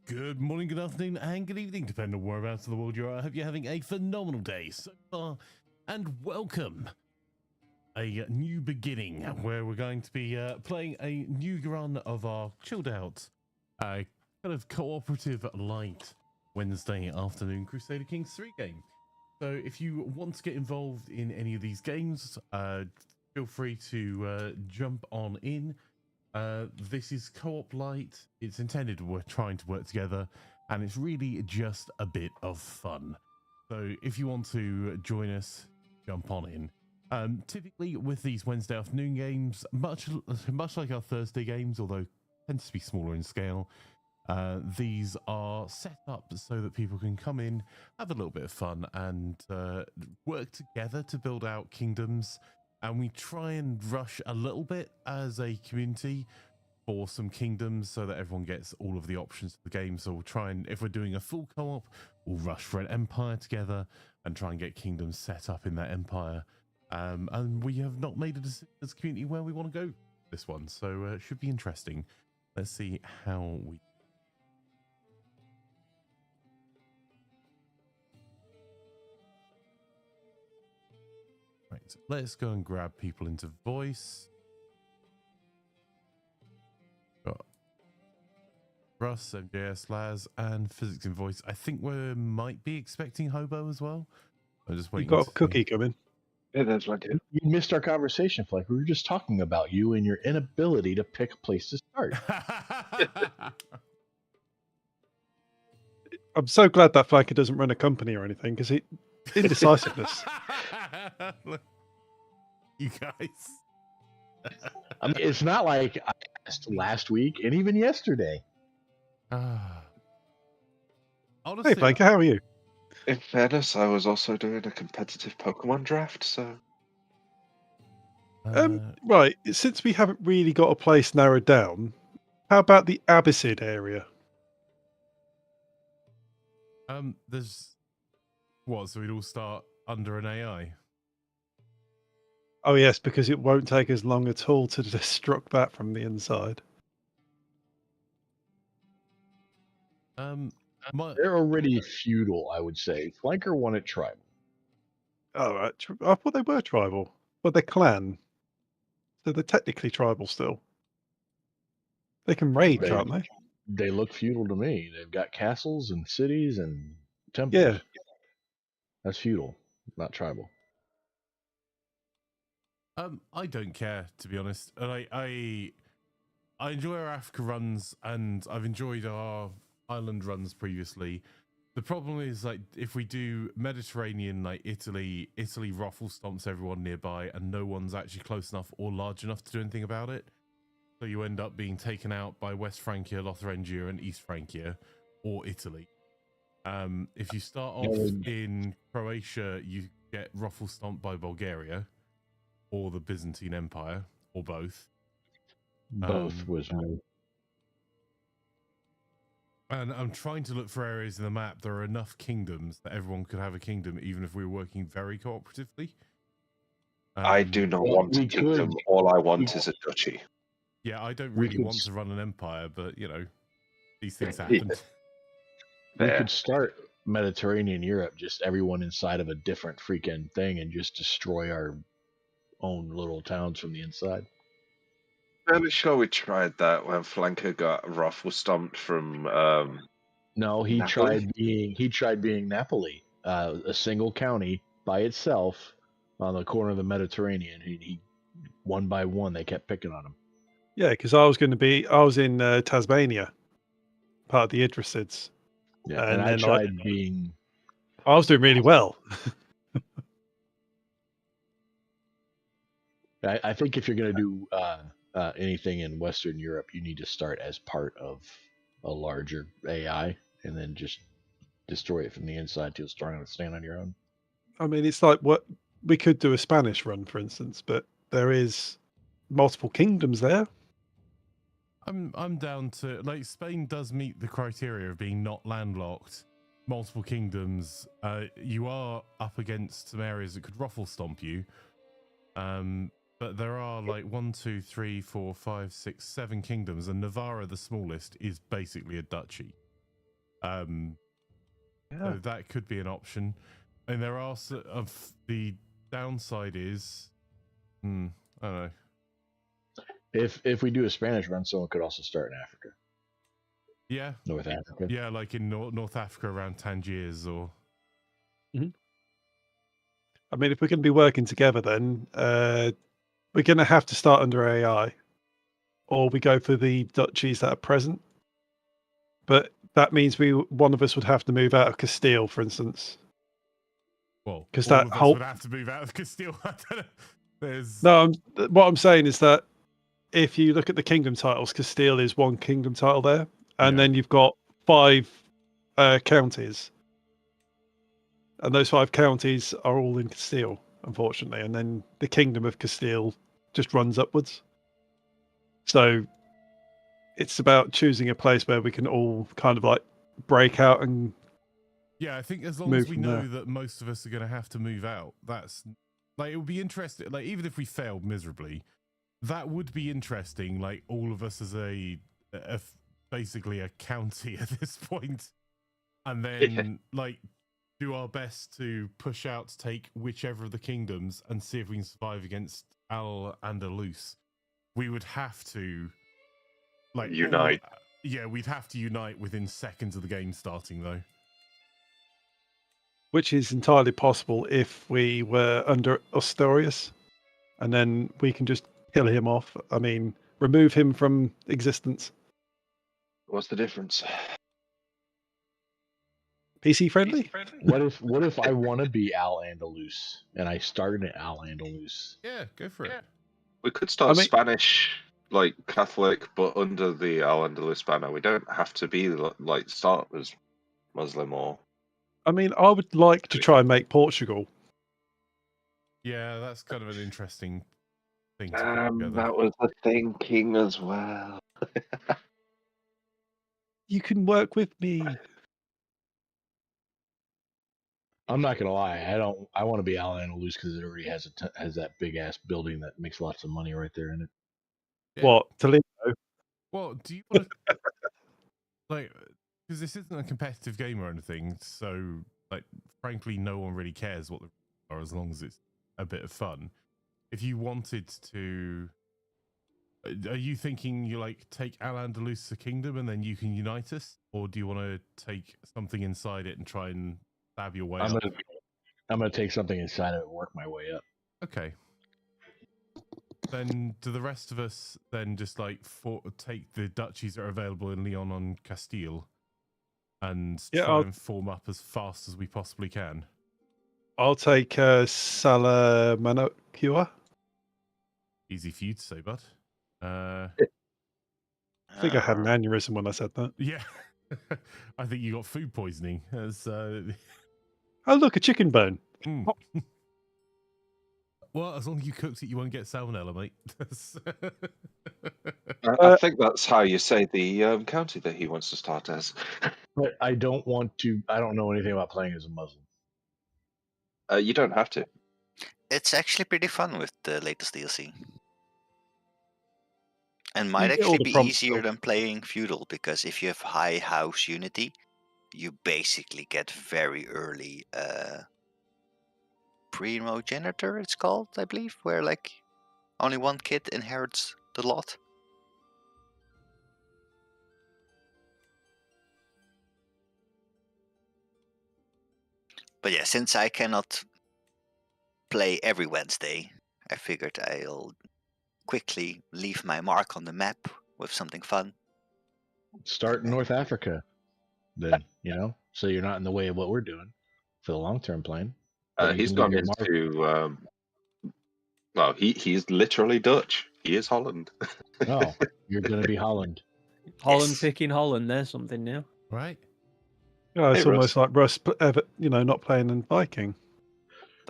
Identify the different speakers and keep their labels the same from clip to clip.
Speaker 1: Good morning, good afternoon, and good evening, depending on whereabouts in the world you are. I hope you're having a phenomenal day so far, and welcome. A new beginning where we're going to be playing a new run of our chilled out, kind of cooperative light Wednesday afternoon Crusader Kings III game. So if you want to get involved in any of these games, feel free to jump on in. This is co-op light. It's intended we're trying to work together, and it's really just a bit of fun. So if you want to join us, jump on in. Typically with these Wednesday afternoon games, much like our Thursday games, although tends to be smaller in scale, these are set up so that people can come in, have a little bit of fun, and work together to build out kingdoms. And we try and rush a little bit as a community for some kingdoms so that everyone gets all of the options of the game. So we'll try and, if we're doing a full co-op, we'll rush for an empire together and try and get kingdoms set up in that empire. And we have not made a decision as a community where we want to go this one. So it should be interesting. Let's see how we... Right, let's go and grab people into voice. Got Russ, MJS, Laz, and Fyzikz in voice. I think we might be expecting Hobo as well. I'm just waiting.
Speaker 2: You got a cookie coming.
Speaker 3: Yeah, that's what I do.
Speaker 4: You missed our conversation, Flank. We were just talking about you and your inability to pick a place to start.
Speaker 2: I'm so glad that Flanker doesn't run a company or anything, because indecisiveness.
Speaker 1: You guys.
Speaker 4: I mean, it's not like I asked last week and even yesterday.
Speaker 1: Honestly,
Speaker 2: Hey Flanker, how are you?
Speaker 3: In fairness, I was also doing a competitive Pokemon draft, so...
Speaker 2: Right, since we haven't really got a place narrowed down, how about the Abbasid area?
Speaker 1: There's... What, so we'd all start under an AI?
Speaker 2: Oh yes, because it won't take as long at all to destruct that from the inside.
Speaker 4: They're already feudal, I would say. Flanker won it tribal.
Speaker 2: Oh, right. I thought they were tribal. Well, they're clan. So they're technically tribal still. They can raid, can't they?
Speaker 4: They look feudal to me. They've got castles and cities and temples.
Speaker 2: Yeah.
Speaker 4: That's feudal, not tribal.
Speaker 1: I don't care, to be honest. And I enjoy our Africa runs, and I've enjoyed our island runs previously. The problem is, like, if we do Mediterranean, like Italy ruffle stomps everyone nearby, and no one's actually close enough or large enough to do anything about it. So you end up being taken out by West Francia, Lotharingia, and East Francia, or Italy. If you start off in Croatia, you get ruffle stomped by Bulgaria, or the Byzantine Empire, or both.
Speaker 4: Both was no.
Speaker 1: And I'm trying to look for areas in the map. There are enough kingdoms that everyone could have a kingdom, even if we were working very cooperatively.
Speaker 3: I do not want a kingdom. All I want is a duchy.
Speaker 1: Yeah, I don't really want to run an empire, but, you know, these things happen.
Speaker 4: We could start Mediterranean Europe, just everyone inside of a different freaking thing, and just destroy our own little towns from the inside.
Speaker 3: Fairly sure we tried that when Flanker got ruffle stomped from.
Speaker 4: No, he
Speaker 3: Napoli?
Speaker 4: tried being Napoli, a single county by itself on the corner of the Mediterranean. He one by one they kept picking on him.
Speaker 2: Yeah, because I was in Tasmania, part of the Idrisids.
Speaker 4: Yeah, and I tried being.
Speaker 2: I was doing really well.
Speaker 4: I think if you're going to do anything in Western Europe, you need to start as part of a larger AI and then just destroy it from the inside till it's strong enough to stand on your own.
Speaker 2: I mean, it's like what we could do a Spanish run, for instance, but there is multiple kingdoms there.
Speaker 1: I'm down to, like, Spain does meet the criteria of being not landlocked, multiple kingdoms. You are up against some areas that could ruffle stomp you. But there are like 1, 2, 3, 4, 5, 6, 7 kingdoms, and Navarra, the smallest, is basically a duchy. So that could be an option. And there are of the downside is, I don't know.
Speaker 4: If we do a Spanish run, someone could also start in Africa.
Speaker 1: Yeah,
Speaker 4: North Africa.
Speaker 1: yeah, like in North Africa around Tangiers or.
Speaker 2: I mean, if we're going to be working together, then we're going to have to start under AI, or we go for the duchies that are present. But that means one of us would have to move out of Castile, for instance.
Speaker 1: Well,
Speaker 2: 'Cause
Speaker 1: all
Speaker 2: that
Speaker 1: of us
Speaker 2: whole-
Speaker 1: would have to move out of Castile. I don't know. There's
Speaker 2: No, what I'm saying is that if you look at the kingdom titles, Castile is one kingdom title there, and
Speaker 1: Yeah.
Speaker 2: then you've got 5 counties, and those 5 counties are all in Castile, unfortunately, and then the kingdom of Castile just runs upwards. So it's about choosing a place where we can all kind of like break out and
Speaker 1: Yeah, I think as long
Speaker 2: move
Speaker 1: as we
Speaker 2: from
Speaker 1: know
Speaker 2: there.
Speaker 1: that most of us are going to have to move out, that's like, it would be interesting. Like, even if we failed miserably, that would be interesting. Like, all of us as basically a county at this point, and then like do our best to push out to take whichever of the kingdoms and see if we can survive against Al-Andalus. We would have to like
Speaker 3: Unite.
Speaker 1: yeah, we'd have to unite within seconds of the game starting, though.
Speaker 2: which is entirely possible if we were under Ostorius, and then we can just kill him off. I mean, remove him from existence.
Speaker 3: What's the difference?
Speaker 2: PC friendly?
Speaker 4: What if I want to be Al-Andalus and I started at Al-Andalus?
Speaker 1: Yeah, go for it.
Speaker 3: We could start
Speaker 2: I mean-
Speaker 3: Spanish, like Catholic, but under the Al-Andalus banner. We don't have to be like start as Muslim or.
Speaker 2: I mean, I would like to try and make Portugal.
Speaker 1: Yeah, that's kind of an interesting thing to put together.
Speaker 3: That was the thinking as well.
Speaker 2: You can work with me.
Speaker 4: I'm not gonna lie. I want to be Al-Andalus because it already has has that big ass building that makes lots of money right there in it.
Speaker 1: Yeah.
Speaker 2: What? Toledo?
Speaker 1: Well, do you want to like, because this isn't a competitive game or anything, so like, frankly, no one really cares what the are as long as it's a bit of fun. If you wanted to, are you thinking you like take Al-Andalus a kingdom and then you can unite us, or do you want to take something inside it and try and stab your way
Speaker 4: I'm
Speaker 1: up?
Speaker 4: gonna take something inside of it and work my way up.
Speaker 1: Okay. Then do the rest of us then just like take the duchies that are available in Leon on Castile and try and form up as fast as we possibly can?
Speaker 2: I'll take Salamanca.
Speaker 1: Easy for you to say, bud.
Speaker 2: I think I had an aneurysm when I said that.
Speaker 1: Yeah. I think you got food poisoning. As
Speaker 2: Oh, look, a chicken bone.
Speaker 1: Well, as long as you cooked it, you won't get salmonella, mate.
Speaker 3: I think that's how you say the county that he wants to start as.
Speaker 4: But I don't want to. I don't know anything about playing as a Muslim.
Speaker 3: You don't have to.
Speaker 5: It's actually pretty fun with the latest DLC. And might
Speaker 2: You get all
Speaker 5: actually
Speaker 2: the
Speaker 5: be
Speaker 2: prompts
Speaker 5: easier
Speaker 2: still.
Speaker 5: than playing feudal, because if you have high house unity, you basically get very early primogenitor, it's called, I believe, where like only one kid inherits the lot. But yeah, since I cannot play every Wednesday, I figured I'll quickly leave my mark on the map with something fun.
Speaker 4: Start in North Africa, then so you're not in the way of what we're doing for the long-term plan. But you
Speaker 3: He's
Speaker 4: can leave
Speaker 3: gone
Speaker 4: your mark.
Speaker 3: into. Well, he's literally Dutch. He is Holland.
Speaker 4: Oh, you're gonna be Holland.
Speaker 6: Holland
Speaker 5: Yes.
Speaker 6: picking Holland. There's something new.
Speaker 1: Right?
Speaker 2: Yeah, it's
Speaker 3: Hey, Russ.
Speaker 2: almost like Russ, not playing in Viking.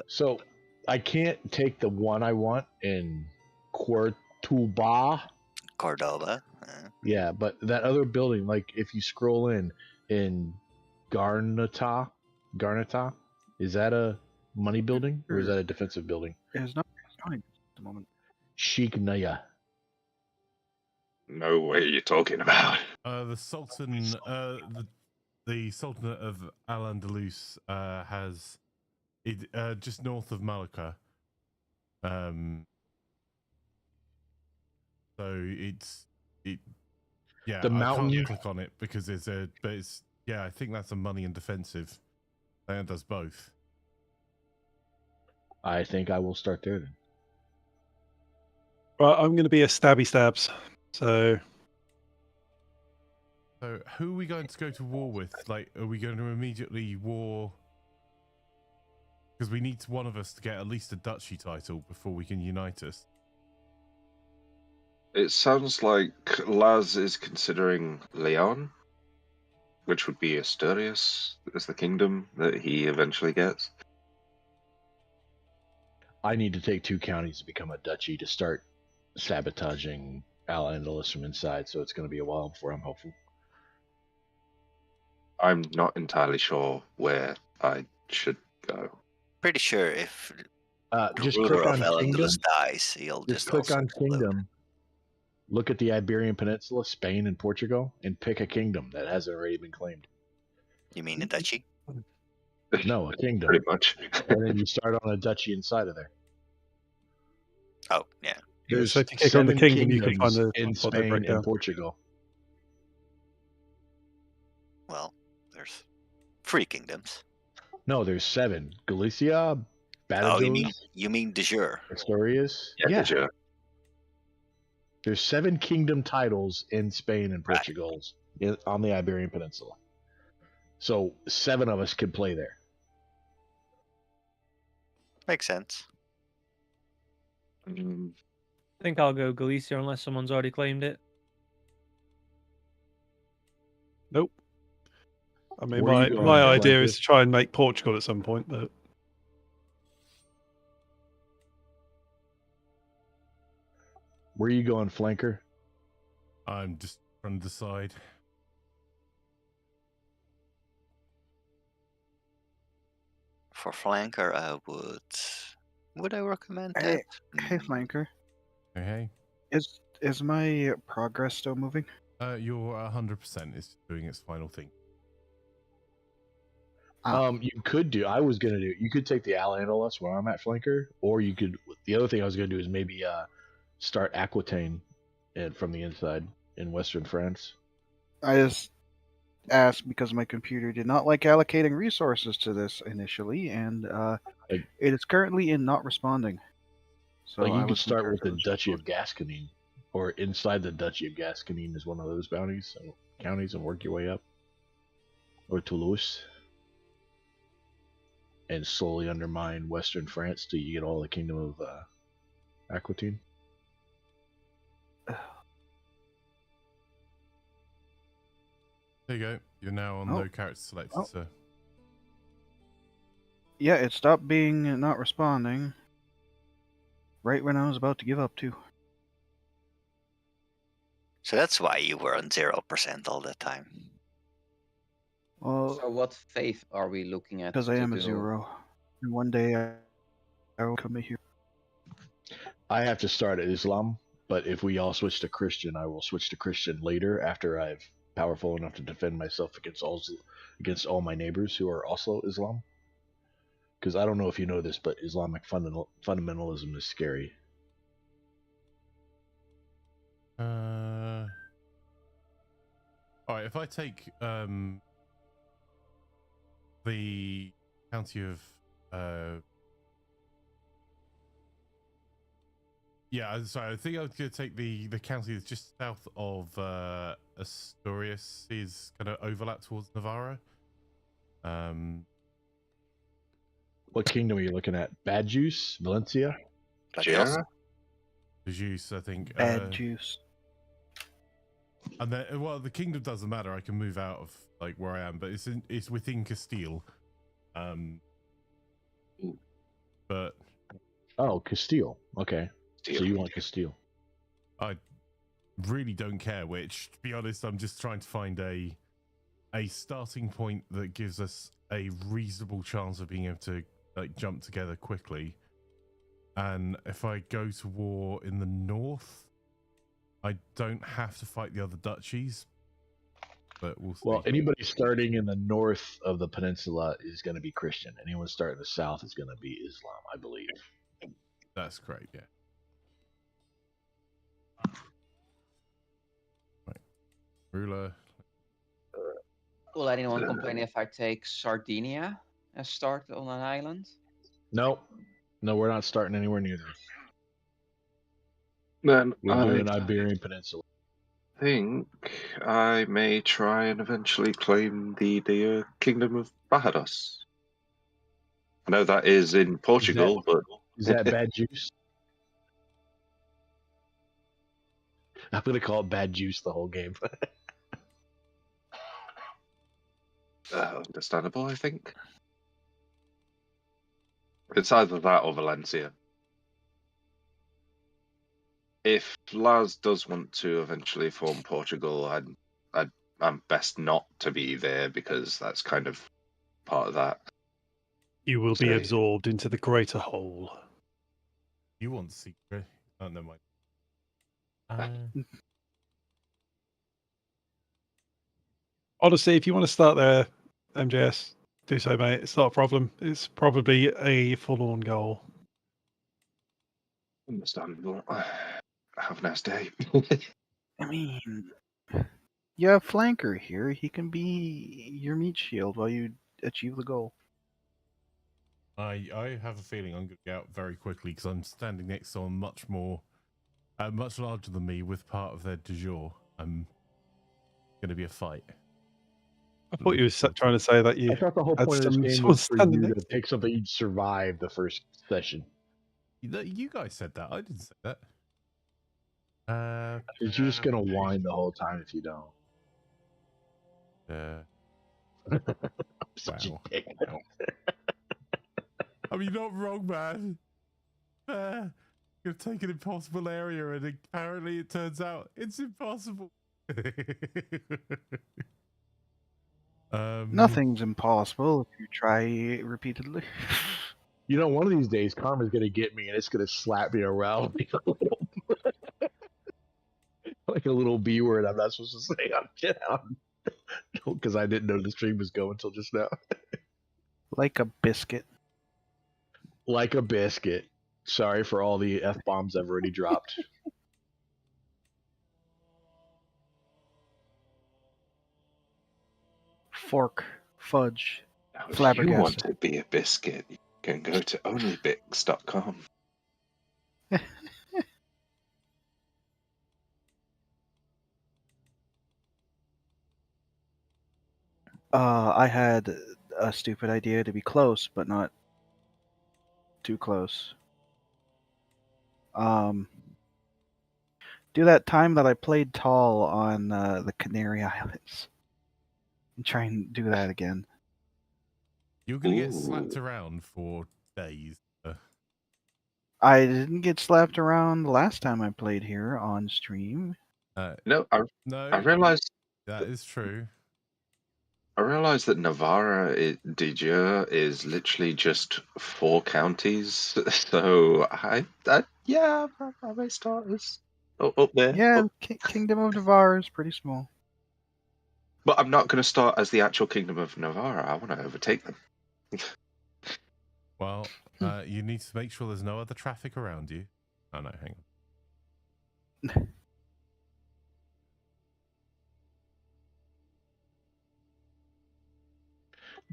Speaker 4: So I can't take the one I want in Cordoba.
Speaker 5: Cordoba.
Speaker 4: Yeah, but that other building, like if you scroll in Garnata, is that a money building or is that a defensive building?
Speaker 7: There's no showing at the moment.
Speaker 4: Sheikh Naya.
Speaker 3: No way you're talking about.
Speaker 1: The Sultan, the Sultanate of Al-Andalus has it just north of Malacca. So yeah.
Speaker 4: The
Speaker 1: I
Speaker 4: mountain-
Speaker 1: can't click on it because I think that's a money and defensive. And it does both.
Speaker 4: I think I will start there then.
Speaker 2: Right, I'm going to be a stabby stabs. So
Speaker 1: who are we going to go to war with? Like, are we going to immediately war? Because we need one of us to get at least a duchy title before we can unite us.
Speaker 3: It sounds like Laz is considering Leon, which would be Asturias as the kingdom that he eventually gets.
Speaker 4: I need to take 2 counties to become a duchy to start sabotaging Al-Andalus from inside, so it's going to be a while before I'm hopeful.
Speaker 3: I'm not entirely sure where I should go.
Speaker 5: Pretty sure if
Speaker 4: Just
Speaker 5: ruler
Speaker 4: click
Speaker 5: of
Speaker 4: on Kingdom.
Speaker 5: Al-Andalus dies, he'll
Speaker 4: Just
Speaker 5: just
Speaker 4: click
Speaker 5: also
Speaker 4: on
Speaker 5: explode.
Speaker 4: Kingdom. Look at the Iberian Peninsula, Spain and Portugal, and pick a kingdom that hasn't already been claimed.
Speaker 5: You mean a duchy?
Speaker 4: No, a kingdom.
Speaker 3: Pretty much.
Speaker 4: And then you start on a duchy inside of there.
Speaker 5: Oh, yeah.
Speaker 4: There's
Speaker 2: so if you click on the
Speaker 4: 7
Speaker 2: kingdom, you can
Speaker 4: kingdoms
Speaker 2: find
Speaker 4: in
Speaker 2: what they break
Speaker 4: Spain
Speaker 2: down.
Speaker 4: and Portugal.
Speaker 5: Well, there's 3 kingdoms.
Speaker 4: No, there's 7. Galicia,
Speaker 5: Oh,
Speaker 4: Badajoz,
Speaker 5: you mean de jure?
Speaker 4: Asturias.
Speaker 3: Yeah, sure.
Speaker 4: There's 7 kingdom titles in Spain and
Speaker 5: Right.
Speaker 4: Portugal on the Iberian Peninsula. So 7 of us could play there.
Speaker 5: Makes sense.
Speaker 3: Mm,
Speaker 6: I think I'll go Galicia unless someone's already claimed it.
Speaker 2: nope. I mean,
Speaker 4: Where are
Speaker 2: my,
Speaker 4: you going,
Speaker 2: my idea
Speaker 4: Imaflanker?
Speaker 2: is to try and make Portugal at some point, but
Speaker 4: Where are you going, flanker?
Speaker 1: I'm just trying to decide.
Speaker 5: For flanker, I would I recommend
Speaker 7: Hey,
Speaker 5: that?
Speaker 7: Hey, Flanker.
Speaker 1: Hey.
Speaker 7: Is my progress still moving?
Speaker 1: You're 100% is doing its final thing.
Speaker 4: You could do. I was gonna do. You could take the Al-Andalus where I'm at, flanker, or you could. The other thing I was gonna do is maybe start Aquitaine, and from the inside in Western France.
Speaker 7: I just asked because my computer did not like allocating resources to this initially, and
Speaker 4: Like-
Speaker 7: it is currently in not responding. So
Speaker 4: Like
Speaker 7: I
Speaker 4: you could
Speaker 7: wasn't
Speaker 4: start
Speaker 7: sure
Speaker 4: with
Speaker 7: if it
Speaker 4: the
Speaker 7: was
Speaker 4: Duchy of
Speaker 7: responding.
Speaker 4: Gascony, or inside the Duchy of Gascony is one of those bounties and counties, and work your way up, or Toulouse, and slowly undermine Western France till you get all the kingdom of Aquitaine.
Speaker 1: There you go. You're now on
Speaker 7: Oh.
Speaker 1: no character selected,
Speaker 7: Oh.
Speaker 1: sir.
Speaker 7: Yeah, it stopped being not responding right when I was about to give up too.
Speaker 5: So that's why you were on 0% all the time.
Speaker 7: Well,
Speaker 8: So what faith are we looking at?
Speaker 7: because I
Speaker 8: to
Speaker 7: am a
Speaker 8: do-
Speaker 7: 0, and one day I will commit here.
Speaker 4: I have to start at Islam, but if we all switch to Christian, I will switch to Christian later after I've powerful enough to defend myself against all my neighbors who are also Islam. Because I don't know if you know this, but Islamic fundamentalism is scary.
Speaker 1: All right. If I take the county of yeah, sorry, I think I was going to take the county that's just south of Asturias, is kind of overlap towards Navarra.
Speaker 4: What kingdom are you looking at? Bad Juice, Valencia?
Speaker 3: Gera?
Speaker 1: The juice, I think.
Speaker 7: Bad juice.
Speaker 1: And then, well, the kingdom doesn't matter. I can move out of like where I am, but it's within Castile. But
Speaker 4: Oh, Castile. Okay, so you want Castile?
Speaker 1: I really don't care which. To be honest, I'm just trying to find a starting point that gives us a reasonable chance of being able to like jump together quickly. And if I go to war in the north, I don't have to fight the other duchies, but we'll see.
Speaker 4: Well, anybody starting in the north of the peninsula is going to be Christian. Anyone starting in the south is going to be Islam, I believe.
Speaker 1: That's correct, yeah. Right. Ruler.
Speaker 8: Will anyone complain if I take Sardinia as start on an island?
Speaker 4: No, we're not starting anywhere near there.
Speaker 3: Then
Speaker 4: We're doing Iberian Peninsula.
Speaker 3: think I may try and eventually claim the Kingdom of Barbados. I know that is in Portugal, but
Speaker 4: Is that bad juice? I'm going to call it bad juice the whole game.
Speaker 3: understandable, I think. It's either that or Valencia. If Laz does want to eventually form Portugal, I'm best not to be there because that's kind of part of that.
Speaker 2: You will be
Speaker 3: So-
Speaker 2: absorbed into the greater whole.
Speaker 1: You want to see? Oh, never mind.
Speaker 2: Honestly, if you want to start there, MJS, do so, mate. It's not a problem. It's probably a full-on goal.
Speaker 3: Understandable. Have a nice day.
Speaker 7: I mean, you have Flanker here. He can be your meat shield while you achieve the goal.
Speaker 1: I have a feeling I'm going to get out very quickly because I'm standing next to someone much larger than me with part of their du jour. I'm going to be a fight.
Speaker 2: I thought you were trying to say that you
Speaker 4: I thought the whole
Speaker 2: had
Speaker 4: point of this game
Speaker 2: someone
Speaker 4: was for
Speaker 2: standing
Speaker 4: you
Speaker 2: next
Speaker 4: to pick something you'd survive the first session.
Speaker 1: You guys said that. I didn't say that.
Speaker 4: You're just going to whine the whole time if you don't. Such
Speaker 1: Wow.
Speaker 4: a dick.
Speaker 1: I mean, you're not wrong, man. You've taken an impossible area, and apparently it turns out it's impossible.
Speaker 7: Nothing's impossible if you try repeatedly.
Speaker 4: You know, one of these days, karma's going to get me, and it's going to slap me around like a little B word I'm not supposed to say on channel. Because I didn't know the stream was going until just now.
Speaker 7: Like a biscuit.
Speaker 4: Like a biscuit. Sorry for all the F-bombs I've already dropped.
Speaker 7: Fork. Fudge.
Speaker 3: Now, if you
Speaker 7: Flabbergasted.
Speaker 3: want to be a biscuit, you can go to onlybix.com.
Speaker 7: I had a stupid idea to be close, but not too close. Do that time that I played tall on the Canary Islands. And try and do that again.
Speaker 1: You're going to get
Speaker 3: Ooh.
Speaker 1: slapped around for days.
Speaker 7: I didn't get slapped around the last time I played here on stream.
Speaker 3: No, I
Speaker 1: No,
Speaker 3: realized
Speaker 1: that is true.
Speaker 3: that Navarra de jure is literally just 4 counties. So I may start as up there.
Speaker 7: Yeah, Kingdom of Navarre is pretty small.
Speaker 3: But I'm not going to start as the actual Kingdom of Navarra. I want to overtake them.
Speaker 1: Well, you need to make sure there's no other traffic around you. Oh, no, hang on.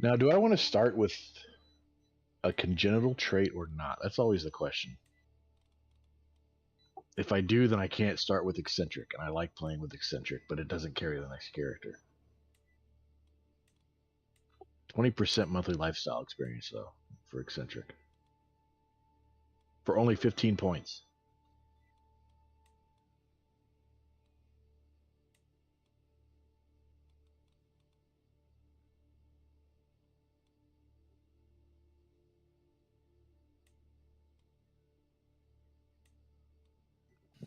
Speaker 4: Now, do I want to start with a congenital trait or not? That's always the question. If I do, then I can't start with eccentric, and I like playing with eccentric, but it doesn't carry the next character. 20% monthly lifestyle experience, though, for eccentric. For only 15 points.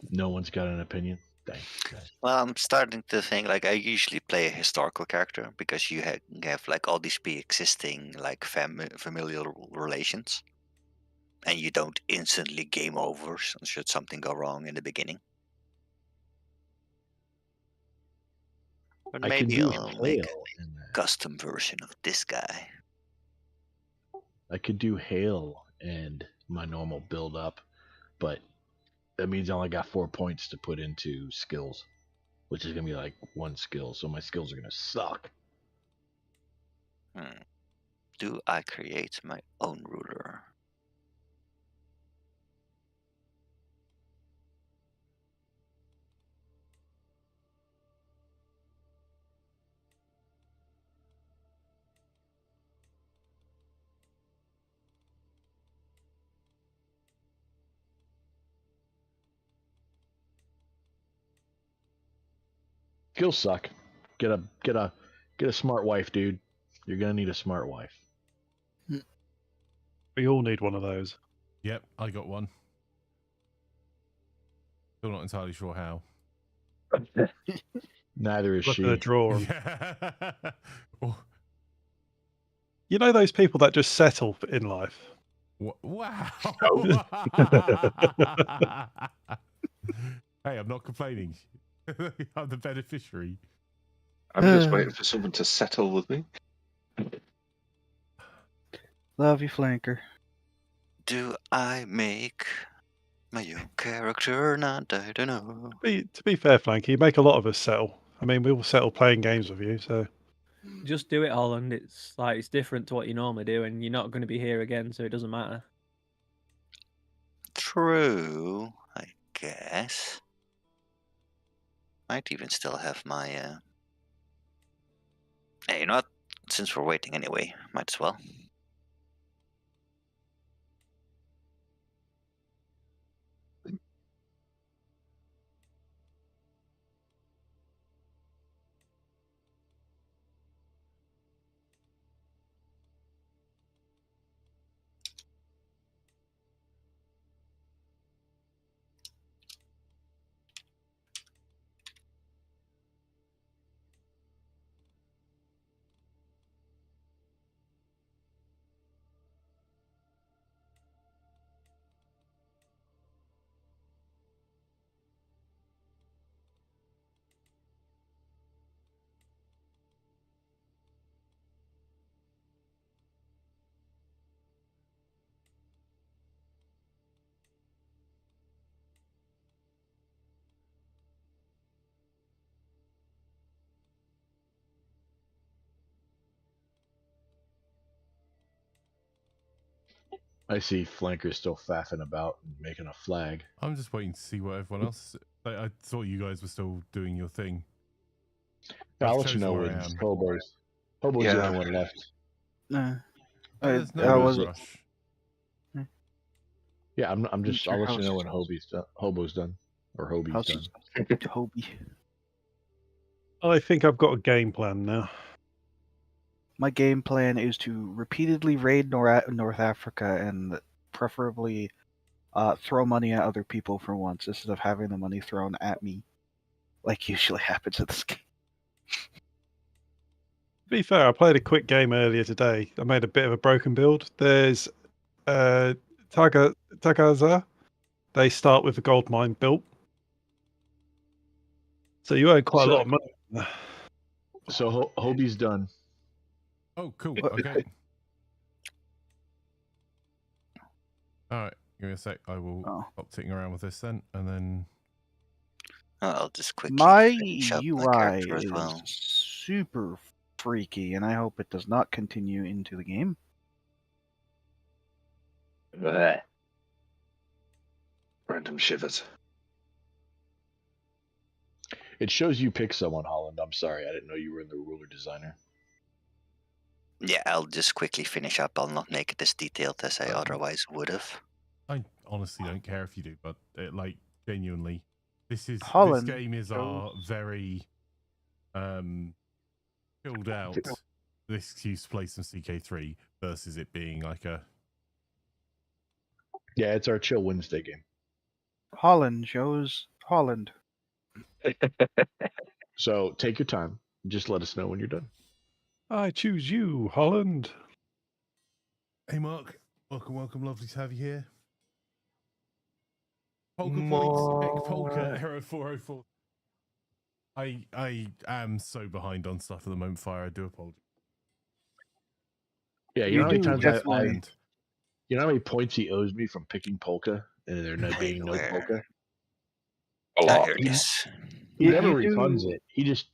Speaker 4: No one's got an opinion? Dang.
Speaker 5: Well, I'm starting to think like I usually play a historical character because you have like all these pre-existing like familial relations, and you don't instantly game over should something go wrong in the beginning. But
Speaker 4: I can
Speaker 5: maybe
Speaker 4: do
Speaker 5: I'll make a
Speaker 4: hail in that.
Speaker 5: custom version of this guy.
Speaker 4: I could do hail and my normal build up, but that means I only got 4 points to put into skills, which is gonna be like 1 skill. So my skills are gonna suck.
Speaker 5: Do I create my own ruler?
Speaker 4: Skills suck. Get a smart wife, dude. You're gonna need a smart wife.
Speaker 2: We all need one of those.
Speaker 1: Yep, I got one. Still not entirely sure how.
Speaker 4: Neither is
Speaker 2: Look
Speaker 4: she.
Speaker 2: at the drawer.
Speaker 1: Yeah. Oh,
Speaker 2: You know those people that just settle in life?
Speaker 1: wow. Hey, I'm not complaining. I'm the beneficiary.
Speaker 3: I'm just waiting for someone to settle with me.
Speaker 7: Love you, Flanker.
Speaker 5: Do I make my own character or not? I don't know.
Speaker 2: To be fair, Flanky, you make a lot of us settle. I mean, we all settle playing games with you, so
Speaker 6: Just do it, Holland. It's like it's different to what you normally do, and you're not going to be here again, so it doesn't matter.
Speaker 5: True, I guess. Might even still have my. Hey, you know what? Since we're waiting anyway, might as well.
Speaker 4: I see Flanker still faffing about and making a flag.
Speaker 1: I'm just waiting to see what everyone else. I thought you guys were still doing your thing.
Speaker 4: I'll
Speaker 1: I've
Speaker 4: let you
Speaker 1: chosen
Speaker 4: know
Speaker 1: where
Speaker 4: when
Speaker 1: I am.
Speaker 4: Hobo's the
Speaker 3: Yeah.
Speaker 4: only one left.
Speaker 1: There's
Speaker 7: I
Speaker 1: no
Speaker 7: wasn't.
Speaker 1: rush.
Speaker 4: Yeah, I'm just.
Speaker 7: Sure,
Speaker 4: I'll let you
Speaker 7: how's-
Speaker 4: know when Hobo's done or Hobie's
Speaker 7: How's
Speaker 4: done.
Speaker 7: Toby?
Speaker 2: I think I've got a game plan now.
Speaker 7: My game plan is to repeatedly raid North Africa and preferably throw money at other people for once instead of having the money thrown at me, like usually happens in this game.
Speaker 2: To be fair, I played a quick game earlier today. I made a bit of a broken build. There's Tagaza. They start with a gold mine built. So you earn quite a lot of money.
Speaker 4: So Hobie's done.
Speaker 1: Oh, cool. Okay. All right. Give me a sec. I will stop ticking around with this then, and then.
Speaker 5: I'll just quickly
Speaker 7: My
Speaker 5: finish up my
Speaker 7: UI
Speaker 5: character as
Speaker 7: is
Speaker 5: well.
Speaker 7: super freaky, and I hope it does not continue into the game.
Speaker 3: Bleh. Random shivers.
Speaker 4: It shows you pick someone, Holland. I'm sorry, I didn't know you were in the ruler designer.
Speaker 5: Yeah, I'll just quickly finish up. I'll not make it as detailed as I otherwise would have.
Speaker 1: I honestly don't care if you do, but genuinely, this
Speaker 7: Holland
Speaker 1: game is our very chilled out. This excuse to play some CK3 versus it being like a.
Speaker 4: Yeah, it's our chill Wednesday game.
Speaker 7: Holland shows Holland.
Speaker 4: So take your time. Just let us know when you're done.
Speaker 2: I choose you, Holland.
Speaker 1: Hey, Mark. Welcome. Lovely to have you here. Polka
Speaker 4: Mark.
Speaker 1: points. Pick Polka. Arrow 404. I am so behind on stuff at the moment, Fire. I do apologize.
Speaker 4: Yeah, you
Speaker 7: You
Speaker 4: know how many
Speaker 7: do
Speaker 4: times
Speaker 7: definitely.
Speaker 4: you know how many points he owes me from picking polka and there not being no
Speaker 5: Where?
Speaker 4: polka?
Speaker 3: A
Speaker 5: Ah,
Speaker 3: lot.
Speaker 5: here it is.
Speaker 4: He never
Speaker 7: You
Speaker 4: refunds
Speaker 7: do.
Speaker 4: it. He just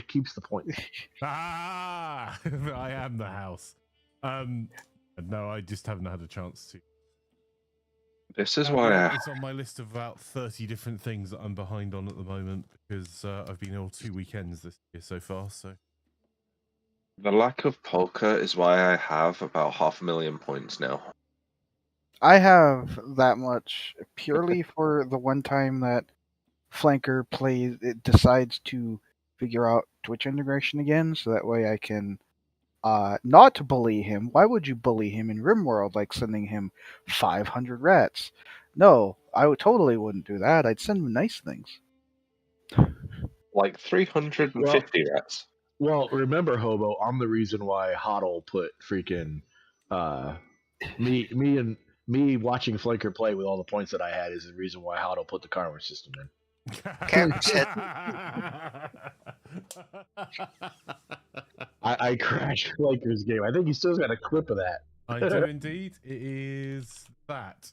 Speaker 4: keeps the points.
Speaker 1: Ah, I am the house. No, I just haven't had a chance to.
Speaker 3: This is why I
Speaker 1: It's on my list of about 30 different things that I'm behind on at the moment because I've been ill 2 weekends this year so far. So
Speaker 3: the lack of polka is why I have about 500,000 points now.
Speaker 7: I have that much purely for the one time that Flanker decides to figure out Twitch integration again, so that way I can not bully him. Why would you bully him in RimWorld, like sending him 500 rats? No, totally wouldn't do that. I'd send him nice things.
Speaker 3: Like 350 rats.
Speaker 4: Well, remember, Hobo, I'm the reason why Hoddle put freaking me watching Flanker play with all the points that I had is the reason why Hoddle put the karma system in.
Speaker 5: Characters had
Speaker 4: I crashed Flanker's game. I think he still's got a clip of that.
Speaker 1: I do indeed. It is that.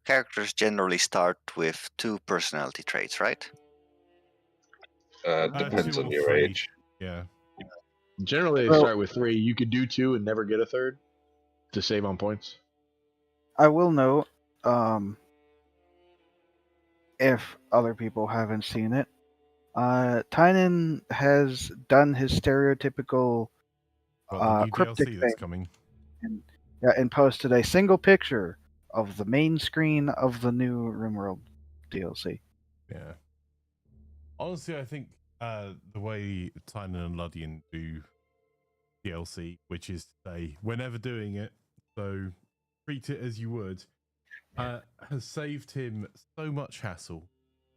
Speaker 5: characters generally start with 2 personality traits, right?
Speaker 3: Depends
Speaker 1: 2
Speaker 3: on
Speaker 1: or
Speaker 3: your
Speaker 1: 3.
Speaker 3: age.
Speaker 1: Yeah.
Speaker 4: Generally, they
Speaker 7: Well-
Speaker 4: start with 3. You could do 2 and never get a third to save on points.
Speaker 7: I will note, if other people haven't seen it, Tynan has done his stereotypical
Speaker 1: Got the new
Speaker 7: cryptic
Speaker 1: DLC that's
Speaker 7: thing.
Speaker 1: coming.
Speaker 7: And posted a single picture of the main screen of the new RimWorld DLC.
Speaker 1: Yeah. Honestly, I think the way Tynan and Ludian do DLC, which is to say, we're never doing it, so treat it as you would, has saved him so much hassle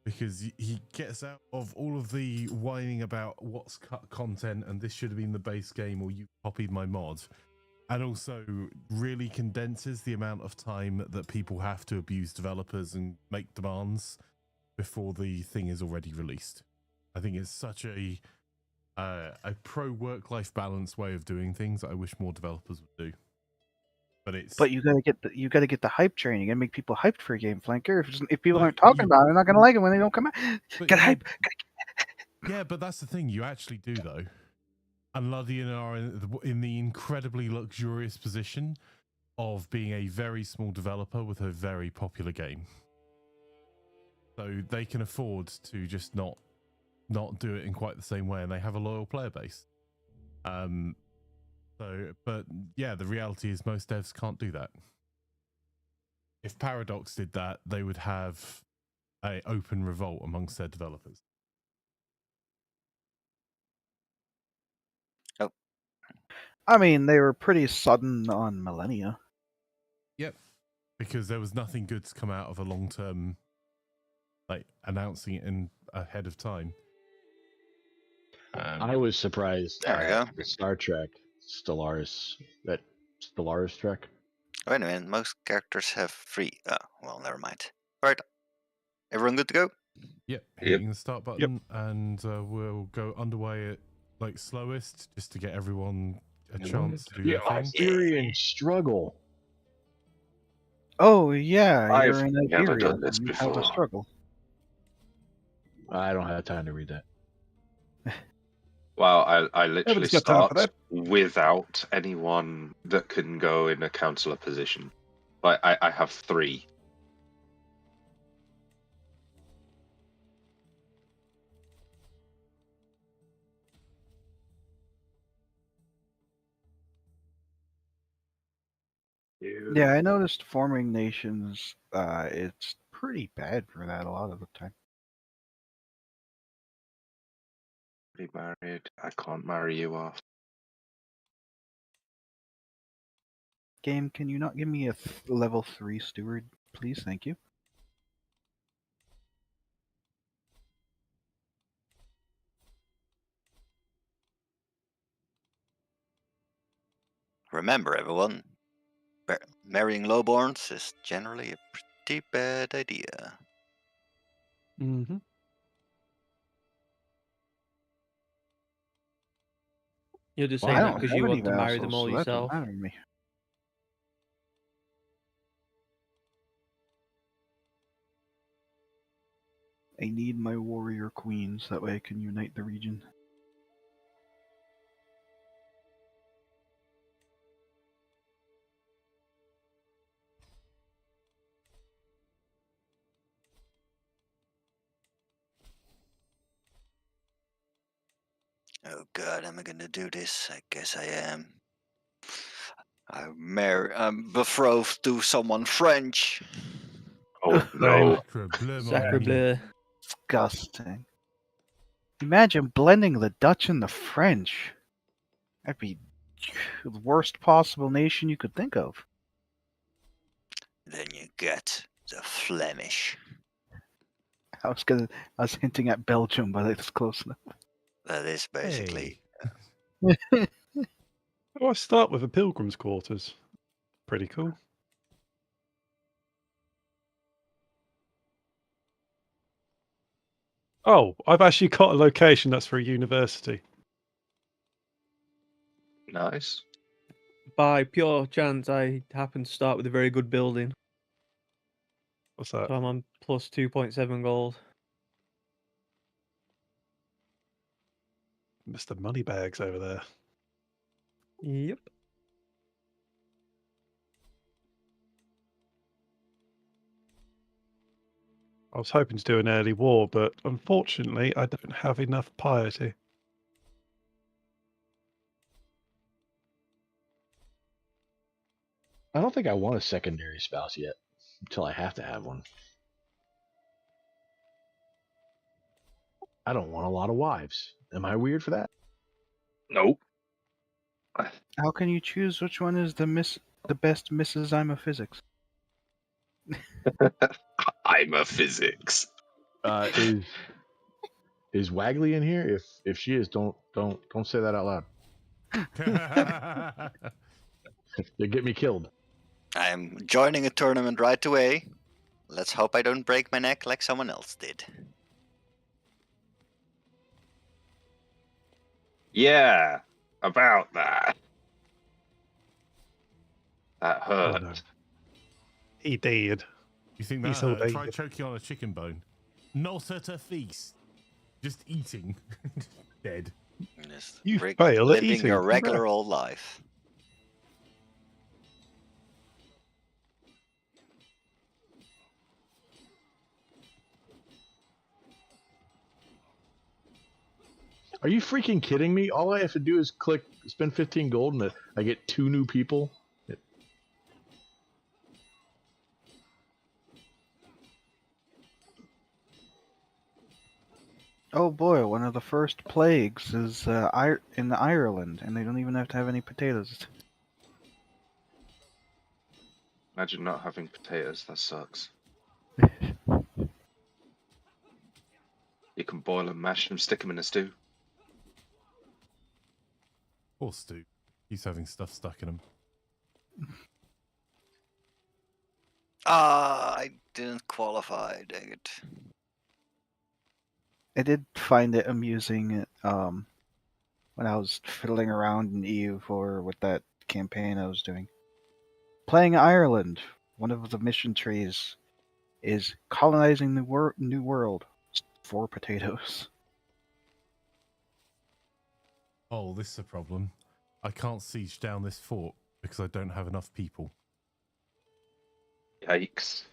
Speaker 1: because he gets out of all of the whining about what's cut content and this should have been the base game or you copied my mod, and also really condenses the amount of time that people have to abuse developers and make demands before the thing is already released. I think it's such a pro work-life balance way of doing things that I wish more developers would do. But
Speaker 7: you gotta get the hype train. You gotta make people hyped for a game, Flanker. If people
Speaker 1: But
Speaker 7: aren't talking
Speaker 1: you-
Speaker 7: about it, they're not gonna like it when they don't come out.
Speaker 1: But
Speaker 7: Get
Speaker 1: yeah,
Speaker 7: hype.
Speaker 1: Yeah, but that's the thing. You actually do though, and Ludian are in the incredibly luxurious position of being a very small developer with a very popular game, so they can afford to just not do it in quite the same way, and they have a loyal player base. But yeah, the reality is most devs can't do that. If Paradox did that, they would have a open revolt amongst their developers.
Speaker 7: I mean, they were pretty sudden on Millennia.
Speaker 1: Yep, because there was nothing good to come out of a long-term, like announcing it in ahead of time.
Speaker 4: I was surprised
Speaker 5: There we go.
Speaker 4: at the Star Trek Stellaris Trek.
Speaker 5: Wait a minute, most characters have 3. Well, never mind. Alright. Everyone good to go?
Speaker 1: Yep, hitting the start button, and we'll go underway at like slowest just to get everyone a chance to do their thing.
Speaker 4: Syrian struggle.
Speaker 7: Oh yeah,
Speaker 3: I've
Speaker 7: you're in
Speaker 3: never
Speaker 7: Iberia.
Speaker 3: done this
Speaker 7: You have a
Speaker 3: before.
Speaker 7: struggle.
Speaker 4: I don't have time to read that.
Speaker 3: Well, I literally
Speaker 2: Nobody's got time for
Speaker 3: start
Speaker 2: that.
Speaker 3: without anyone that can go in a counselor position. Like I have 3.
Speaker 7: Yeah, I noticed forming nations. It's pretty bad for that a lot of the time.
Speaker 3: Pretty married. I can't marry you off.
Speaker 7: Game, can you not give me a level 3 steward, please? Thank you.
Speaker 5: Remember, everyone, marrying lowborns is generally a pretty bad idea.
Speaker 2: Mm-hmm.
Speaker 6: You're just
Speaker 4: Well,
Speaker 6: saying
Speaker 7: I
Speaker 6: that
Speaker 7: don't
Speaker 6: because
Speaker 7: have
Speaker 6: you
Speaker 7: any
Speaker 6: want to marry them
Speaker 7: vassals,
Speaker 6: all
Speaker 7: so that doesn't
Speaker 6: yourself.
Speaker 7: matter to me. I need my warrior queens, that way I can unite the region.
Speaker 5: Oh God, am I gonna do this? I guess I am. I'm betrothed to someone French.
Speaker 3: Oh no.
Speaker 1: Sacre bleu, mon
Speaker 6: Sacre
Speaker 1: ami.
Speaker 6: bleu.
Speaker 7: Disgusting. Imagine blending the Dutch and the French. That'd be the worst possible nation you could think of.
Speaker 5: Then you get the Flemish.
Speaker 7: I was hinting at Belgium, but it's close enough.
Speaker 5: That is basically.
Speaker 1: Hey.
Speaker 2: Oh, I start with a pilgrim's quarters. Pretty cool. Oh, I've actually got a location that's for a university.
Speaker 3: Nice.
Speaker 6: By pure chance, I happen to start with a very good building.
Speaker 2: What's that?
Speaker 6: So I'm on plus 2.7 gold.
Speaker 2: Mr. Moneybags over there.
Speaker 6: Yep.
Speaker 2: I was hoping to do an early war, but unfortunately, I don't have enough piety.
Speaker 4: I don't think I want a secondary spouse yet until I have to have one. I don't want a lot of wives. Am I weird for that?
Speaker 3: Nope.
Speaker 7: How can you choose which one is the best Mrs. Imaflanker?
Speaker 3: I'm a physics.
Speaker 4: Is Wagley in here? If she is, don't say that out loud. They get me killed.
Speaker 5: I'm joining a tournament right away. Let's hope I don't break my neck like someone else did.
Speaker 3: Yeah, about that. That
Speaker 2: Oh,
Speaker 3: hurt.
Speaker 2: no. He did.
Speaker 1: You think
Speaker 2: He's
Speaker 1: that
Speaker 2: all
Speaker 1: hurt? Try
Speaker 2: dated.
Speaker 1: choking on a chicken bone. Not at a feast. Just eating. Dead.
Speaker 5: Just
Speaker 2: You fail at
Speaker 5: living
Speaker 2: eating.
Speaker 5: your regular old life.
Speaker 4: Are you freaking kidding me? All I have to do is spend 15 gold, and I get 2 new people.
Speaker 7: Oh boy, one of the first plagues is in Ireland, and they don't even have to have any potatoes.
Speaker 3: Imagine not having potatoes. That sucks. You can boil them, mash them, stick them in a stew.
Speaker 1: Poor Stu. He's having stuff stuck in him.
Speaker 5: I didn't qualify, dang it.
Speaker 7: I did find it amusing when I was fiddling around in EU4 with that campaign I was doing. Playing Ireland, one of the mission trees is colonizing the new world. 4 potatoes.
Speaker 1: Oh, this is a problem. I can't siege down this fort because I don't have enough people.
Speaker 3: Yikes.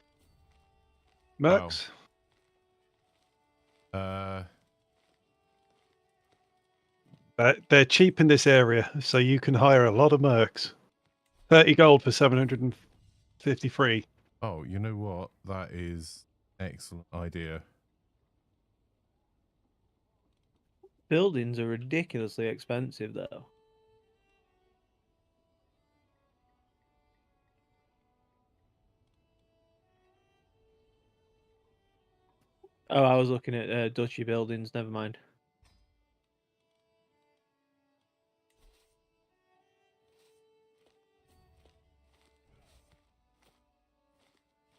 Speaker 2: Mercs? They're cheap in this area, so you can hire a lot of mercs. 30 gold for 753.
Speaker 1: Oh, you know what? That is excellent idea.
Speaker 6: Buildings are ridiculously expensive, though. Oh, I was looking at Duchy buildings. Never mind.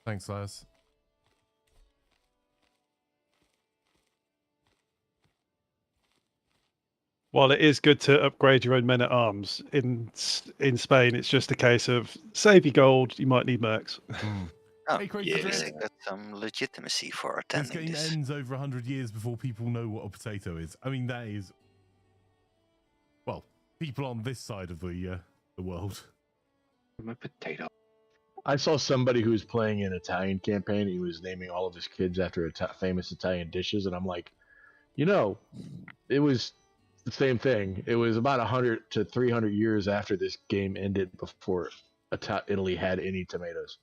Speaker 1: Thanks, Laz.
Speaker 2: while it is good to upgrade your own men at arms, in Spain it's just a case of save your gold. You might need mercs.
Speaker 5: Oh,
Speaker 1: Hey, Crazy
Speaker 5: yeah,
Speaker 1: Dread.
Speaker 5: they got some legitimacy for
Speaker 1: This
Speaker 5: attending
Speaker 1: game
Speaker 5: this.
Speaker 1: ends over 100 years before people know what a potato is. I mean, that is... Well, people on this side of the world.
Speaker 3: I'm a potato.
Speaker 4: I saw somebody who was playing an Italian campaign. He was naming all of his kids after famous Italian dishes, and I'm like, it was the same thing. It was about 100 to 300 years after this game ended before Italy had any tomatoes.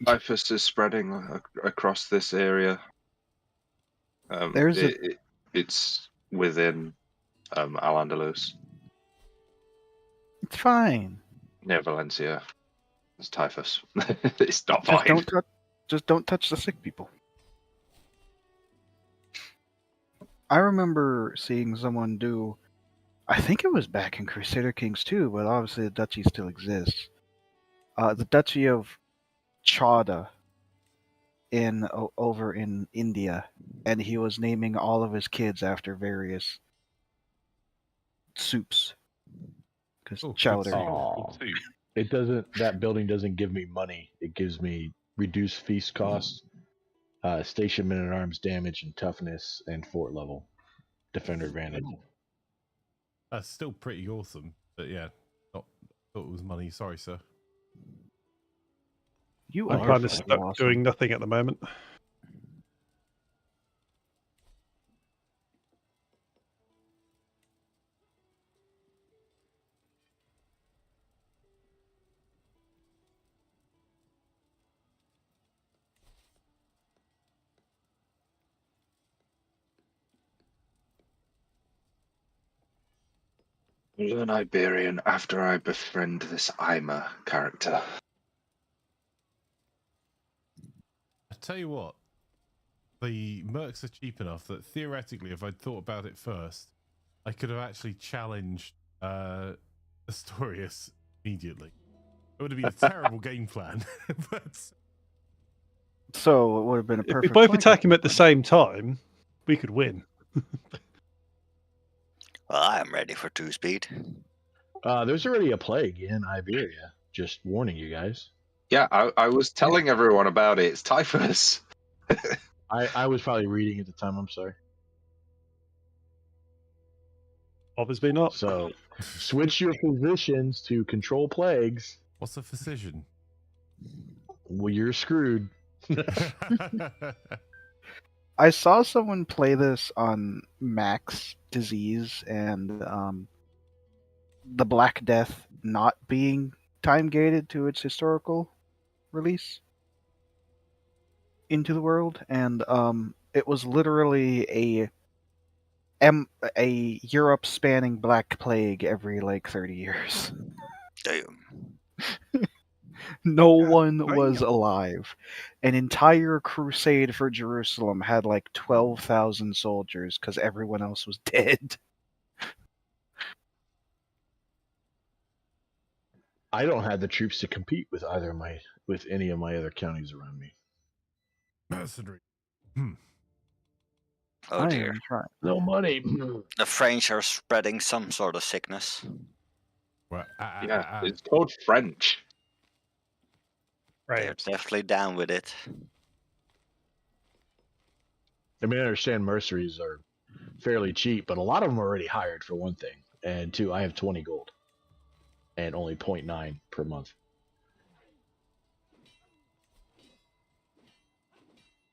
Speaker 3: Typhus is spreading across this area. It's within Al-Andalus,
Speaker 7: It's fine.
Speaker 3: near Valencia. It's typhus. It's not fine.
Speaker 7: Just don't touch the sick people. I remember seeing someone do. I think it was back in Crusader Kings II, but obviously the duchy still exists. The Duchy of Chauda over in India, and he was naming all of his kids after various soups. Because chowder.
Speaker 4: Aw. That building doesn't give me money. It gives me reduced feast costs, station men at arms damage and toughness, and fort level defender advantage.
Speaker 1: That's still pretty awesome. But yeah, thought it was money. Sorry, sir.
Speaker 7: You
Speaker 2: I'm
Speaker 7: are
Speaker 2: kind of
Speaker 7: fucking
Speaker 2: stuck
Speaker 7: awesome.
Speaker 2: doing nothing at the moment.
Speaker 3: Learn Iberian after I befriend this Ima character.
Speaker 1: I tell you what, the mercs are cheap enough that theoretically, if I'd thought about it first, I could have actually challenged Astorius immediately. It would have been a terrible game plan, but
Speaker 7: So it would have been a
Speaker 2: If we
Speaker 7: perfect.
Speaker 2: both
Speaker 7: flanking
Speaker 2: attack him at the
Speaker 7: plan.
Speaker 2: same time, we could win.
Speaker 5: Well, I'm ready for 2-speed.
Speaker 4: There's already a plague in Iberia. Just warning you guys.
Speaker 3: Yeah, I was telling everyone about it. It's typhus.
Speaker 4: I was probably reading at the time. I'm sorry.
Speaker 2: Obviously not.
Speaker 4: So switch your positions to control plagues.
Speaker 1: what's a physician?
Speaker 4: Well, you're screwed.
Speaker 7: I saw someone play this on Max Disease and the Black Death not being time gated to its historical release into the world, and it was literally a Europe spanning Black Plague every like 30 years.
Speaker 5: Damn.
Speaker 7: No one was alive. An entire crusade for Jerusalem had like 12,000 soldiers because everyone else was dead.
Speaker 4: I don't have the troops to compete with with any of my other counties around me.
Speaker 1: Mercenary.
Speaker 5: Oh
Speaker 7: I
Speaker 5: dear.
Speaker 7: am trying.
Speaker 4: No money.
Speaker 5: The French are spreading some sort of sickness.
Speaker 1: Well,
Speaker 3: Yeah, it's called French.
Speaker 5: They're definitely down with it.
Speaker 4: I mean, I understand mercenaries are fairly cheap, but a lot of them are already hired for one thing, and two, I have 20 gold and only 0.9 per month.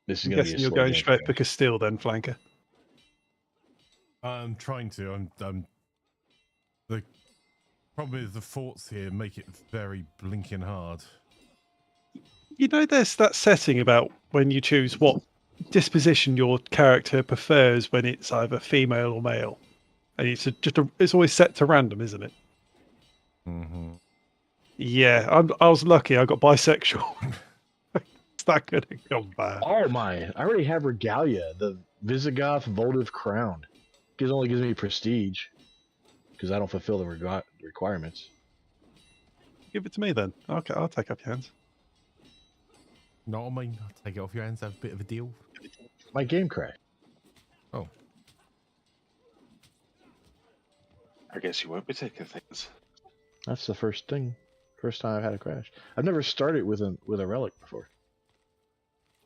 Speaker 4: This is
Speaker 2: I'm
Speaker 4: going to be
Speaker 2: guessing
Speaker 4: a
Speaker 2: you're
Speaker 4: slow
Speaker 2: going
Speaker 4: game
Speaker 2: straight
Speaker 4: for
Speaker 2: for
Speaker 4: me.
Speaker 2: Castile then, Flanker.
Speaker 1: I'm trying to. I'm. The problem is the forts here make it very blinking hard.
Speaker 2: You know, there's that setting about when you choose what disposition your character prefers when it's either female or male, and it's always set to random, isn't it?
Speaker 1: Mm-hmm.
Speaker 2: Yeah, I was lucky. I got bisexual. It's not gonna go bad.
Speaker 4: Oh my, I already have Regalia, the Visigoth Votive Crown. It only gives me prestige because I don't fulfill the requirements.
Speaker 2: Give it to me then. Okay, I'll take up your hands.
Speaker 1: Not on mine. I'll take it off your hands. Have a bit of a deal.
Speaker 4: My game crashed.
Speaker 1: Oh.
Speaker 3: I guess you won't be taking things.
Speaker 4: That's the first time I've had a crash. I've never started with a relic before.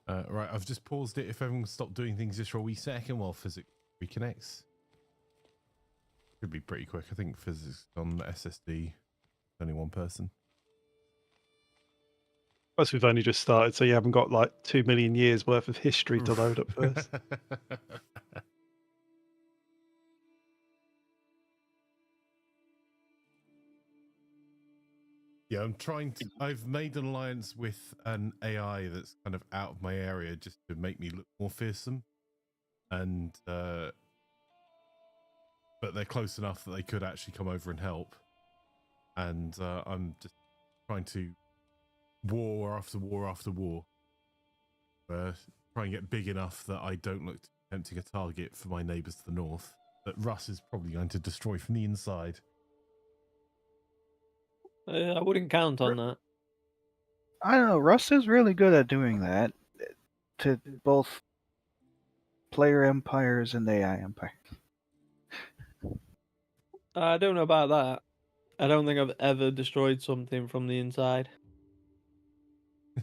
Speaker 1: Right, I've just paused it. If everyone stopped doing things just for a wee second while Fyzikz reconnects. Should be pretty quick. I think Fyzikz on the SSD, only one person.
Speaker 2: Plus, we've only just started, so you haven't got like 2 million years worth of history to load up first.
Speaker 1: Yeah, I'm trying to. I've made an alliance with an AI that's kind of out of my area just to make me look more fearsome, and but they're close enough that they could actually come over and help. And I'm just trying to war after war after war, try and get big enough that I don't look tempting a target for my neighbours to the north that Russ is probably going to destroy from the inside.
Speaker 6: I wouldn't count on that.
Speaker 7: I don't know. Russ is really good at doing that to both player empires and AI empires.
Speaker 6: I don't know about that. I don't think I've ever destroyed something from the inside.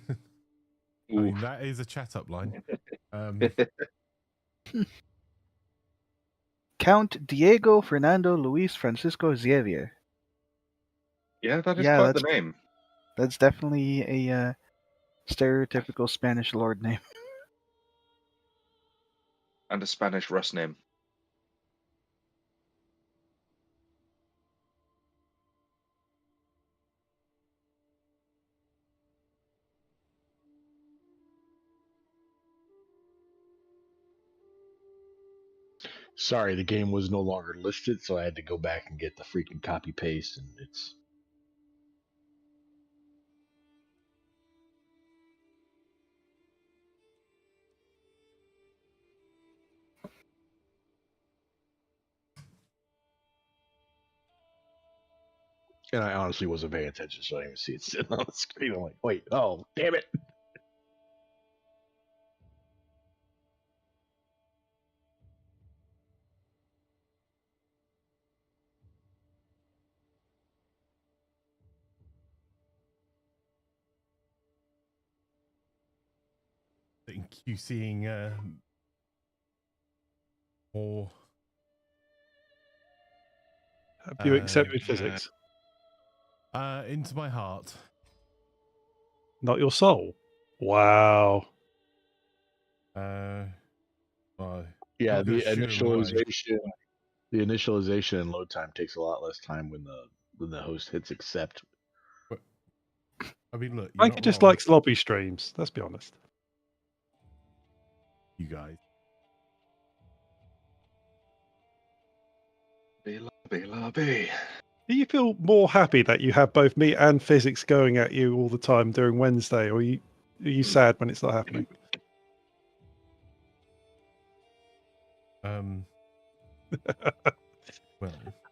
Speaker 1: I mean, that is a chat up line.
Speaker 7: Count Diego Fernando Luis Francisco Xavier.
Speaker 3: Yeah, that is quite the name.
Speaker 7: That's definitely a stereotypical Spanish lord name.
Speaker 3: And a Spanish Russ name.
Speaker 4: Sorry, the game was no longer listed, so I had to go back and get the freaking copy paste, and it's. And I honestly wasn't paying attention, so I didn't even see it sitting on the screen. I'm like, wait, oh, damn it.
Speaker 1: QCing more.
Speaker 2: Have you accepted Fyzikz?
Speaker 1: Into my heart.
Speaker 2: Not your soul? Wow.
Speaker 1: Well,
Speaker 4: Yeah,
Speaker 1: not
Speaker 4: the
Speaker 1: gonna shoo 'em away.
Speaker 4: initialization and load time takes a lot less time when the host hits accept.
Speaker 1: I mean, look,
Speaker 2: Frankie just likes lobby streams. Let's be honest.
Speaker 1: You guys.
Speaker 3: Lobby.
Speaker 2: Do you feel more happy that you have both me and Fyzikz going at you all the time during Wednesday, or are you sad when it's not happening?
Speaker 1: Well,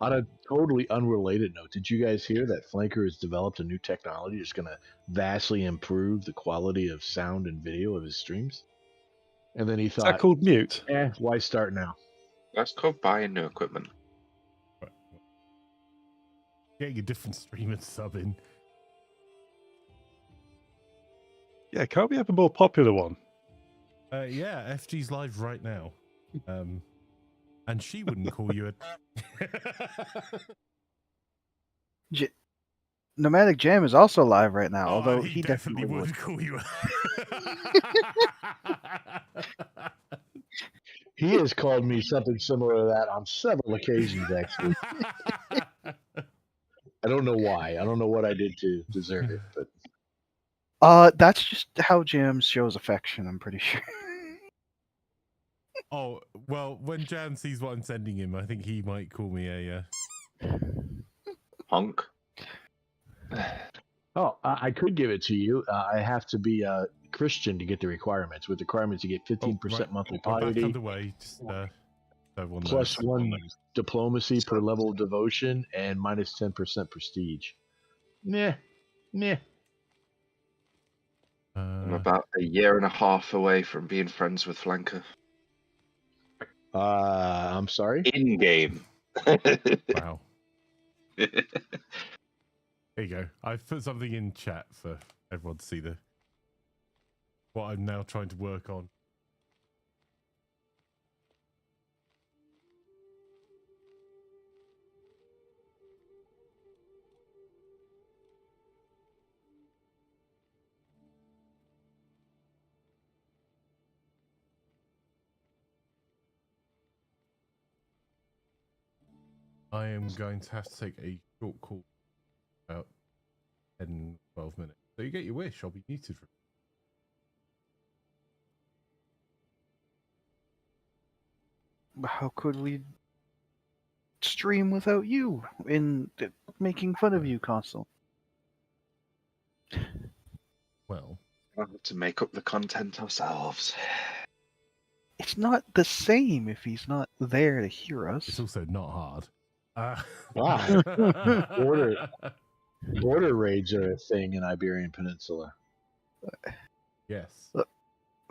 Speaker 4: on a totally unrelated note, did you guys hear that Flanker has developed a new technology that's going to vastly improve the quality of sound and video of his streams? And then he thought,
Speaker 2: Is that called mute?
Speaker 4: Why start now?
Speaker 3: That's called buying new equipment.
Speaker 1: getting a different streamer to sub in.
Speaker 2: Yeah, can't we have a more popular one?
Speaker 1: Yeah, FG's live right now. And she wouldn't call you a...
Speaker 7: Nomadic Jam is also live right now, although
Speaker 1: he definitely would call you
Speaker 4: He has called me something similar to that on several occasions, actually. I don't know why. I don't know what I did to deserve it, but
Speaker 7: that's just how Jam shows affection, I'm pretty sure.
Speaker 1: Oh, well, when Jam sees what I'm sending him, I think he might call me a...
Speaker 3: Punk.
Speaker 4: Oh, I could give it to you. I have to be a Christian to get the requirements. With the requirements, you get 15% monthly piety.
Speaker 1: Underway. Just,
Speaker 4: plus one diplomacy per level of devotion and minus 10% prestige. Meh.
Speaker 3: I'm about a year and a half away from being friends with Flanker.
Speaker 4: I'm sorry?
Speaker 3: In game.
Speaker 1: Wow. There you go. I've put something in chat for everyone to see what I'm now trying to work on. I am going to have to take a short call about 10, 12 minutes. So you get your wish. I'll be muted for.
Speaker 7: How could we stream without you in making fun of you constantly?
Speaker 1: Well,
Speaker 3: We'll have to make up the content ourselves.
Speaker 7: It's not the same if he's not there to hear
Speaker 1: it's
Speaker 7: us.
Speaker 1: also not hard.
Speaker 4: Wow. Border raids are a thing in Iberian Peninsula.
Speaker 1: Yes.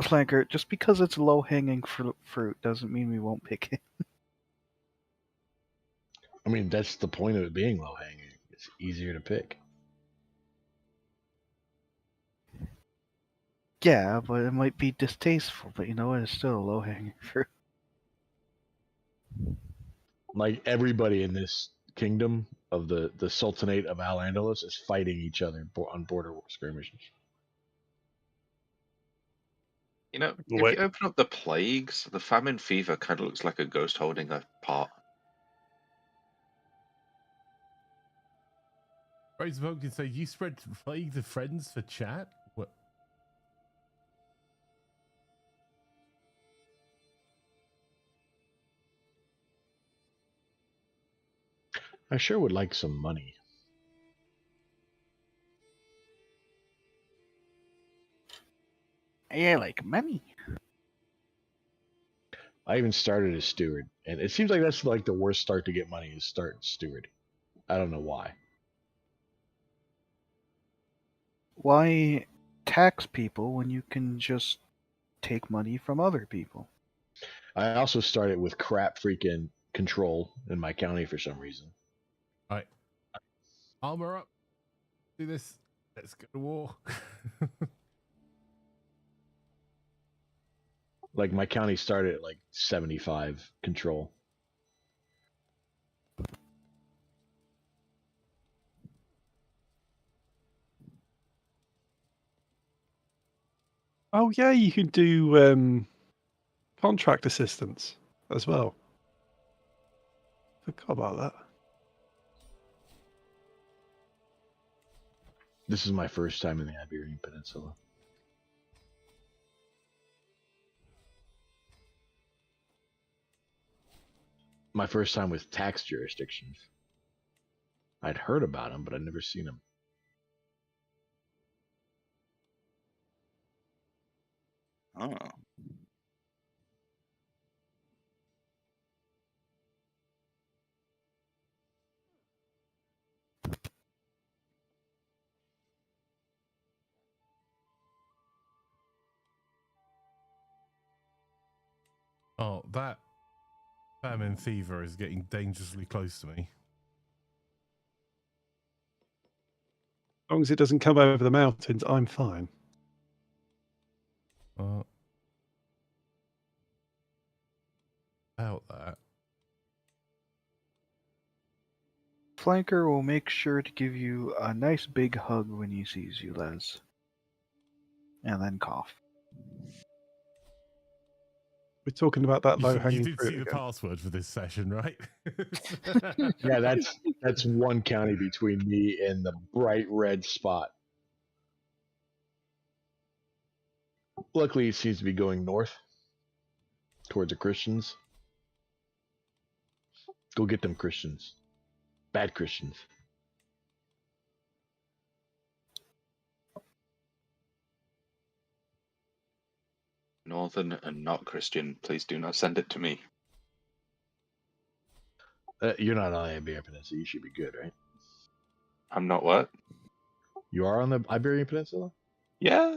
Speaker 7: Flanker, just because it's low-hanging fruit doesn't mean we won't pick it.
Speaker 4: I mean, that's the point of it being low hanging. It's easier to pick.
Speaker 7: Yeah, but it might be distasteful, but you know what? It's still a low-hanging fruit.
Speaker 4: Like everybody in this kingdom of the Sultanate of Al-Andalus is fighting each other on border skirmishes.
Speaker 3: You know,
Speaker 2: Wait.
Speaker 3: if you open up the plagues, the famine fever kind of looks like a ghost holding a pot.
Speaker 1: Razor Pumpkin say you spread plague to friends for chat? What?
Speaker 4: I sure would like some money.
Speaker 7: Yeah, like money.
Speaker 4: I even started as steward, and it seems like that's like the worst start to get money is start steward. I don't know why.
Speaker 7: Why tax people when you can just take money from other people?
Speaker 4: I also started with crap freaking control in my county for some reason.
Speaker 1: All right. Armor up. Do this. Let's go to war.
Speaker 4: Like my county started at like 75 control.
Speaker 2: Oh yeah, you can do contract assistance as well. Forgot about that.
Speaker 4: This is my first time in the Iberian Peninsula. My first time with tax jurisdictions. I'd heard about them, but I'd never seen them.
Speaker 5: Oh.
Speaker 1: Oh, that famine fever is getting dangerously close to me.
Speaker 2: As long as it doesn't come over the mountains, I'm fine.
Speaker 1: About that.
Speaker 7: Flanker will make sure to give you a nice big hug when he sees you, Les. And then cough.
Speaker 2: We're talking about that
Speaker 1: You
Speaker 2: low-hanging
Speaker 1: did
Speaker 2: fruit
Speaker 1: see the
Speaker 2: again.
Speaker 1: password for this session, right?
Speaker 4: Yeah, that's one county between me and the bright red spot. Luckily, it seems to be going north towards the Christians. Go get them Christians. Bad Christians.
Speaker 3: Northern and not Christian, please do not send it to me.
Speaker 4: You're not on the Iberian Peninsula. You should be good, right?
Speaker 3: I'm not what?
Speaker 4: You are on the Iberian Peninsula?
Speaker 3: Yeah.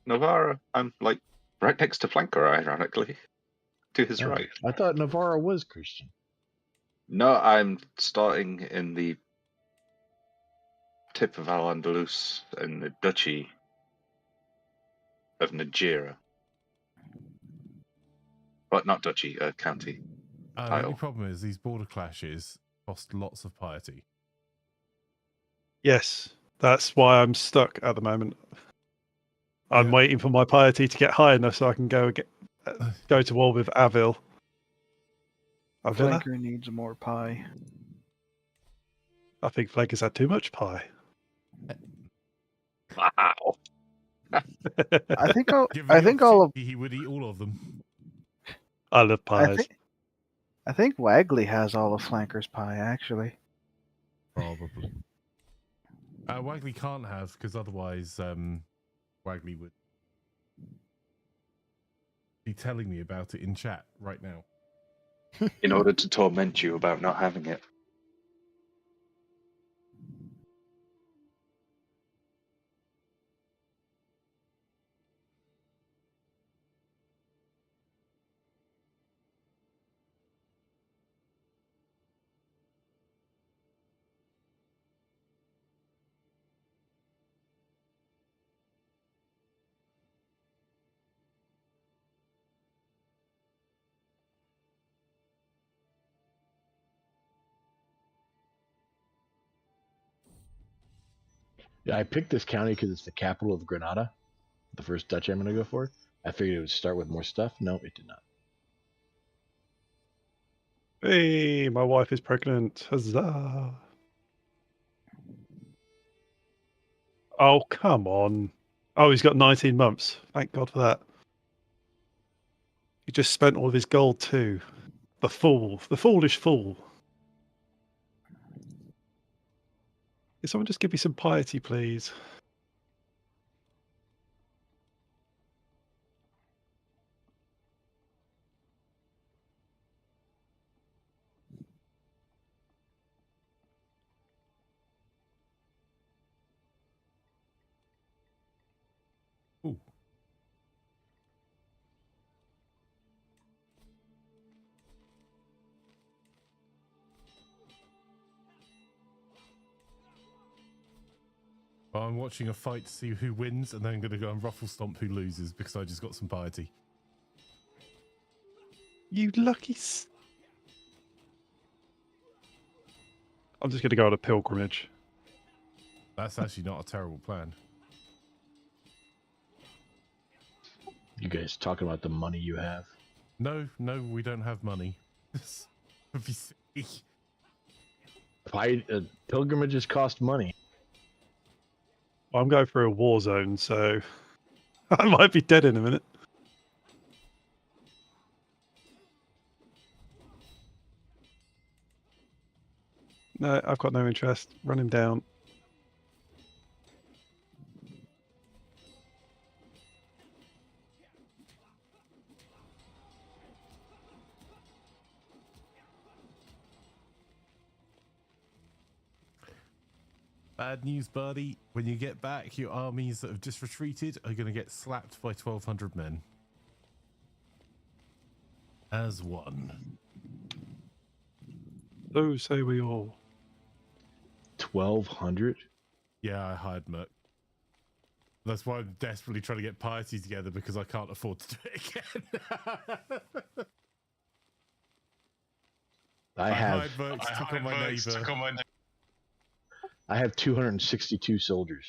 Speaker 3: Navarra, I'm like right next to Flanker, ironically. To his
Speaker 4: Oh,
Speaker 3: right.
Speaker 4: I thought Navarra was Christian.
Speaker 3: No, I'm starting in the tip of Al-Andalus and the Duchy of Nigeria. But not Duchy, county.
Speaker 1: The only
Speaker 3: Title.
Speaker 1: problem is these border clashes cost lots of piety.
Speaker 2: Yes, that's why I'm stuck at the moment. I'm
Speaker 1: Yeah.
Speaker 2: waiting for my piety to get high enough so I can go to war with Avil. Avila?
Speaker 7: Flanker needs more pie.
Speaker 2: I think Flankers had too much pie.
Speaker 3: Wow.
Speaker 7: I think I'll.
Speaker 1: Given
Speaker 7: I
Speaker 1: the
Speaker 7: think all of.
Speaker 1: opportunity, he would eat all of them.
Speaker 2: I love
Speaker 7: I
Speaker 2: pies.
Speaker 7: think. I think Wagley has all of Flanker's pie actually.
Speaker 1: Probably. Wagley can't have, because otherwise Wagley would be telling me about it in chat right now.
Speaker 3: In order to torment you about not having it.
Speaker 4: Yeah, I picked this county because it's the capital of Granada, the first duchy I'm going to go for. I figured it would start with more stuff. No, it did not.
Speaker 2: Hey, my wife is pregnant. Huzzah. Oh, come on. Oh, he's got 19 months. Thank God for that. He just spent all of his gold too. The fool. The foolish fool. Can someone just give me some piety, please?
Speaker 1: Ooh. Well, I'm watching a fight to see who wins, and then I'm going to go and ruffle stomp who loses because I just got some piety.
Speaker 2: You lucky I'm just going to go on a pilgrimage.
Speaker 1: That's actually not a terrible plan.
Speaker 4: You guys talking about the money you have?
Speaker 1: No, we don't have money.
Speaker 4: Pilgrimages cost money.
Speaker 2: I'm going through a war zone, so I might be dead in a minute. No, I've got no interest. Run him down.
Speaker 1: Bad news, buddy. When you get back, your armies that have just retreated are going to get slapped by 1,200 men. As one.
Speaker 2: So say we all.
Speaker 4: 1,200?
Speaker 1: Yeah, I hired Merc. That's why I'm desperately trying to get piety together, because I can't afford to do it again.
Speaker 4: I have
Speaker 1: hired Merc to took on my neighbor.
Speaker 4: I have 262 soldiers.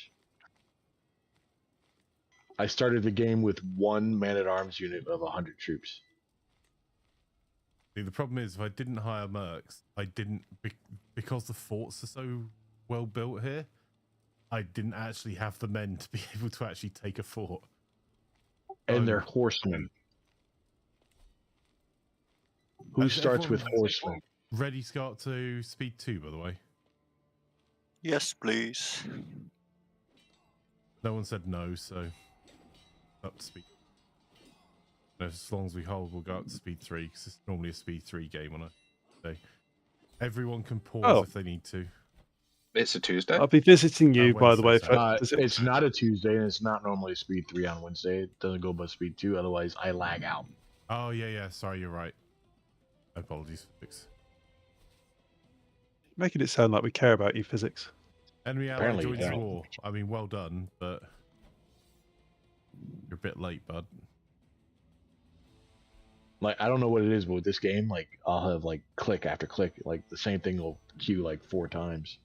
Speaker 4: I started the game with one man-at-arms unit of 100 troops.
Speaker 1: See, the problem is, if I didn't hire mercs, I didn't, because the forts are so well built here, I didn't actually have the men to be able to actually take a fort.
Speaker 4: And they're horsemen. Who starts with horsemen?
Speaker 1: Ready to go up to speed 2, by the way.
Speaker 5: Yes, please.
Speaker 1: No one said no, so up to speed. As long as we hold, we'll go up to speed 3, because it's normally a speed 3 game on a day. Everyone can pause if they need to.
Speaker 3: It's a Tuesday.
Speaker 2: I'll be visiting you, by the way.
Speaker 4: It's not a Tuesday, and it's not normally speed 3 on Wednesday. It doesn't go above speed 2, otherwise I lag out.
Speaker 1: Oh, yeah, sorry, you're right. Apologies, Fyzikz.
Speaker 2: Making it sound like we care about you, Fyzikz.
Speaker 1: Enemy ally
Speaker 4: Apparently you
Speaker 1: joins the
Speaker 4: don't.
Speaker 1: war. I mean, well done, but you're a bit late, bud.
Speaker 4: Like, I don't know what it is, but with this game, like, I'll have like click after click, like the same thing will queue like 4 times.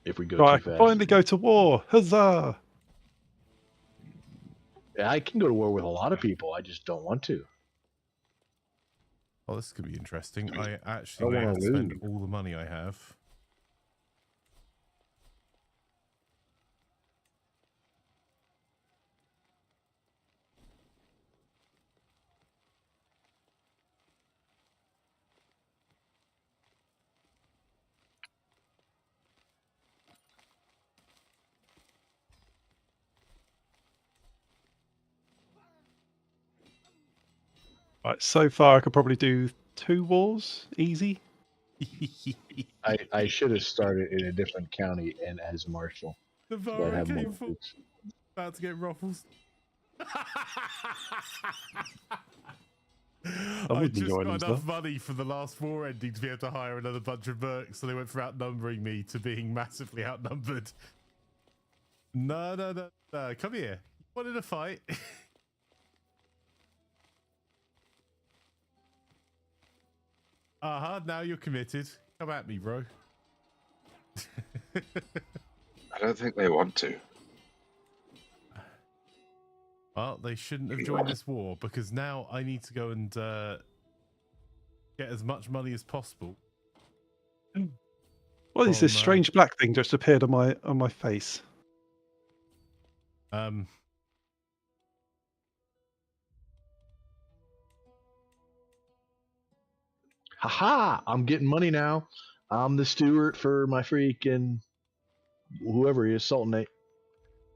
Speaker 4: If we go
Speaker 2: Right, I
Speaker 4: too
Speaker 2: can
Speaker 4: fast.
Speaker 2: finally go to war. Huzzah!
Speaker 4: Yeah, I can go to war with a lot of people. I just don't want to.
Speaker 1: Oh, this could be interesting. I
Speaker 4: I
Speaker 1: actually
Speaker 4: don't
Speaker 1: may
Speaker 4: wanna
Speaker 1: have to spend
Speaker 4: lose.
Speaker 1: all the money I have.
Speaker 2: Right, so far I could probably do 2 wars, easy.
Speaker 4: I should have started in a different county and as marshal.
Speaker 1: The
Speaker 4: So I'd
Speaker 1: Vara
Speaker 4: have more
Speaker 1: came for
Speaker 4: troops.
Speaker 1: about to get ruffles. I
Speaker 2: would
Speaker 1: just
Speaker 2: enjoy
Speaker 1: got
Speaker 2: them
Speaker 1: enough
Speaker 2: stuff.
Speaker 1: money for the last war ending to be able to hire another bunch of mercs, so they went from outnumbering me to being massively outnumbered. No, no, no, no. Come here. You wanted a fight? Now you're committed. Come at me, bro.
Speaker 3: I don't think they want to.
Speaker 1: Well, they shouldn't have joined this war because now I need to go and get as much money as possible.
Speaker 2: What is this
Speaker 1: From,
Speaker 2: strange black thing just appeared on my face?
Speaker 4: Haha! I'm getting money now. I'm the steward for my freaking whoever he is, Sultanate.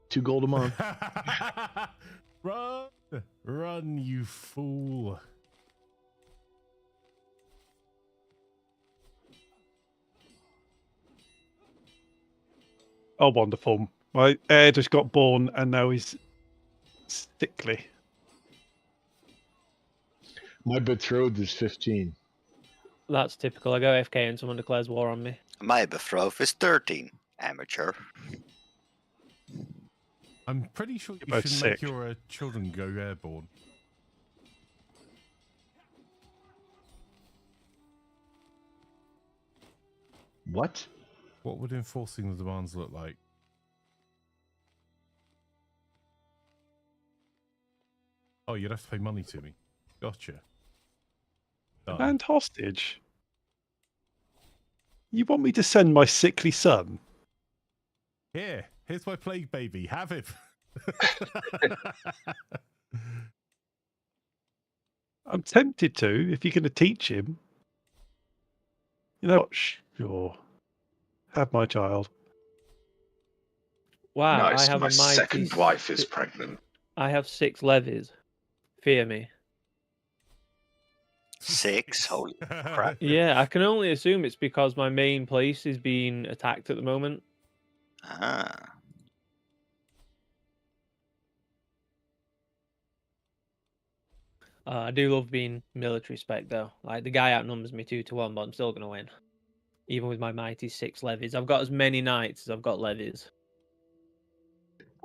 Speaker 4: 2 gold a month.
Speaker 1: Run! Run, you fool.
Speaker 2: Oh, wonderful. My heir just got born and now he's sickly.
Speaker 4: My betrothed is 15.
Speaker 6: That's typical. I go AFK and someone declares war on me.
Speaker 5: My betrothed is 13. Amateur.
Speaker 1: I'm pretty sure you
Speaker 2: both
Speaker 1: shouldn't make
Speaker 2: sick.
Speaker 1: your children go airborne.
Speaker 4: What?
Speaker 1: What would enforcing the demands look like? Oh, you'd have to pay money to me. Gotcha. Done.
Speaker 2: And hostage? You want me to send my sickly son?
Speaker 1: Here's my plague baby. Have him.
Speaker 2: I'm tempted to, if you're going to teach him. You know what? Sure. Have my child.
Speaker 6: Wow,
Speaker 3: Nice.
Speaker 6: I have
Speaker 3: My
Speaker 6: a mighty.
Speaker 3: second wife is pregnant.
Speaker 6: I have 6 levies. Fear me.
Speaker 5: 6? Holy crap.
Speaker 6: Yeah, I can only assume it's because my main place is being attacked at the moment.
Speaker 5: Ah.
Speaker 6: I do love being military spec though. Like the guy outnumbers me 2-1, but I'm still gonna win, even with my mighty 6 levies. I've got as many knights as I've got levies.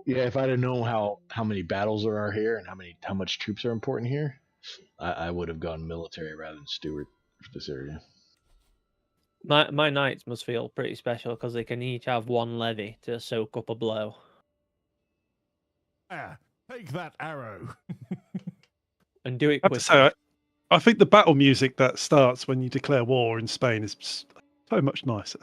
Speaker 4: Yeah, if I'd have known how many battles there are here and how much troops are important here, I would have gone military rather than steward for this area.
Speaker 6: My knights must feel pretty special because they can each have 1 levy to soak up a blow.
Speaker 1: Take that arrow.
Speaker 6: And do it
Speaker 2: I have to
Speaker 6: quickly.
Speaker 2: say, I think the battle music that starts when you declare war in Spain is so much nicer.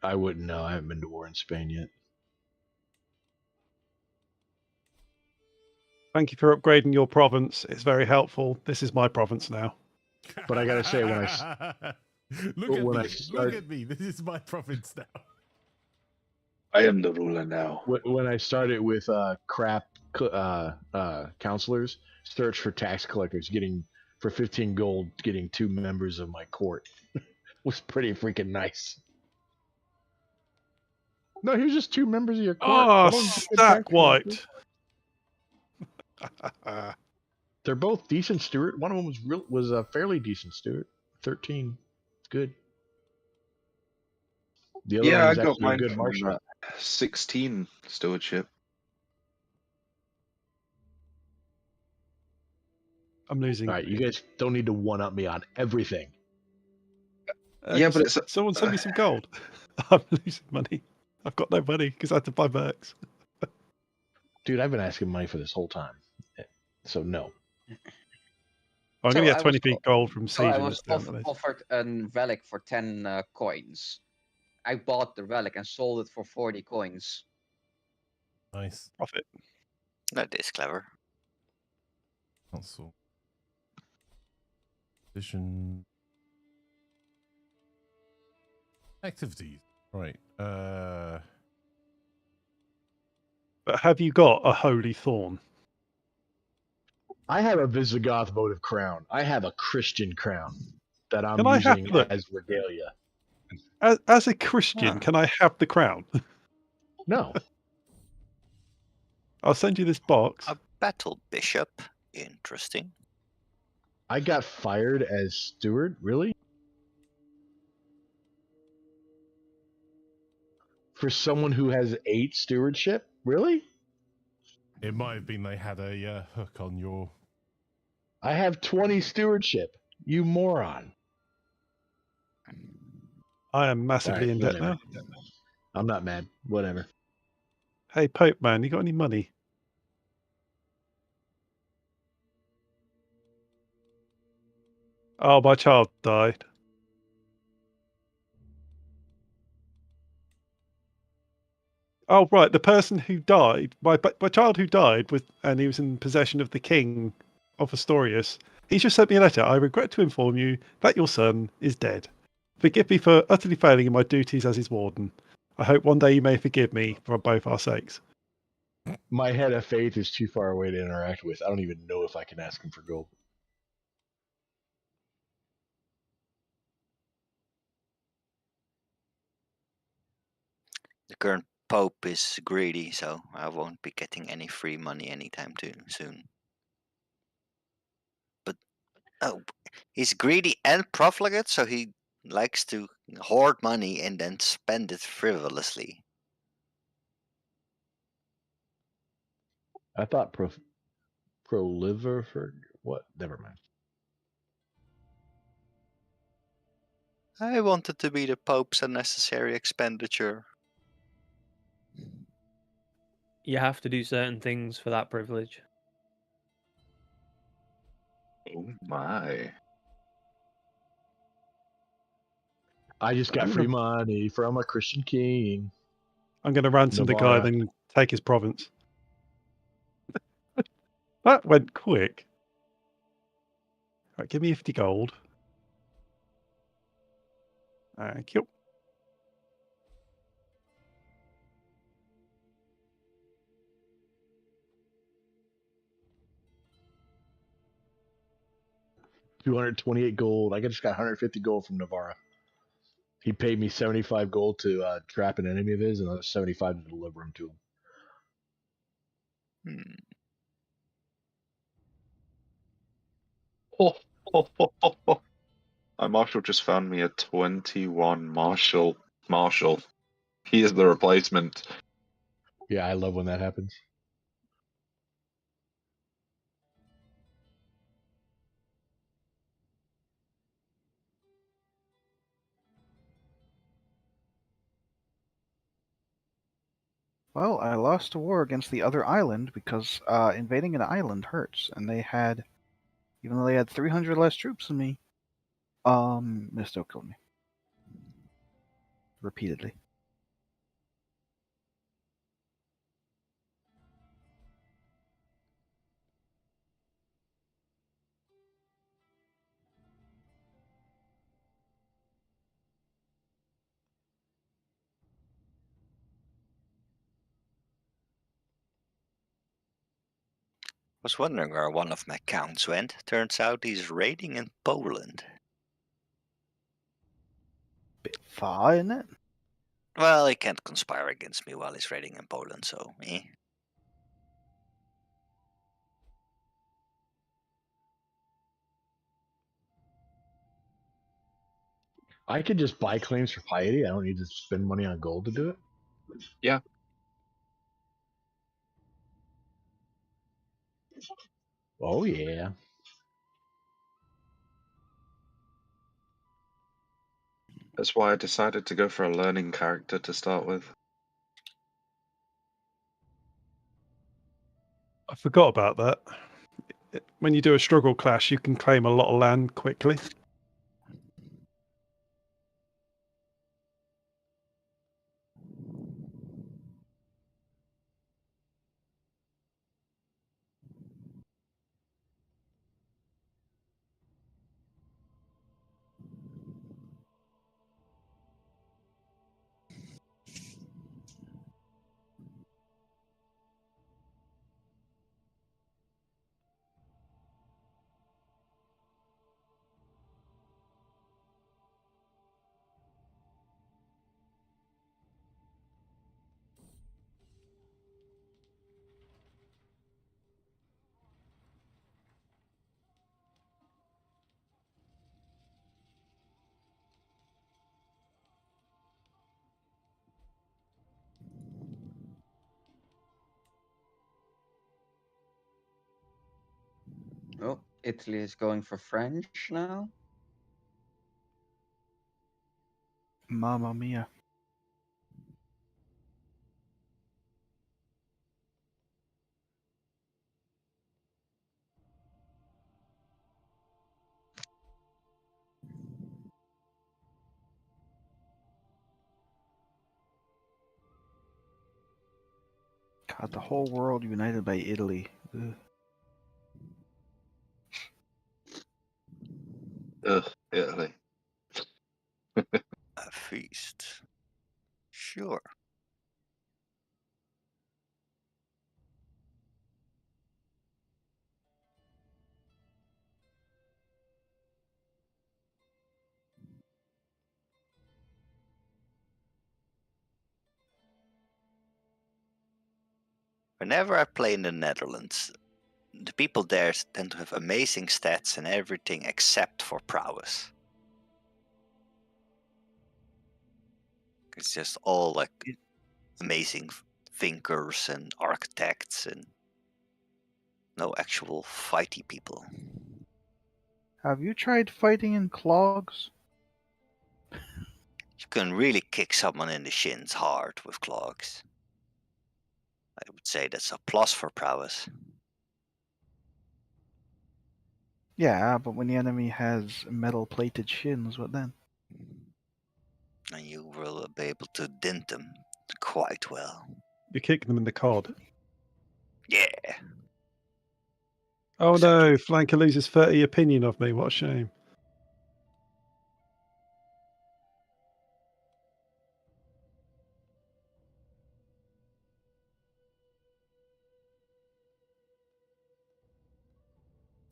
Speaker 4: I wouldn't know. I haven't been to war in Spain yet.
Speaker 2: Thank you for upgrading your province. It's very helpful. This is my province now.
Speaker 4: But I gotta say, when
Speaker 1: look
Speaker 4: I
Speaker 1: at me. This is my province now.
Speaker 3: I am the ruler now.
Speaker 4: when I started with crap counselors, search for tax collectors, getting for 15 gold, getting 2 members of my court was pretty freaking nice. No, here's just 2 members of your court.
Speaker 2: Oh,
Speaker 4: One of them's a good
Speaker 2: stack
Speaker 4: tax collector.
Speaker 2: white.
Speaker 4: They're both decent steward. One of them was a fairly decent steward. 13, good. The other
Speaker 3: Yeah,
Speaker 4: one
Speaker 3: I
Speaker 4: was
Speaker 3: got
Speaker 4: actually a
Speaker 3: mine
Speaker 4: good
Speaker 3: from
Speaker 4: marshal.
Speaker 3: 16 stewardship.
Speaker 2: I'm losing.
Speaker 4: All right, you guys don't need to one-up me on everything.
Speaker 3: Yeah, but it's
Speaker 2: someone send me some gold. I'm losing money. I've got no money because I had to buy mercs.
Speaker 4: Dude, I've been asking money for this whole time. So no.
Speaker 2: I'm
Speaker 8: So
Speaker 2: going to get
Speaker 8: I was
Speaker 2: 20p gold from
Speaker 8: So I
Speaker 2: Siege.
Speaker 8: was offered a relic for 10 coins. I bought the relic and sold it for 40 coins.
Speaker 1: Nice.
Speaker 2: Profit.
Speaker 5: That is clever.
Speaker 1: Council. Edition. Activities. Right.
Speaker 2: But have you got a holy thorn?
Speaker 4: I have a Visigoth votive crown. I have a Christian crown that I'm
Speaker 2: Can I have-
Speaker 4: using
Speaker 2: look.
Speaker 4: as regalia.
Speaker 2: As a Christian,
Speaker 5: Ah.
Speaker 2: can I have the crown?
Speaker 4: No.
Speaker 2: I'll send you this box.
Speaker 5: A battle bishop. Interesting.
Speaker 4: I got fired as steward? Really? For someone who has 8 stewardship? Really?
Speaker 1: It might have been they had a hook on your.
Speaker 4: I have 20 stewardship. You moron.
Speaker 2: I am massively
Speaker 4: Alright,
Speaker 2: in debt
Speaker 4: whatever.
Speaker 2: now.
Speaker 4: I'm not mad. Whatever.
Speaker 2: Hey, Pope man, you got any money? Oh, my child died. Oh, right. The person who died, my child who died, and he was in possession of the king of Astorius. He's just sent me a letter. I regret to inform you that your son is dead. Forgive me for utterly failing in my duties as his warden. I hope one day you may forgive me for both our sakes.
Speaker 4: My head of faith is too far away to interact with. I don't even know if I can ask him for gold.
Speaker 5: The current Pope is greedy, so I won't be getting any free money anytime too soon. But oh, he's greedy and profligate, so he likes to hoard money and then spend it frivolously.
Speaker 4: I thought proliver for what? Never mind.
Speaker 5: I wanted to be the Pope's unnecessary expenditure.
Speaker 6: You have to do certain things for that privilege.
Speaker 3: Oh my.
Speaker 4: I just got free money from a Christian king.
Speaker 2: I'm going to ransom the guy,
Speaker 4: Navarra.
Speaker 2: then take his province. That went quick. Right, give me 50 gold. Thank you.
Speaker 4: $228 gold. I just got 150 gold from Navarra. He paid me 75 gold to trap an enemy of his, and another 75 to deliver him to him.
Speaker 3: Ho, ho, ho, ho, ho. My marshal just found me a 21 marshal. He is the replacement.
Speaker 4: Yeah, I love when that happens.
Speaker 7: Well, I lost a war against the other island because invading an island hurts, and they had, even though they had 300 less troops than me, they still killed me. Repeatedly.
Speaker 5: Was wondering where one of my counts went. Turns out he's raiding in Poland.
Speaker 7: Bit far, isn't it?
Speaker 5: Well, he can't conspire against me while he's raiding in Poland, so
Speaker 4: I could just buy claims for piety. I don't need to spend money on gold to do it.
Speaker 3: Yeah.
Speaker 4: Oh yeah.
Speaker 3: That's why I decided to go for a learning character to start with.
Speaker 2: I forgot about that. When you do a struggle clash, you can claim a lot of land quickly.
Speaker 8: Oh, Italy is going for French now.
Speaker 7: Mamma mia. God, the whole world united by Italy. Ugh.
Speaker 3: Ugh, Italy.
Speaker 5: a feast. Sure. Whenever I play in the Netherlands, the people there tend to have amazing stats and everything except for prowess. It's just all like amazing thinkers and architects and no actual fighty people.
Speaker 7: Have you tried fighting in clogs?
Speaker 5: You can really kick someone in the shins hard with clogs. I would say that's a plus for prowess.
Speaker 7: Yeah, but when the enemy has metal-plated shins, what then?
Speaker 5: And you will be able to dent them quite well.
Speaker 2: You kick them in the cod.
Speaker 5: Yeah.
Speaker 2: Oh
Speaker 5: Exactly.
Speaker 2: no, Flanker loses 30 opinion of me. What a shame.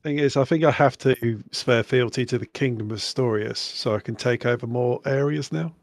Speaker 2: Thing is, I think I have to swear fealty to the Kingdom of Storius so I can take over more areas now.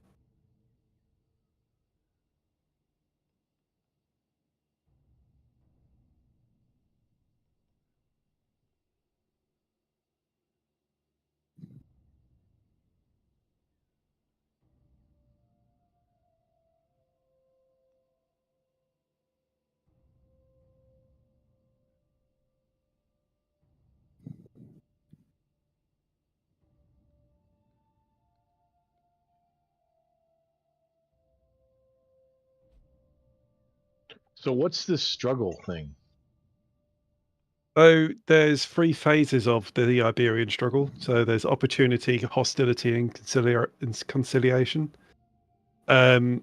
Speaker 4: So what's this struggle thing?
Speaker 2: So there's 3 phases of the Iberian struggle. So there's opportunity, hostility, and conciliation. When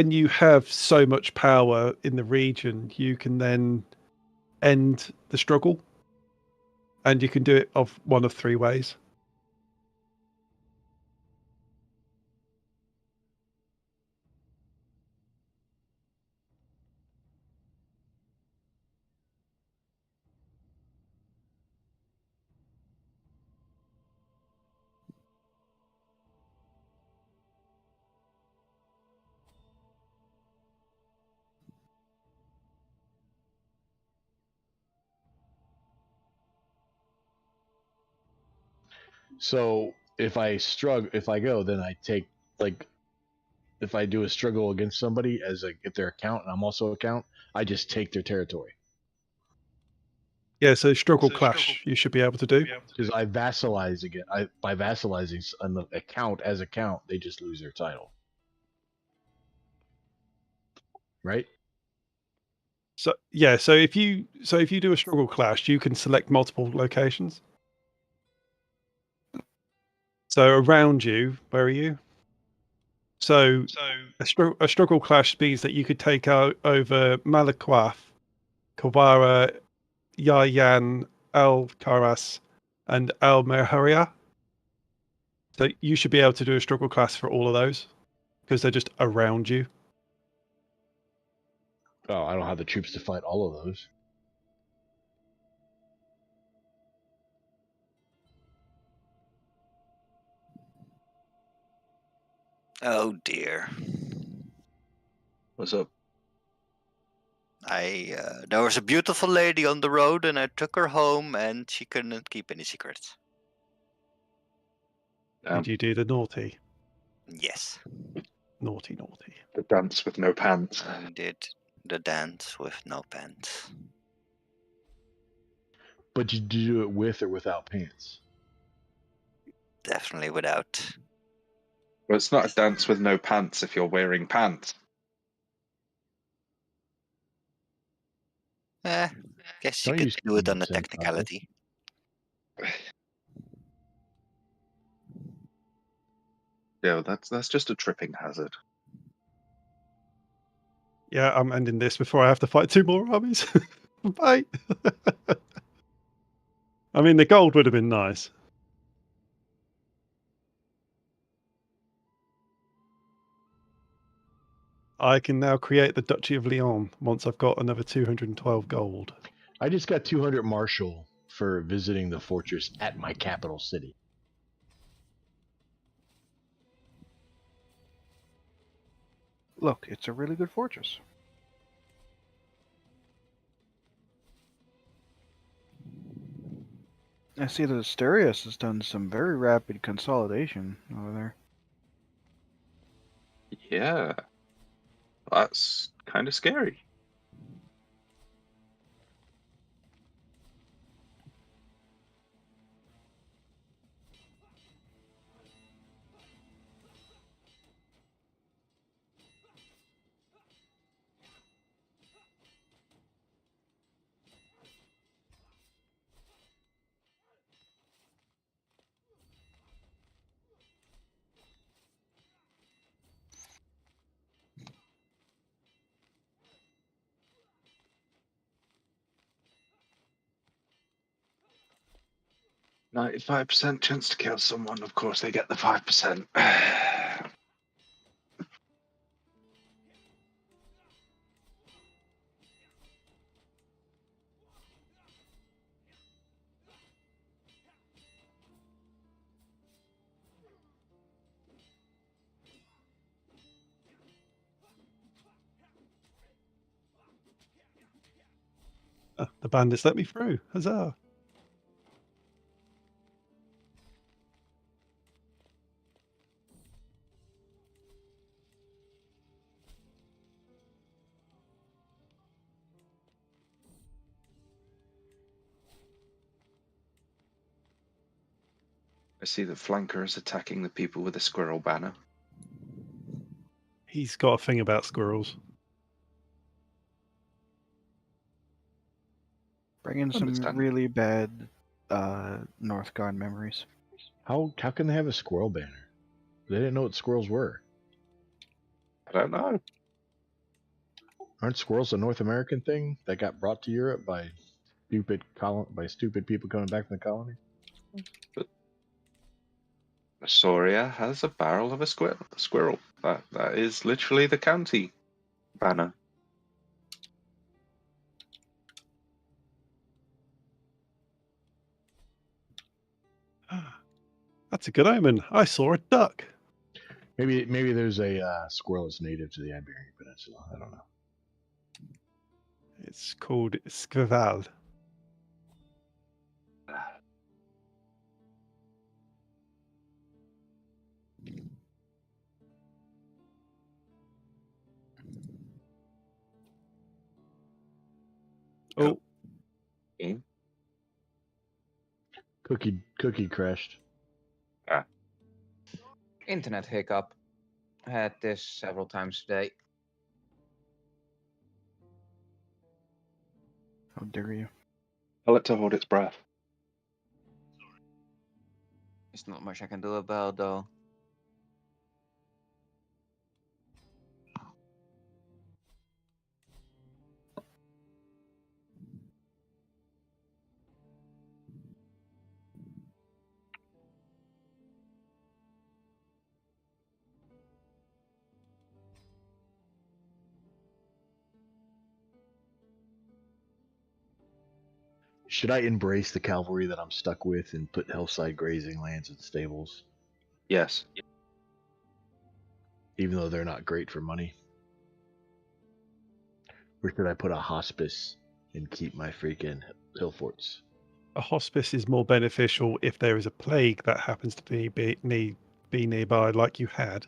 Speaker 2: you have so much power in the region, you can then end the struggle, and you can do it of one of 3 ways.
Speaker 4: So if I go, then I take like if I do a struggle against somebody if they're a count and I'm also a count, I just take their territory.
Speaker 2: Yeah, so struggle clash you should be able to do.
Speaker 4: Because I vassalize again. By vassalizing a count as a count, they just lose their title. Right?
Speaker 2: So yeah, so if you do a struggle clash, you can select multiple locations. So around you, where are you? So a struggle clash means that you could take out over Malaquath, Kawara, Yayan, El Karas, and El Merharia. So you should be able to do a struggle class for all of those because they're just around you.
Speaker 4: Oh, I don't have the troops to fight all of those.
Speaker 5: Oh dear.
Speaker 3: What's up?
Speaker 5: There was a beautiful lady on the road, and I took her home, and she couldn't keep any secrets.
Speaker 2: Did you do the naughty?
Speaker 5: Yes.
Speaker 2: Naughty.
Speaker 3: The dance with no pants.
Speaker 5: I did the dance with no pants.
Speaker 4: But did you do it with or without pants?
Speaker 5: Definitely without.
Speaker 3: Well, it's not a dance with no pants if you're wearing pants.
Speaker 5: Guess you
Speaker 4: Don't
Speaker 5: could
Speaker 4: use
Speaker 5: do it on
Speaker 4: common
Speaker 5: a
Speaker 4: sense,
Speaker 5: technicality.
Speaker 3: Yeah, that's just a tripping hazard.
Speaker 2: Yeah, I'm ending this before I have to fight 2 more armies. Bye. I mean, the gold would have been nice. I can now create the Duchy of Lyon once I've got another 212 gold.
Speaker 4: I just got 200 martial for visiting the fortress at my capital city.
Speaker 7: Look, it's a really good fortress. I see that Asterius has done some very rapid consolidation over there.
Speaker 3: Yeah. That's kind of scary. %95 chance to kill someone. Of course, they get the 5%.
Speaker 2: The bandits let me through. Huzzah.
Speaker 3: I see that Flanker is attacking the people with a squirrel banner.
Speaker 2: He's got a thing about squirrels.
Speaker 7: Bring in some
Speaker 3: Understand.
Speaker 7: really bad Northgard memories.
Speaker 4: How can they have a squirrel banner? They didn't know what squirrels were.
Speaker 3: I don't know.
Speaker 4: Aren't squirrels a North American thing that got brought to Europe by stupid people coming back from the colony?
Speaker 3: Soria has a barrel of a squirrel. That is literally the county banner.
Speaker 2: That's a good omen. I saw a duck.
Speaker 4: Maybe there's a squirrel that's native to the Iberian Peninsula. I don't know.
Speaker 2: It's called Skval. Oh,
Speaker 4: Cookie crashed.
Speaker 8: Internet hiccup. I had this several times today.
Speaker 7: How dare you?
Speaker 3: Tell it to hold its breath.
Speaker 8: There's not much I can do about though.
Speaker 4: Should I embrace the cavalry that I'm stuck with and put hillside grazing lands and stables,
Speaker 3: Yes.
Speaker 4: even though they're not great for money? Or should I put a hospice and keep my freaking hill forts?
Speaker 2: a hospice is more beneficial if there is a plague that happens to be nearby, like you had.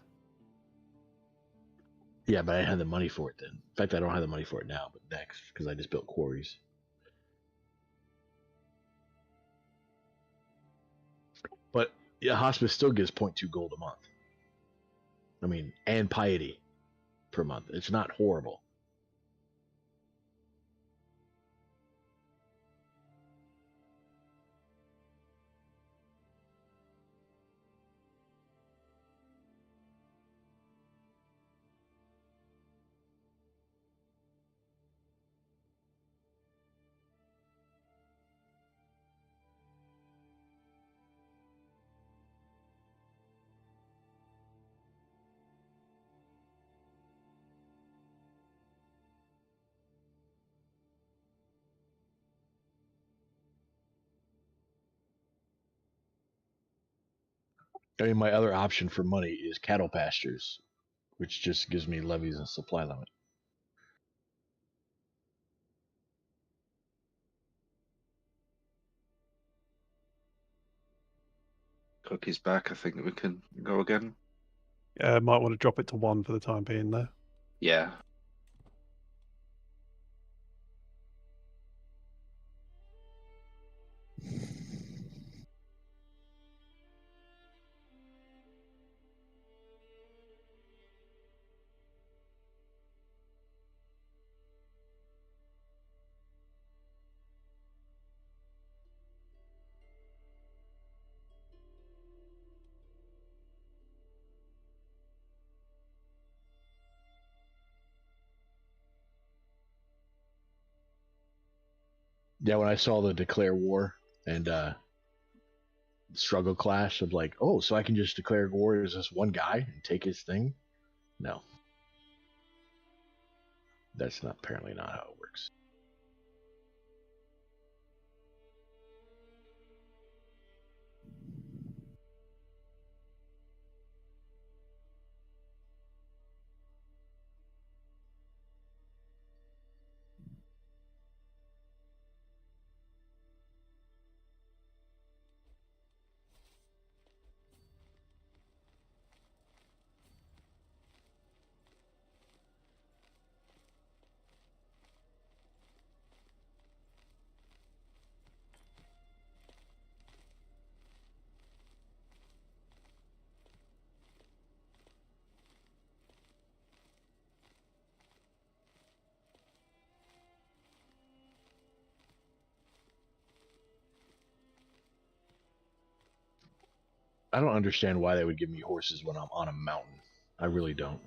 Speaker 4: Yeah, but I had the money for it then. In fact, I don't have the money for it now, but next, because I just built quarries. But yeah, hospice still gives 0.2 gold a month. I mean, and piety per month. It's not horrible. I mean, my other option for money is cattle pastures, which just gives me levies and supply limit.
Speaker 3: Cookie's back. I think we can go again.
Speaker 2: Might want to drop it to 1 for the time being, though.
Speaker 3: Yeah.
Speaker 4: Yeah, when I saw the declare war and struggle clash of like, oh, so I can just declare war as this one guy and take his thing? No. That's not apparently not how it works. I don't understand why they would give me horses when I'm on a mountain. I really don't.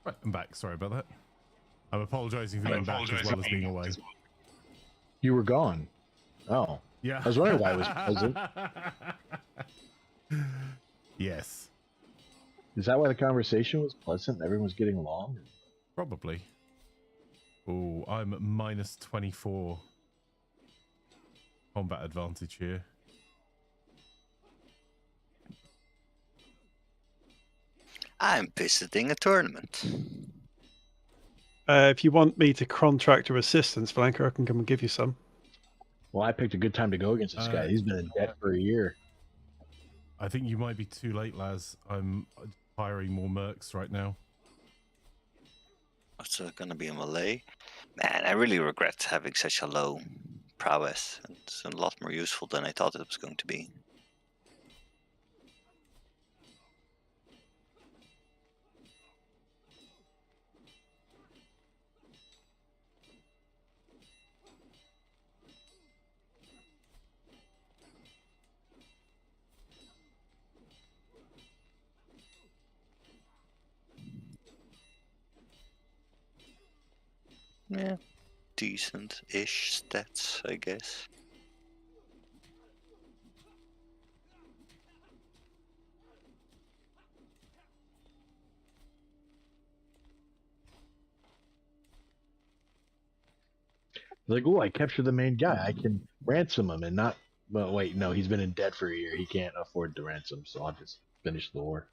Speaker 1: Right, I'm back. Sorry about that. I'm apologising for being back as well as being away.
Speaker 4: You were gone. Oh.
Speaker 1: Yeah.
Speaker 4: I was wondering why it was pleasant.
Speaker 1: Yes.
Speaker 4: Is that why the conversation was pleasant? Everyone was getting along?
Speaker 1: Probably. Oh, I'm at minus 24 combat advantage here.
Speaker 5: I'm visiting a tournament.
Speaker 2: If you want me to contract your assistance, Flanker, I can come and give you some.
Speaker 4: Well, I picked a good time to go against this guy. He's been in debt for a year.
Speaker 1: I think you might be too late, Laz. I'm hiring more mercs right now.
Speaker 5: What's gonna be a melee? Man, I really regret having such a low prowess. It's a lot more useful than I thought it was going to be. Yeah, decent-ish stats, I guess.
Speaker 4: Like, oh, I captured the main guy. I can ransom him and not. Well, wait, no, he's been in debt for a year. He can't afford to ransom, so I'll just finish the war.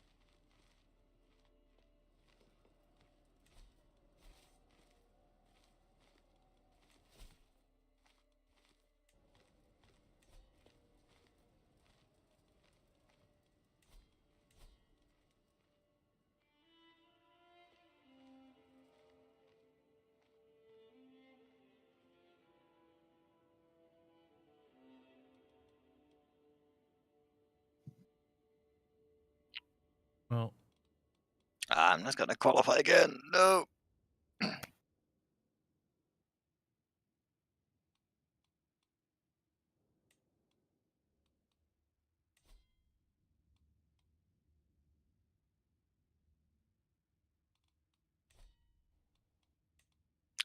Speaker 1: Well,
Speaker 5: I'm not gonna qualify again. No.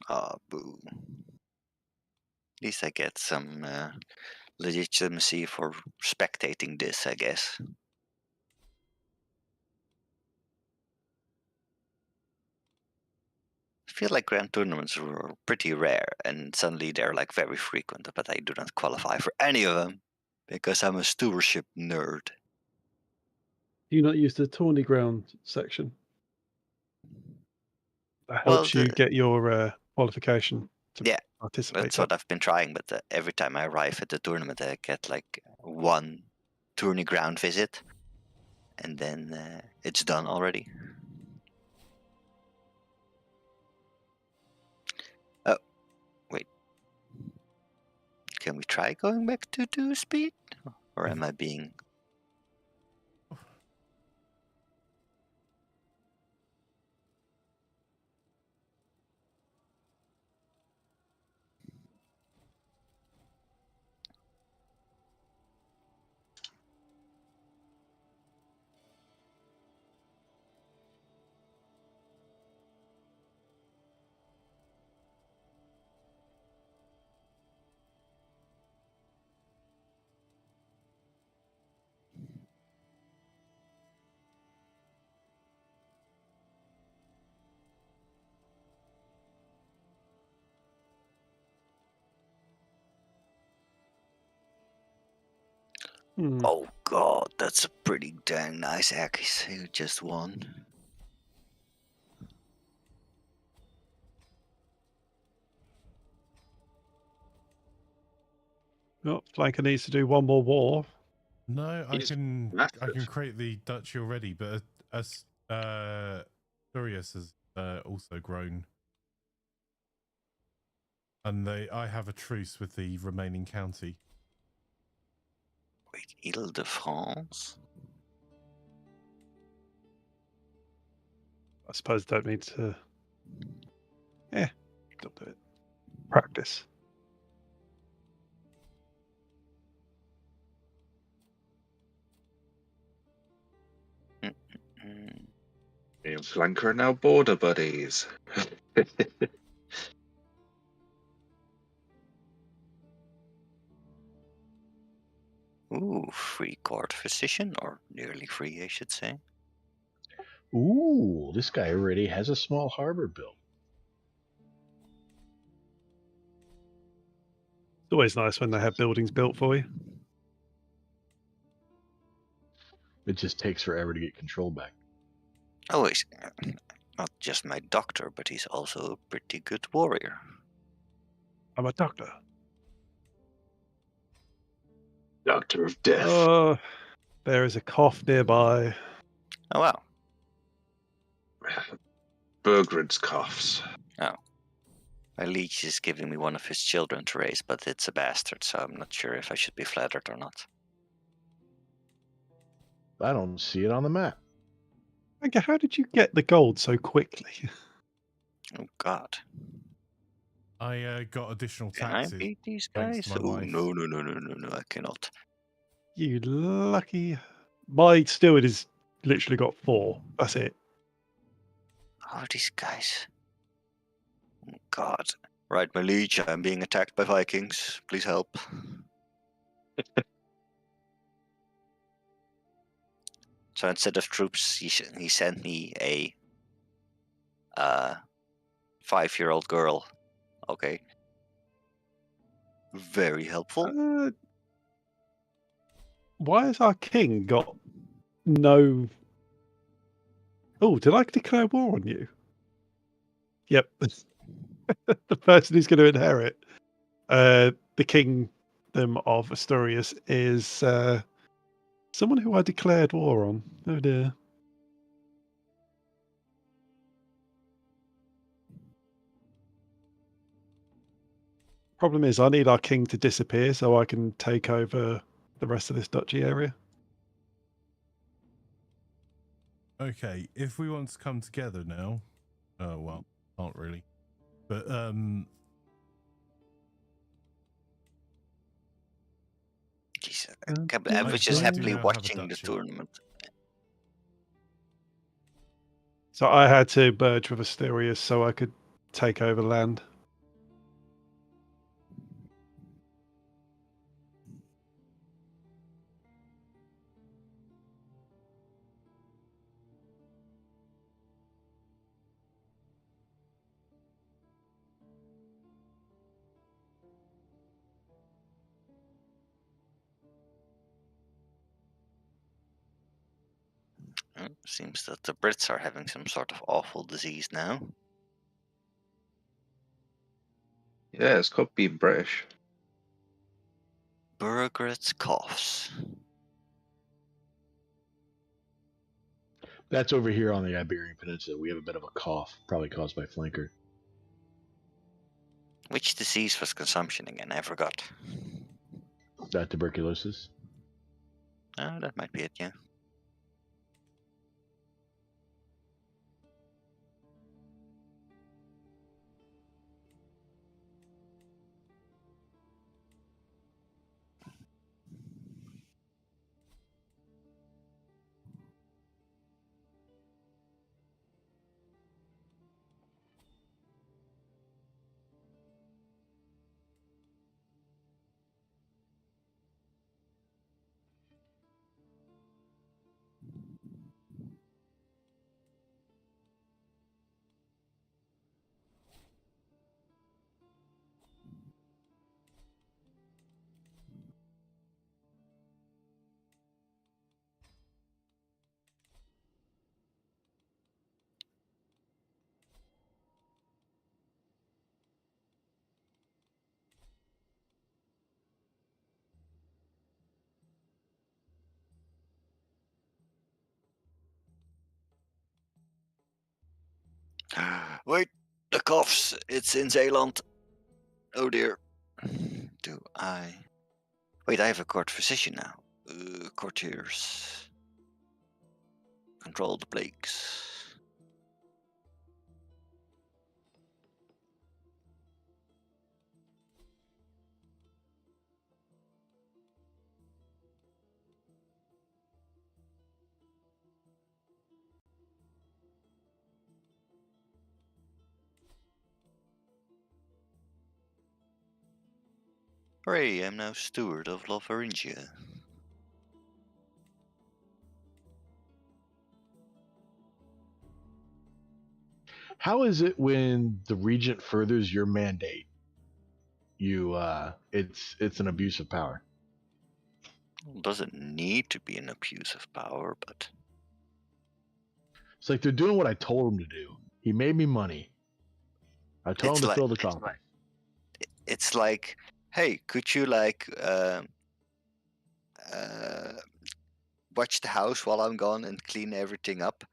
Speaker 5: Ah, boo. At least I get some legitimacy for spectating this, I guess. I feel like grand tournaments were pretty rare, and suddenly they're like very frequent, but I do not qualify for any of them because I'm a stewardship nerd.
Speaker 2: Do you not use the tourney ground section? That
Speaker 5: Well,
Speaker 2: helps you get your qualification to
Speaker 5: yeah,
Speaker 2: participate.
Speaker 5: that's what I've been trying, but every time I arrive at the tournament, I get like one tourney ground visit, and then it's done already. Oh, wait. Can we try going back to 2 speed? Or am I being... Oh god, that's a pretty dang nice axe you just won.
Speaker 2: Oh, Flanker needs to do one more war.
Speaker 1: no, I
Speaker 3: He's
Speaker 1: can
Speaker 3: massive.
Speaker 1: create the Duchy already, but as Durius has also grown, and I have a truce with the remaining county.
Speaker 5: Wait, Ile-de-France?
Speaker 2: I suppose don't need to. Yeah, don't do it. Practice.
Speaker 5: Mm.
Speaker 3: Me and Flanker are now border buddies.
Speaker 5: Ooh, free court physician, or nearly free, I should say.
Speaker 4: Ooh, this guy already has a small harbor built.
Speaker 2: It's always nice when they have buildings built for you.
Speaker 4: It just takes forever to get control back.
Speaker 5: Oh, he's not just my doctor, but he's also a pretty good warrior.
Speaker 2: I'm a doctor.
Speaker 3: Doctor of Death.
Speaker 2: Oh, there is a cough nearby.
Speaker 5: Oh wow.
Speaker 3: Bergred's coughs.
Speaker 5: My leech is giving me one of his children to raise, but it's a bastard, so I'm not sure if I should be flattered or not.
Speaker 4: I don't see it on the map.
Speaker 2: Okay, how did you get the gold so quickly?
Speaker 5: Oh god.
Speaker 1: I got additional
Speaker 5: Can
Speaker 1: taxes.
Speaker 5: I beat these
Speaker 1: thanks
Speaker 5: guys?
Speaker 1: to my
Speaker 5: Oh
Speaker 1: wife.
Speaker 5: no, I cannot.
Speaker 2: You lucky. My steward has literally got 4. That's it.
Speaker 5: Oh, these guys. Oh god. Right, my liege, I'm being attacked by Vikings. Please help. So instead of troops, he sent me a 5-year-old girl. Okay. Very helpful.
Speaker 2: Why has our king got no... Oh, did I declare war on you? Yep. The person who's going to inherit the kingdom of Asturias is someone who I declared war on. Oh dear. Problem is, I need our king to disappear so I can take over the rest of this duchy area.
Speaker 1: Okay, if we want to come together now, well, can't really, but
Speaker 5: Jeez,
Speaker 2: Yeah,
Speaker 5: I was
Speaker 1: I
Speaker 5: just
Speaker 1: do
Speaker 5: happily
Speaker 1: now have a
Speaker 5: watching the
Speaker 1: duchy.
Speaker 5: tournament.
Speaker 2: So I had to merge with Asturias so I could take over land.
Speaker 5: Seems that the Brits are having some sort of awful disease now.
Speaker 3: Yeah, it's called being British.
Speaker 5: Burgred's coughs.
Speaker 4: That's over here on the Iberian Peninsula. We have a bit of a cough, probably caused by Flanker.
Speaker 5: Which disease was consumption again? I forgot.
Speaker 4: Tuberculosis.
Speaker 5: Oh, that might be it, yeah. Wait, the coughs. It's in Zeeland. Oh dear. Do I... Wait, I have a court physician now. Courtiers. Control the plagues. Hooray, I'm now steward of Lotharingia.
Speaker 4: How is it when the regent furthers your mandate? You, it's an abuse of power.
Speaker 5: Doesn't need to be an abuse of power, but
Speaker 4: It's like they're doing what I told them to do. He made me money. I told
Speaker 5: It's
Speaker 4: him to
Speaker 5: like-
Speaker 4: fill the coffers.
Speaker 5: it's like, hey, could you like watch the house while I'm gone and clean everything up.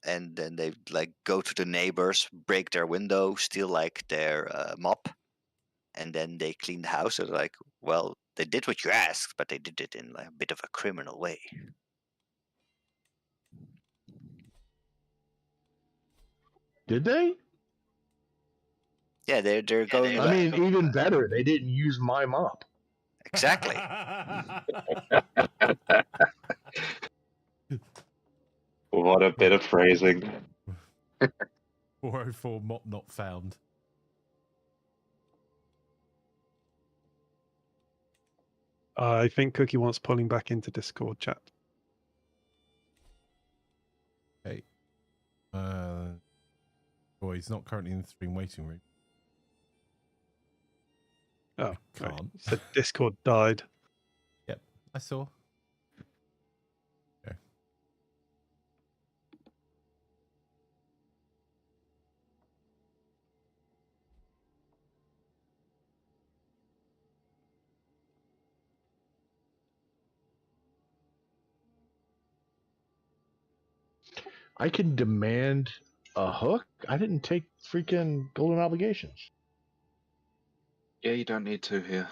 Speaker 5: And then they like go to the neighbors, break their window, steal like their mop, and then they clean the house. So they're like, well, they did what you asked, but they did it in like a bit of a criminal way.
Speaker 4: Did they?
Speaker 5: Yeah, they're going.
Speaker 4: I mean, even better, they didn't use my mop.
Speaker 5: Exactly.
Speaker 3: What a bit of phrasing.
Speaker 1: 404 mop not found.
Speaker 2: I think Cookie wants pulling back into Discord chat.
Speaker 1: Okay. Boy, he's not currently in the stream waiting room.
Speaker 2: Oh,
Speaker 1: Can't.
Speaker 2: right. So Discord died.
Speaker 1: Yep, I saw. Okay.
Speaker 4: I can demand a hook. I didn't take freaking golden obligations.
Speaker 3: Yeah, you don't need to here.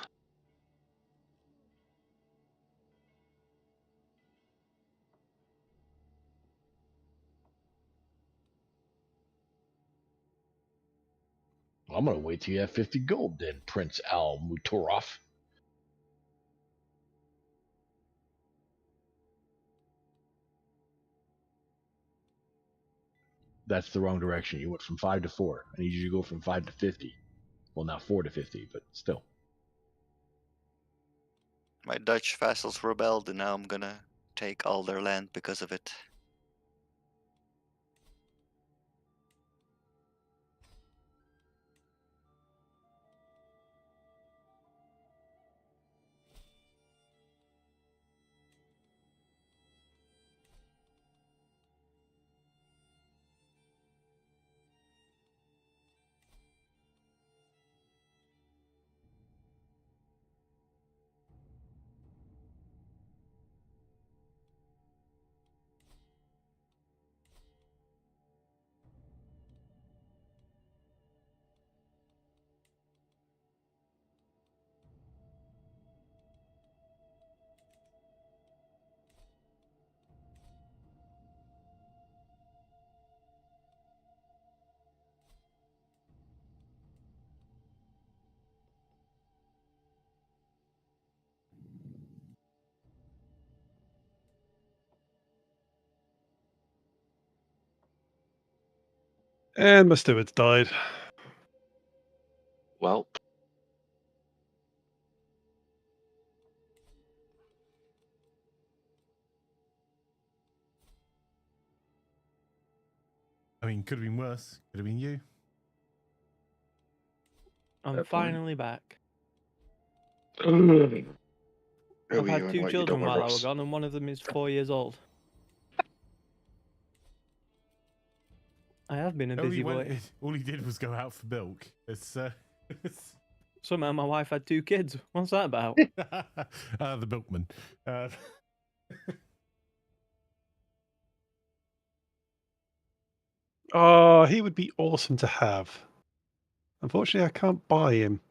Speaker 4: I'm gonna wait till you have 50 gold, then, Prince Al Mutorov. That's the wrong direction. You went from 5 to 4. I need you to go from 5 to 50. Well, not 4 to 50, but still.
Speaker 5: My Dutch vassals rebelled, and now I'm gonna take all their land because of it.
Speaker 2: And my steward's died.
Speaker 3: Well,
Speaker 1: I mean, could have been worse. Could have been you.
Speaker 6: I'm
Speaker 3: Fair point.
Speaker 6: finally back.
Speaker 3: who
Speaker 6: I've
Speaker 3: are
Speaker 6: had
Speaker 3: you and
Speaker 6: two
Speaker 3: what you
Speaker 6: children
Speaker 3: done with
Speaker 6: while I
Speaker 3: Ross?
Speaker 6: was gone, and one of them is 4 years old. I have been a
Speaker 1: Oh,
Speaker 6: busy boy.
Speaker 1: all he did was go out for milk. It's
Speaker 6: Somehow my wife had 2 kids. What's that about?
Speaker 1: the milkman.
Speaker 2: Oh, he would be awesome to have. Unfortunately, I can't buy him.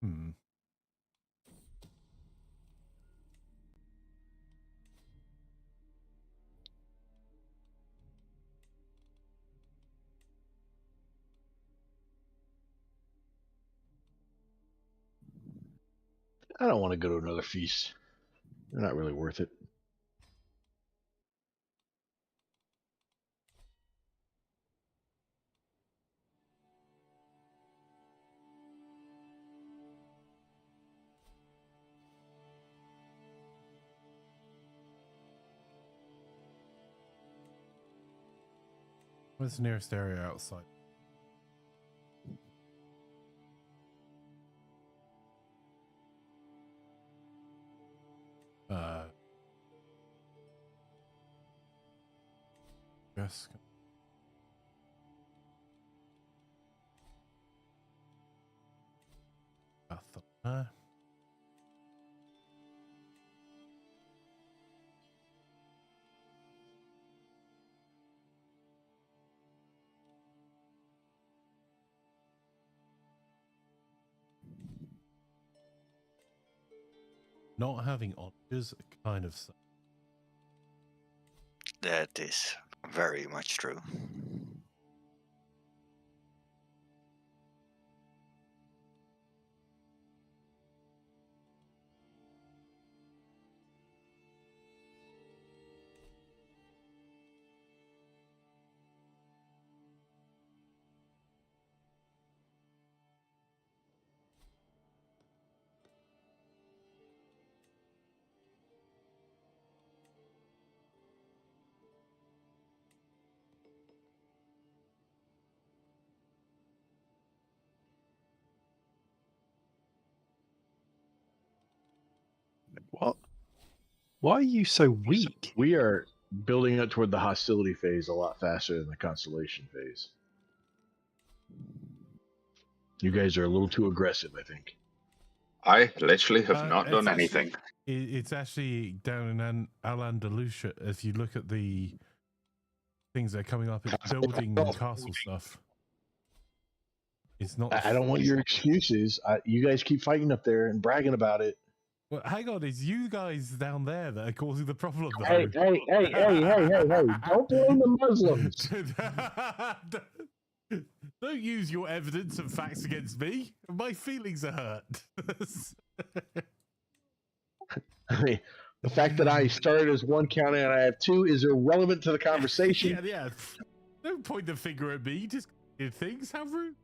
Speaker 1: Hmm.
Speaker 4: I don't want to go to another feast. They're not really worth it.
Speaker 1: Where's the nearest area outside? Yes. Not having options kind of sucks.
Speaker 5: That is very much true.
Speaker 2: What? Why are you so weak?
Speaker 4: We are building up toward the hostility phase a lot faster than the constellation phase. You guys are a little too aggressive, I think.
Speaker 3: I literally have not
Speaker 1: It's
Speaker 3: done
Speaker 1: actually-
Speaker 3: anything.
Speaker 1: It's actually down in Al-Andalussia. If you look at the things that are coming up, it's building castle stuff. It's not.
Speaker 4: I don't want your excuses. You guys keep fighting up there and bragging about it.
Speaker 1: Well, hang on, it's you guys down there that are causing the problem. Though.
Speaker 4: Hey! Don't blame the Muslims.
Speaker 1: Don't use your evidence and facts against me. My feelings are hurt.
Speaker 4: I mean, the fact that I started as one county and I have two is irrelevant to the conversation.
Speaker 1: Yeah. Don't point the finger at me. Just did things. How rude.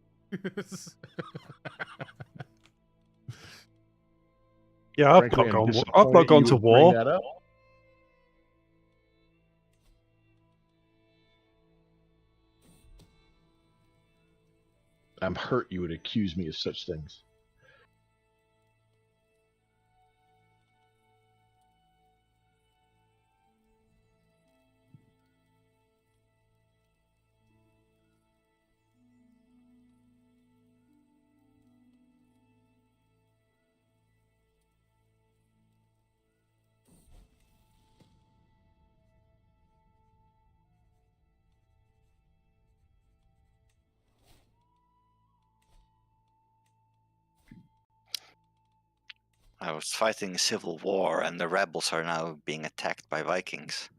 Speaker 2: Yeah, I've
Speaker 4: Frankly,
Speaker 2: not
Speaker 4: I'm
Speaker 2: gone. I've
Speaker 4: disappointed
Speaker 2: not gone
Speaker 4: you
Speaker 2: to
Speaker 4: would bring
Speaker 2: war.
Speaker 4: that up. I'm hurt you would accuse me of such things.
Speaker 5: I was fighting a civil war, and the rebels are now being attacked by Vikings.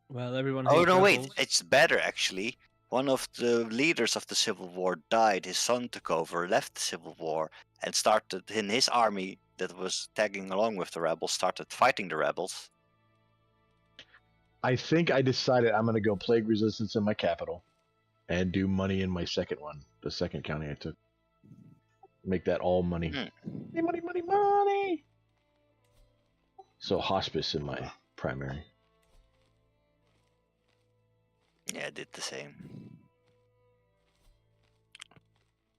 Speaker 6: Well, everyone.
Speaker 5: Oh
Speaker 6: hates
Speaker 5: no, wait,
Speaker 6: rebels.
Speaker 5: it's better actually. One of the leaders of the civil war died. His son took over, left the civil war, and started in his army that was tagging along with the rebels. Started fighting the rebels.
Speaker 4: I think I decided I'm going to go plague resistance in my capital and do money in my second one, the second county I took. Make that all money. Money. So hospice in my primary.
Speaker 5: Yeah, I did the same.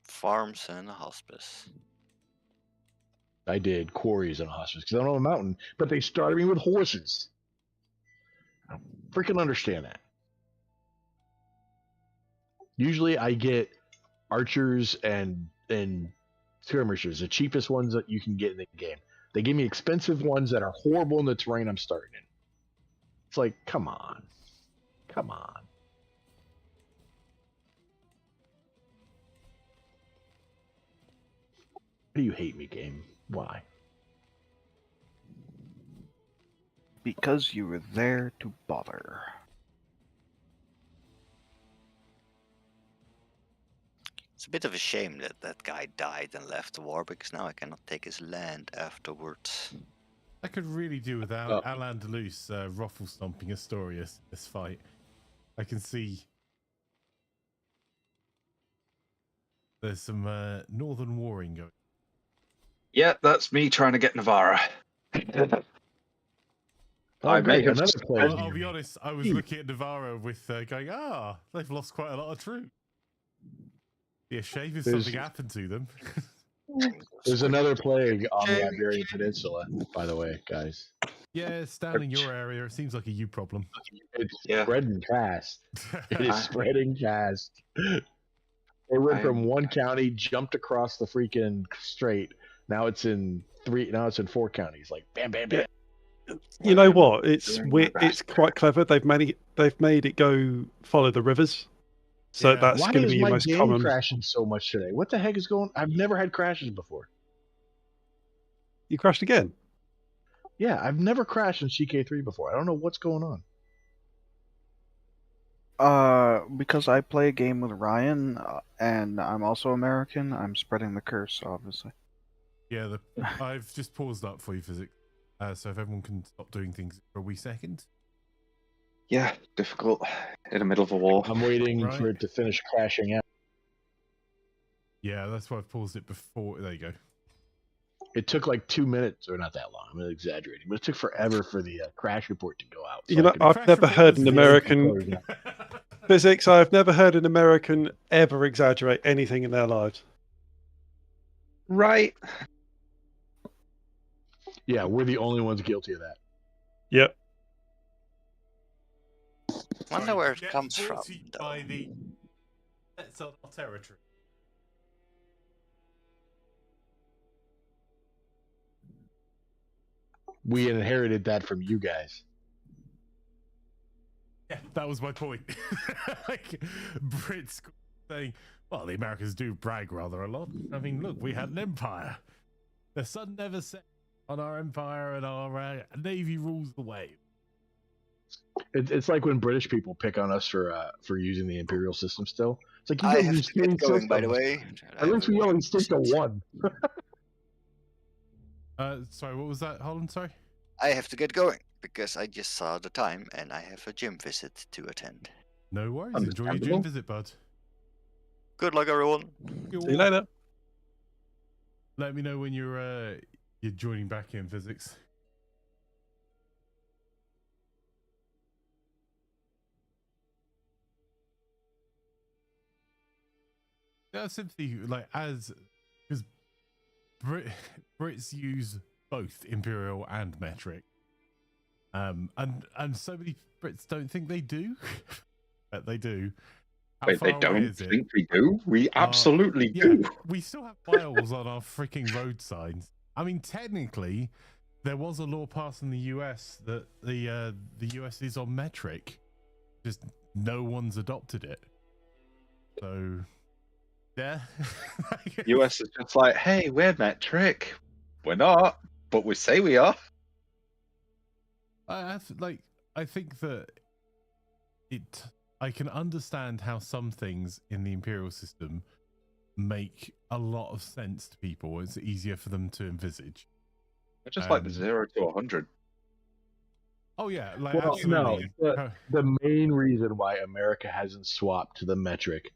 Speaker 5: Farms and a hospice.
Speaker 4: I did quarries and a hospice because I'm on a mountain, but they started me with horses. I don't freaking understand that. Usually I get archers and skirmishers, the cheapest ones that you can get in the game. They give me expensive ones that are horrible in the terrain I'm starting in. It's like, come on. do you hate me, game? Why?
Speaker 7: Because you were there to bother.
Speaker 5: It's a bit of a shame that that guy died and left the war, because now I cannot take his land afterwards.
Speaker 1: I could really do without Al-Andalus ruffle stomping Astorius in this fight. I can see there's some northern warring going.
Speaker 3: Yeah, that's me trying to get Navarra. I may have
Speaker 4: another player.
Speaker 1: I'll be honest, I was looking at Navarro with going, they've lost quite a lot of troops. Be a shame if something happened to them.
Speaker 4: There's another plague on the Iberian Peninsula, by the way, guys.
Speaker 1: Yeah, it's down in your area. It seems like a you problem.
Speaker 4: It's spreading fast. It is spreading fast. They went from one county, jumped across the freaking strait. Now it's in 3. Now it's in 4 counties. Like bam, bam, bam.
Speaker 2: You know what? It's quite clever. They've made it go follow the rivers. So that's
Speaker 4: Why
Speaker 2: going to
Speaker 4: is
Speaker 2: be
Speaker 4: my
Speaker 2: most
Speaker 4: game
Speaker 2: common.
Speaker 4: crashing so much today? What the heck is going? I've never had crashes before.
Speaker 2: You crashed again?
Speaker 4: Yeah, I've never crashed in CK3 before. I don't know what's going on.
Speaker 7: Because I play a game with Ryan, and I'm also American, I'm spreading the curse, obviously.
Speaker 1: Yeah, I've just paused up for you, Fyzikz. So if everyone can stop doing things for a wee second.
Speaker 3: Yeah, difficult in the middle of a war.
Speaker 4: I'm waiting for it to finish crashing out.
Speaker 1: Yeah, that's why I've paused it before. There you go.
Speaker 4: It took like 2 minutes, or not that long. I'm exaggerating, but it took forever for the crash report to go out.
Speaker 2: You know, I've never heard an American Fyzikz. I've never heard an American ever exaggerate anything in their lives.
Speaker 3: Right.
Speaker 4: Yeah, we're the only ones guilty of that.
Speaker 2: Yep.
Speaker 5: Wonder where it comes from.
Speaker 1: By the that's our territory.
Speaker 4: We inherited that from you guys.
Speaker 1: Yeah, that was my point. Like Brits saying, well, the Americans do brag rather a lot. I mean, look, we had an empire. The sun never set on our empire, and our navy rules the way.
Speaker 4: It's like when British people pick on us for using the imperial system still. It's like, you
Speaker 5: I
Speaker 4: don't
Speaker 5: have
Speaker 4: use
Speaker 5: to get
Speaker 4: 3
Speaker 5: going, by the
Speaker 4: systems.
Speaker 5: way.
Speaker 4: At least we only stick to 1.
Speaker 1: Sorry, what was that, Holland? Sorry?
Speaker 5: I have to get going because I just saw the time and I have a gym visit to attend.
Speaker 1: No worries. Enjoy your gym visit, bud.
Speaker 5: Good luck, everyone.
Speaker 2: See you later.
Speaker 1: Let me know when you're joining back in, Fyzikz. Yeah, sympathy, like, because Brits use both imperial and metric, and so many Brits don't think they do, but they do.
Speaker 3: Wait, they don't think we do? We absolutely do.
Speaker 1: We still have miles on our freaking road signs. I mean, technically, there was a law passed in the US that the US is on metric, just no one's adopted it. So. Yeah.
Speaker 3: US is just like, hey, we're metric. We're not, but we say we are.
Speaker 1: I think that I can understand how some things in the imperial system make a lot of sense to people. It's easier for them to envisage.
Speaker 3: I just like the 0 to 100.
Speaker 1: Oh yeah, like
Speaker 4: Well,
Speaker 1: absolutely.
Speaker 4: no, the main reason why America hasn't swapped to the metric,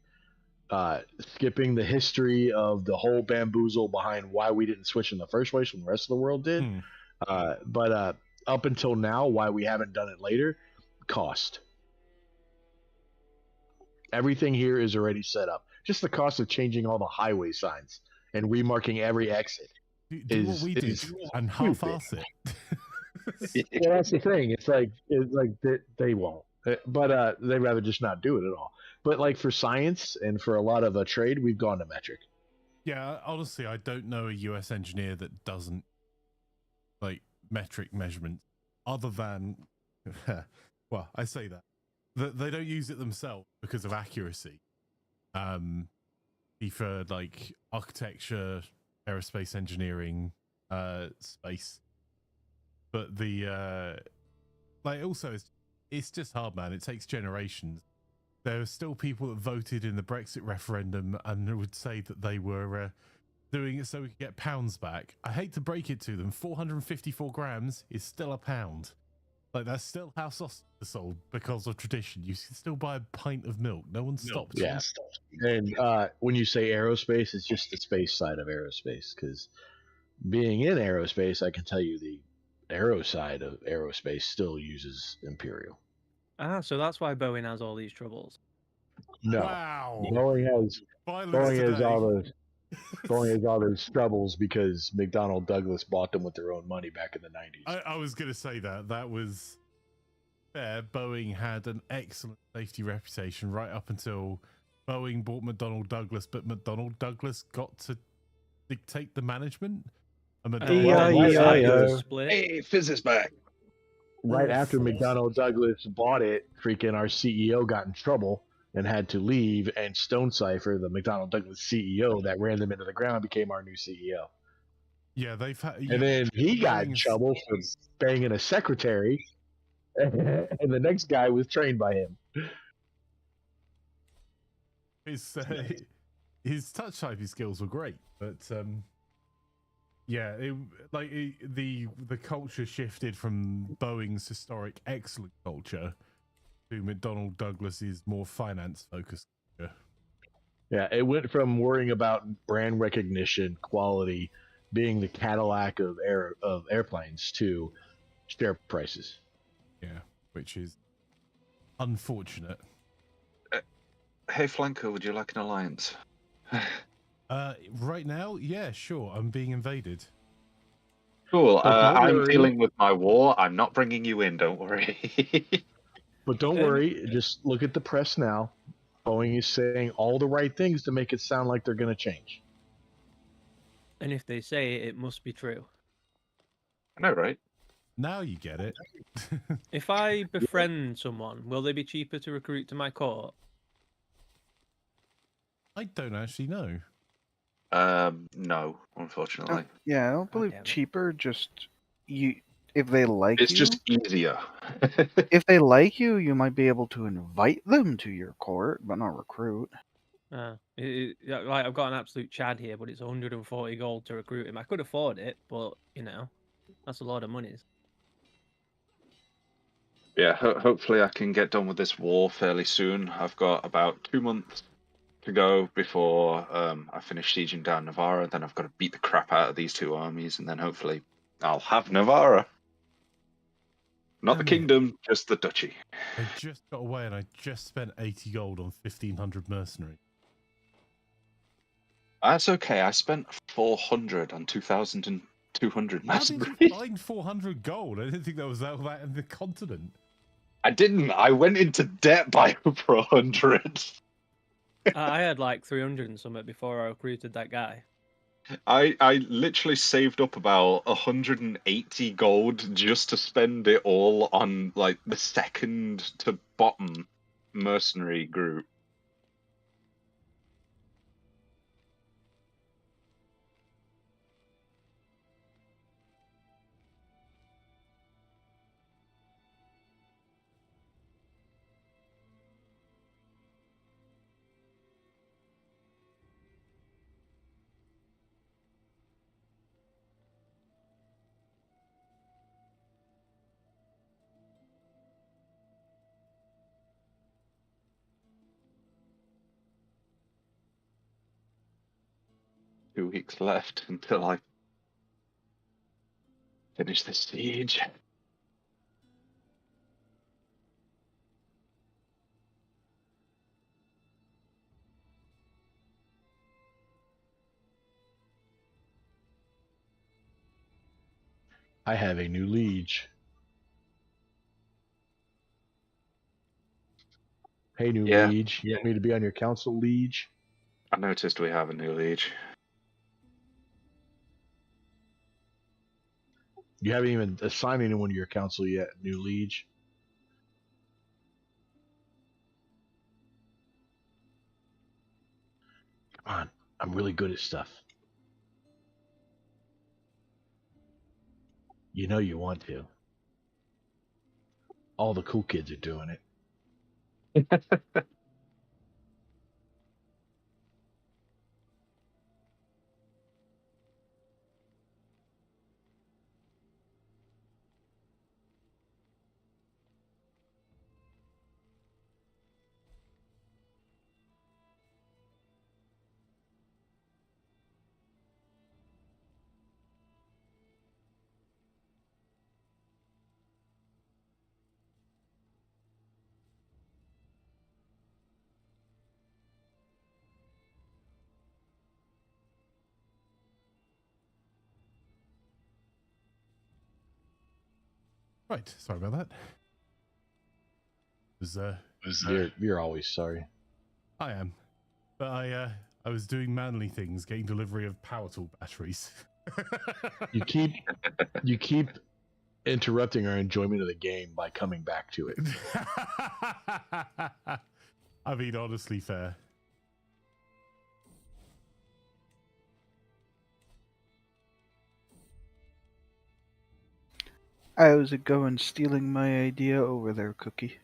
Speaker 4: skipping the history of the whole bamboozle behind why we didn't switch in the first place when the rest of the world did, but up until now, why we haven't done it later, cost. Everything here is already set up. Just the cost of changing all the highway signs and remarking every exit
Speaker 1: do what we did and half-ass it.
Speaker 4: Well, that's the thing. It's like they won't, but they'd rather just not do it at all. But like for science and for a lot of trade, we've gone to metric.
Speaker 1: Yeah, honestly, I don't know a US engineer that doesn't like metric measurements, other than, well, I say that they don't use it themselves because of accuracy. For like architecture, aerospace engineering space. But the like also it's just hard, man. It takes generations. There are still people that voted in the Brexit referendum and would say that they were doing it so we could get pounds back. I hate to break it to them, 454 grams is still a pound. Like, that's still how sausages are sold because of tradition. You can still buy a pint of milk. No one stopped.
Speaker 4: Yeah. And when you say aerospace, it's just the space side of aerospace. Because being in aerospace, I can tell you the aero side of aerospace still uses Imperial.
Speaker 6: Ah, so that's why Boeing has all these troubles.
Speaker 4: No.
Speaker 1: Wow.
Speaker 4: Boeing has all those Boeing has all those troubles because McDonnell Douglas bought them with their own money back in the 90s.
Speaker 1: I was going to say that was fair. Boeing had an excellent safety reputation right up until Boeing bought McDonnell Douglas, but McDonnell Douglas got to dictate the management. And
Speaker 6: Split.
Speaker 3: Hey, Fizz is back.
Speaker 4: Right after McDonnell Douglas bought it, freaking our CEO got in trouble and had to leave, and Stonecipher, the McDonnell Douglas CEO that ran them into the ground, became our new CEO.
Speaker 1: Yeah, they've had.
Speaker 4: And then he got in trouble for banging a secretary, and the next guy was trained by him.
Speaker 1: His touch typing skills were great, but yeah, the culture shifted from Boeing's historic excellent culture to McDonnell Douglas's more finance focused culture.
Speaker 4: Yeah, it went from worrying about brand recognition, quality, being the Cadillac of airplanes to share prices.
Speaker 1: Yeah, which is unfortunate.
Speaker 3: Hey, Flanker, would you like an alliance?
Speaker 1: Right now, yeah, sure. I'm being invaded.
Speaker 3: Cool. I'm
Speaker 4: worry.
Speaker 3: dealing with my war. I'm not bringing you in. Don't worry.
Speaker 4: But don't worry. Just look at the press now. Boeing is saying all the right things to make it sound like they're going to change.
Speaker 6: And if they say it, it must be true.
Speaker 3: I know, right?
Speaker 1: Now you get it.
Speaker 6: If I befriend someone, will they be cheaper to recruit to my court?
Speaker 1: I don't actually know.
Speaker 3: No, unfortunately.
Speaker 7: Yeah, I don't believe
Speaker 6: damn it.
Speaker 7: cheaper. Just if they like
Speaker 3: It's
Speaker 7: you,
Speaker 3: just easier.
Speaker 7: if they like you, you might be able to invite them to your court, but not recruit.
Speaker 6: Like I've got an absolute Chad here, but it's 140 gold to recruit him. I could afford it, but that's a lot of money.
Speaker 3: Yeah, hopefully I can get done with this war fairly soon. I've got about 2 months to go before I finish sieging down Navarra. Then I've got to beat the crap out of these two armies, and then hopefully I'll have Navarra. Not the kingdom, just the duchy.
Speaker 1: I just got away and I just spent 80 gold on 1,500 mercenary.
Speaker 3: That's okay. I spent 400 on 2,200
Speaker 1: How did
Speaker 3: mercenary.
Speaker 1: you find 400 gold? I didn't think there was that in the continent.
Speaker 3: I didn't. I went into debt by over 100.
Speaker 6: I had like 300 and something before I recruited that guy.
Speaker 3: I literally saved up about 180 gold just to spend it all on like the second to bottom mercenary group. Two weeks left until I finish the siege.
Speaker 4: I have a new liege. Hey, new liege. You want me to be on your council, liege?
Speaker 3: I noticed we have a new liege.
Speaker 4: You haven't even assigned anyone to your council yet, new liege. Come on. I'm really good at stuff. You know you want to. All the cool kids are doing it.
Speaker 1: Right, sorry about that.
Speaker 4: You're always sorry.
Speaker 1: I am, but I was doing manly things, getting delivery of power tool batteries.
Speaker 4: You keep interrupting our enjoyment of the game by coming back to it.
Speaker 1: I mean, honestly, fair.
Speaker 7: How's it going stealing my idea over there, Cookie?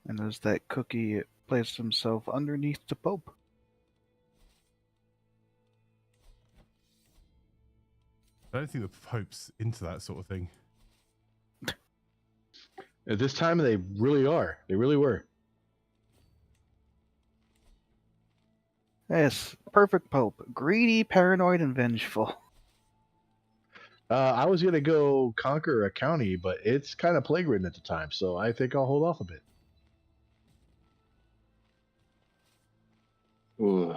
Speaker 7: And as that Cookie placed himself underneath the Pope.
Speaker 1: I don't think the Pope's into that sort of thing.
Speaker 4: At this time, they really are. They really were.
Speaker 7: Yes, perfect Pope. Greedy, paranoid, and vengeful.
Speaker 4: I was going to go conquer a county, but it's kind of plague-ridden at the time, so I think I'll hold off a bit.
Speaker 3: Ooh.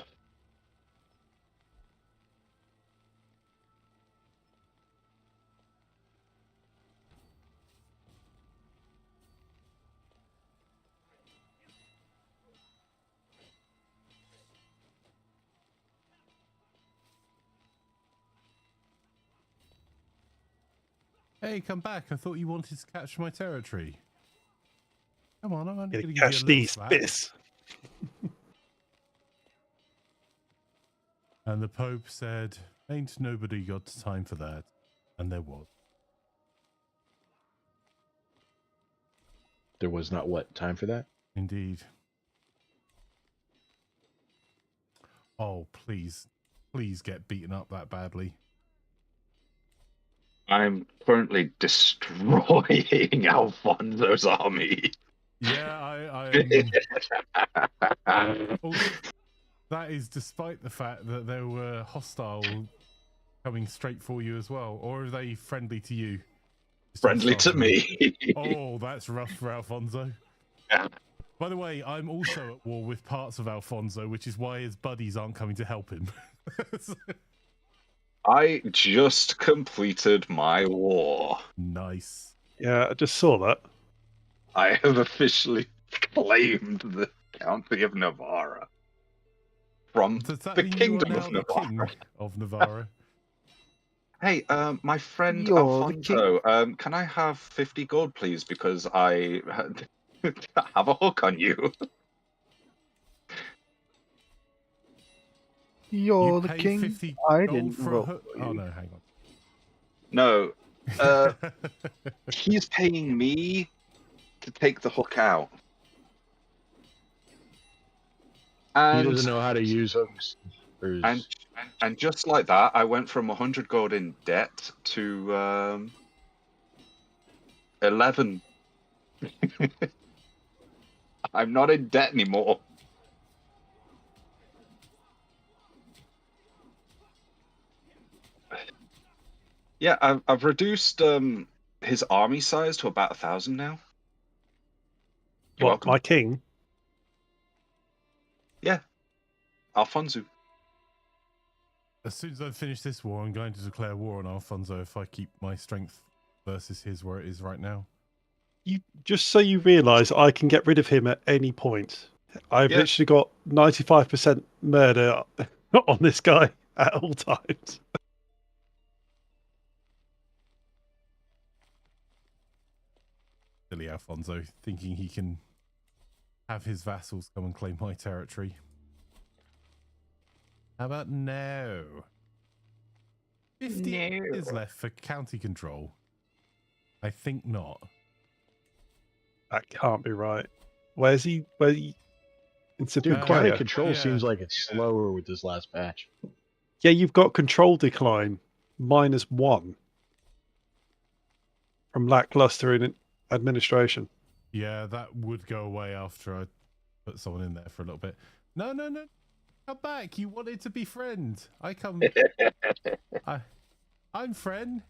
Speaker 1: Hey, come back. I thought you wanted to capture my territory. Come on, I'm only
Speaker 2: Gonna
Speaker 1: going to give
Speaker 2: catch
Speaker 1: you a little
Speaker 2: these
Speaker 1: slack.
Speaker 2: bits.
Speaker 1: And the Pope said, ain't nobody got time for that. And there was.
Speaker 4: There was not what time for that?
Speaker 1: Indeed. Oh, please. Please get beaten up that badly.
Speaker 3: I'm currently destroying Alfonso's army.
Speaker 1: Yeah, that is despite the fact that there were hostile coming straight for you as well. Or are they friendly to you?
Speaker 3: Friendly to me.
Speaker 1: Oh, that's rough for Alfonso.
Speaker 3: Yeah.
Speaker 1: By the way, I'm also at war with parts of Alfonso, which is why his buddies aren't coming to help him.
Speaker 3: I just completed my war.
Speaker 1: Nice.
Speaker 2: Yeah, I just saw that.
Speaker 3: I have officially claimed the County of Navarra from
Speaker 1: Does that
Speaker 3: the
Speaker 1: mean
Speaker 3: Kingdom
Speaker 1: you are now
Speaker 3: of
Speaker 1: the
Speaker 3: Navarra.
Speaker 1: King of Navarra?
Speaker 3: Hey, my friend
Speaker 7: You're the
Speaker 3: Alfonso, can I have 50 gold, please? Because I have a hook on you.
Speaker 7: You're
Speaker 1: You
Speaker 7: the
Speaker 1: pay
Speaker 7: king.
Speaker 1: 50
Speaker 7: I
Speaker 1: gold
Speaker 7: didn't
Speaker 1: for a
Speaker 7: vote
Speaker 1: hook?
Speaker 7: for
Speaker 1: Oh
Speaker 7: you.
Speaker 1: no, hang
Speaker 3: No,
Speaker 1: on.
Speaker 3: he's paying me to take the hook out.
Speaker 4: He
Speaker 3: And,
Speaker 4: doesn't know how to use hooks.
Speaker 3: and just like that, I went from 100 gold in debt to 11. I'm not in debt anymore. Yeah, I've reduced his army size to about 1,000 now. You're
Speaker 2: What,
Speaker 3: welcome.
Speaker 2: my king?
Speaker 3: Yeah, Alfonso.
Speaker 1: As soon as I finish this war, I'm going to declare war on Alfonso if I keep my strength versus his where it is right now.
Speaker 2: You just so you realise, I can get rid of him at any point. I've
Speaker 3: Yeah.
Speaker 2: literally got 95% murder on this guy at all times.
Speaker 1: Silly Alfonso, thinking he can have his vassals come and claim my territory. How about no? 50 years left for county control. I think not.
Speaker 2: That can't be right. Where's he? It's a
Speaker 4: Dude,
Speaker 2: bit
Speaker 4: county
Speaker 2: quiet.
Speaker 4: control
Speaker 1: Yeah.
Speaker 4: seems like it's slower with this last patch.
Speaker 2: Yeah, you've got control decline -1 from lackluster in administration.
Speaker 1: Yeah, that would go away after I put someone in there for a little bit. No. Come back. You wanted to be friend. I'm friend.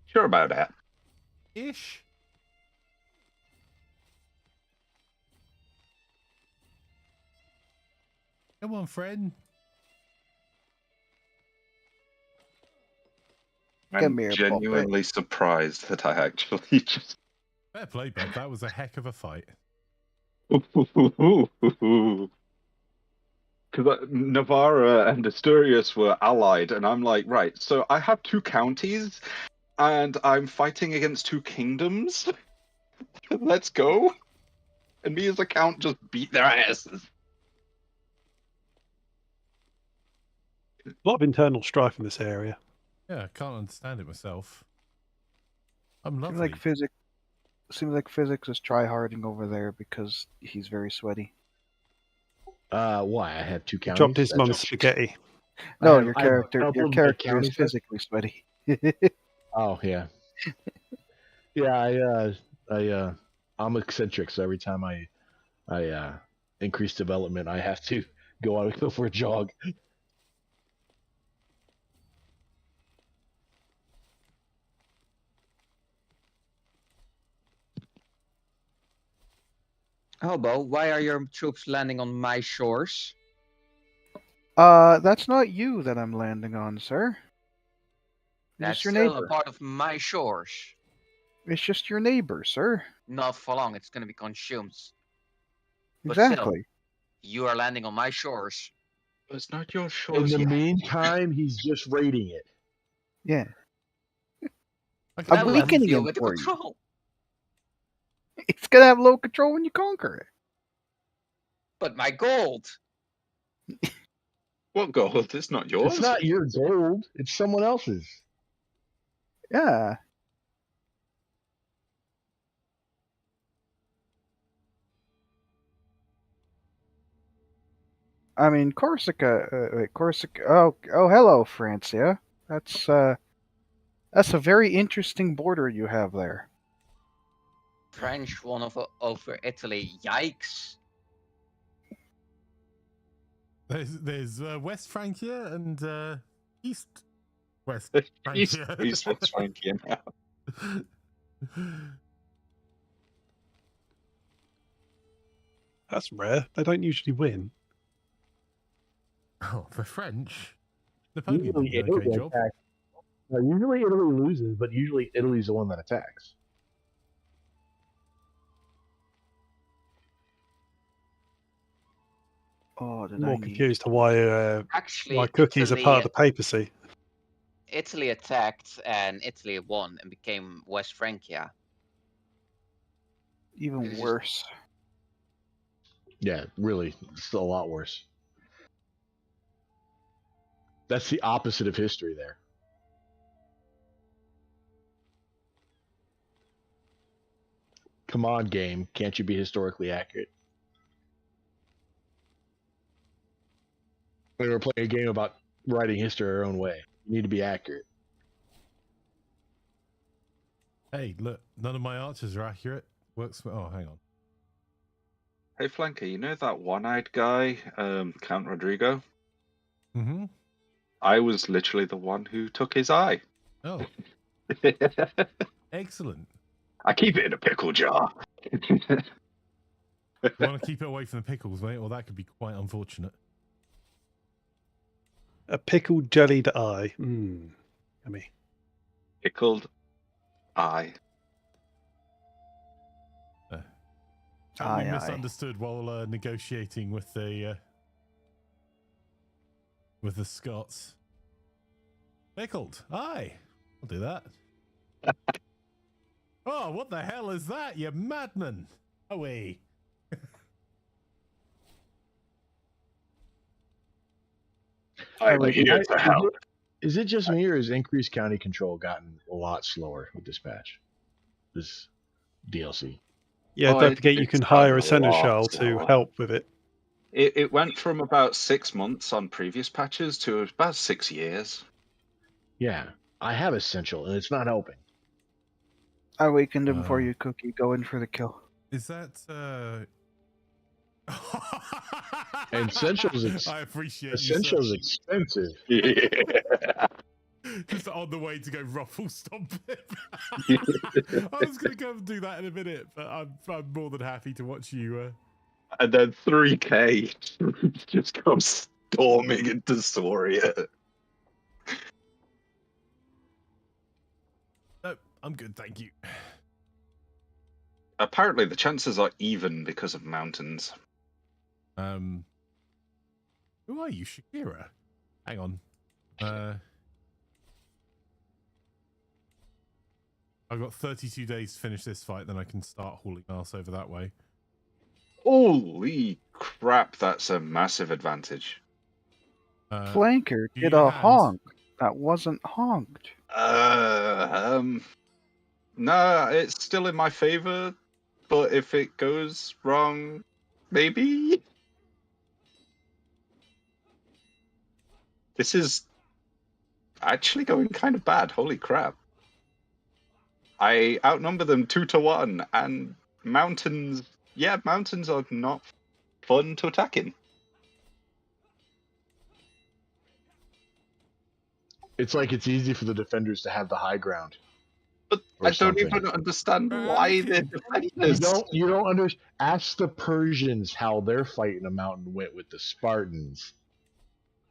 Speaker 3: Sure about that.
Speaker 1: Ish. Come on, friend.
Speaker 7: Come
Speaker 3: I'm
Speaker 7: here,
Speaker 3: genuinely surprised that I actually just.
Speaker 1: Fair play, bud. That was a heck of a fight.
Speaker 3: Because Navarra and Asturias were allied, and I'm like, right, so I have 2 counties, and I'm fighting against 2 kingdoms. Let's go. And me as a count just beat their asses.
Speaker 2: A lot of internal strife in this area.
Speaker 1: Yeah, I can't understand it myself. I'm
Speaker 7: Seems
Speaker 1: lovely.
Speaker 7: like Fyzikz is tryharding over there because he's very sweaty.
Speaker 4: Why? I have 2 counties.
Speaker 2: Chopped his
Speaker 4: That's-
Speaker 2: mum's spaghetti.
Speaker 7: No,
Speaker 4: have-
Speaker 7: your
Speaker 4: I have a
Speaker 7: character
Speaker 4: couple
Speaker 7: your
Speaker 4: of my
Speaker 7: character is
Speaker 4: counties left.
Speaker 7: physically sweaty.
Speaker 4: Oh yeah, yeah. I'm eccentric, so every time I increase development, I have to go out and go for a jog.
Speaker 8: Hobo, why are your troops landing on my shores?
Speaker 7: That's not you that I'm landing on, sir. It's
Speaker 8: That's
Speaker 7: just your
Speaker 8: still
Speaker 7: neighbor.
Speaker 8: a part of my shores.
Speaker 7: It's just your neighbor, sir.
Speaker 8: Not for long, it's gonna be consumed. But still,
Speaker 7: Exactly.
Speaker 8: you are landing on my shores.
Speaker 3: It's not your
Speaker 4: In
Speaker 3: shores
Speaker 4: the
Speaker 3: yet.
Speaker 4: meantime, he's just raiding it.
Speaker 7: Yeah.
Speaker 1: Okay,
Speaker 7: I'm
Speaker 8: I will
Speaker 7: weakening
Speaker 8: deal
Speaker 7: him
Speaker 8: with the
Speaker 7: for you.
Speaker 8: control.
Speaker 7: It's gonna have low control when you conquer it.
Speaker 8: But my gold.
Speaker 3: What gold? It's not yours.
Speaker 4: It's not your gold. It's someone else's.
Speaker 7: Yeah. I mean, Corsica. Corsica. Oh, hello, Francia. That's a very interesting border you have there.
Speaker 8: French won over Italy. Yikes.
Speaker 1: there's West Francia and East West
Speaker 3: East
Speaker 1: Francia.
Speaker 3: West Francia now.
Speaker 2: That's rare. They don't usually win.
Speaker 1: Oh, the French. Napoleon
Speaker 4: Usually
Speaker 1: did an okay
Speaker 4: Italy
Speaker 1: job.
Speaker 4: attacks. No, usually Italy loses, but usually Italy's the one that attacks.
Speaker 7: Oh, did
Speaker 2: I'm
Speaker 7: I
Speaker 2: more
Speaker 7: need?
Speaker 2: confused to why
Speaker 8: Actually,
Speaker 2: cookies are
Speaker 8: Italy,
Speaker 2: part of the papacy.
Speaker 8: Italy attacked and Italy won and became West Francia.
Speaker 7: Even
Speaker 8: This is-
Speaker 7: worse.
Speaker 4: Yeah, really, it's a lot worse. That's the opposite of history there. Come on, game. Can't you be historically accurate? We were playing a game about writing history our own way. You need to be accurate.
Speaker 1: Hey, look, none of my archers are accurate. Works. Oh, hang on.
Speaker 3: Hey, Flanker, you know that one-eyed guy, Count Rodrigo?
Speaker 1: Mm-hmm.
Speaker 3: I was literally the one who took his eye.
Speaker 1: Oh, excellent.
Speaker 3: I keep it in a pickle jar.
Speaker 1: You want to keep it away from the pickles, mate, or that could be quite unfortunate.
Speaker 2: A pickled jellied eye. Mmm. Yummy.
Speaker 3: Pickled eye.
Speaker 1: And we
Speaker 7: Aye, aye.
Speaker 1: misunderstood while negotiating with the Scots. Pickled. Aye, I'll do that. Oh, what the hell is that, you madman? Away.
Speaker 3: I'm here to help.
Speaker 4: Is it just me, or has increased county control gotten a lot slower with this patch? This DLC.
Speaker 2: Yeah,
Speaker 3: Oh,
Speaker 2: don't forget you
Speaker 3: it's
Speaker 2: can hire a
Speaker 3: gotten a lot
Speaker 2: seneschal to
Speaker 3: slower.
Speaker 2: help with it.
Speaker 3: It went from about 6 months on previous patches to about 6 years.
Speaker 4: Yeah, I have essential, and it's not helping.
Speaker 7: I weakened him for
Speaker 1: Uh,
Speaker 7: you, Cookie. Go in for the kill.
Speaker 1: Is that
Speaker 4: And Essential's
Speaker 1: I appreciate
Speaker 4: Essential's
Speaker 1: you,
Speaker 4: expensive.
Speaker 3: Yeah.
Speaker 1: sir. Just on the way to go ruffle stomp him. I was gonna go and do that in a minute, but I'm more than happy to watch you.
Speaker 3: And then 3K just comes storming into Soria.
Speaker 1: No, I'm good, thank you.
Speaker 3: Apparently, the chances are even because of mountains.
Speaker 1: Who are you, Shakira? Hang on. I've got 32 days to finish this fight, then I can start hauling ass over that way.
Speaker 3: Holy crap, that's a massive advantage.
Speaker 7: Flanker
Speaker 1: do
Speaker 7: did
Speaker 1: you
Speaker 7: a
Speaker 1: hand-
Speaker 7: honk that wasn't honked.
Speaker 3: Nah, it's still in my favor, but if it goes wrong, maybe? This is actually going kind of bad, holy crap. I outnumber them 2-1, and mountains, yeah, mountains are not fun to attack in.
Speaker 4: It's like it's easy for the defenders to have the high ground.
Speaker 3: But
Speaker 4: Or
Speaker 3: I don't
Speaker 4: something.
Speaker 3: even understand why they're defenders.
Speaker 4: You don't understand. Ask the Persians how their fight in a mountain went with the Spartans.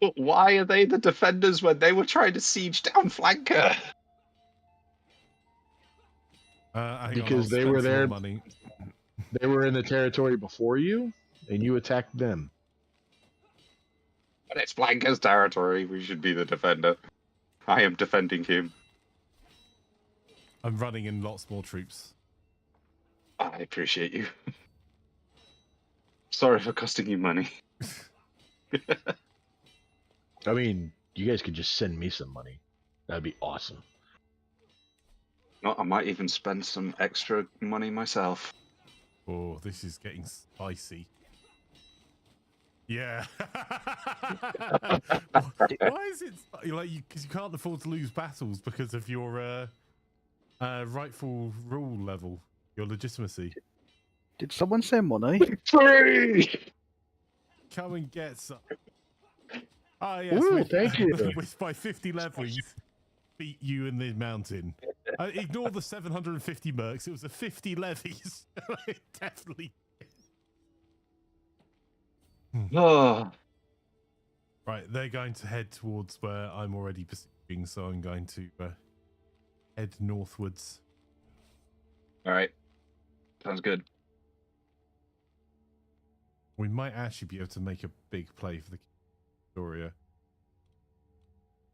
Speaker 3: But why are they the defenders when they were trying to siege down Flanker?
Speaker 1: Hang on,
Speaker 4: Because
Speaker 1: I'll
Speaker 4: they
Speaker 1: spend
Speaker 4: were
Speaker 1: some more
Speaker 4: there-
Speaker 1: money.
Speaker 4: They were in the territory before you, and you attacked them.
Speaker 3: But it's Flanker's territory, we should be the defender. I am defending him.
Speaker 1: I'm running in lots more troops.
Speaker 3: I appreciate you. Sorry for costing you money.
Speaker 4: I mean, you guys could just send me some money. That'd be awesome.
Speaker 3: No, I might even spend some extra money myself.
Speaker 1: Oh, this is getting spicy. Yeah. Why is it like because you can't afford to lose battles because of your rightful rule level, your legitimacy?
Speaker 7: Did someone say money?
Speaker 3: Free!
Speaker 1: Come and get some. Oh yes,
Speaker 4: Ooh,
Speaker 1: with,
Speaker 4: thank you.
Speaker 1: with by 50 levies, beat you in the mountain. Ignore the 750 mercs. It was a 50 levies. It definitely.
Speaker 3: Oh,
Speaker 1: Right, they're going to head towards where I'm already besieging, so I'm going to head northwards.
Speaker 3: alright. Sounds good.
Speaker 1: We might actually be able to make a big play for the Victoria.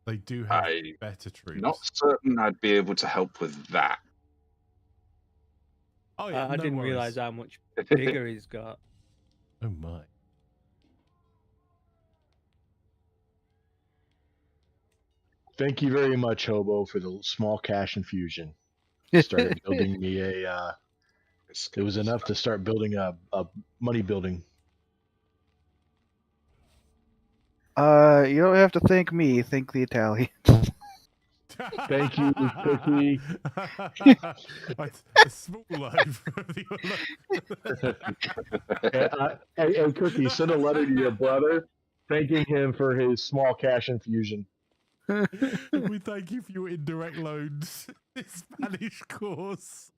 Speaker 1: They do have better troops.
Speaker 3: Not certain I'd be able to help with that.
Speaker 1: Oh yeah,
Speaker 6: I
Speaker 1: no
Speaker 6: didn't
Speaker 1: worries.
Speaker 6: realize how much bigger he's got.
Speaker 1: Oh my.
Speaker 4: Thank you very much, Hobo, for the small cash infusion. Started building me a. It was enough to start building a money building.
Speaker 7: You don't have to thank me. Thank the Italian.
Speaker 4: Thank you, Cookie.
Speaker 1: A small loaf.
Speaker 4: Hey, Cookie, send a letter to your brother thanking him for his small cash infusion.
Speaker 1: We thank you for your indirect loans. This Spanish course.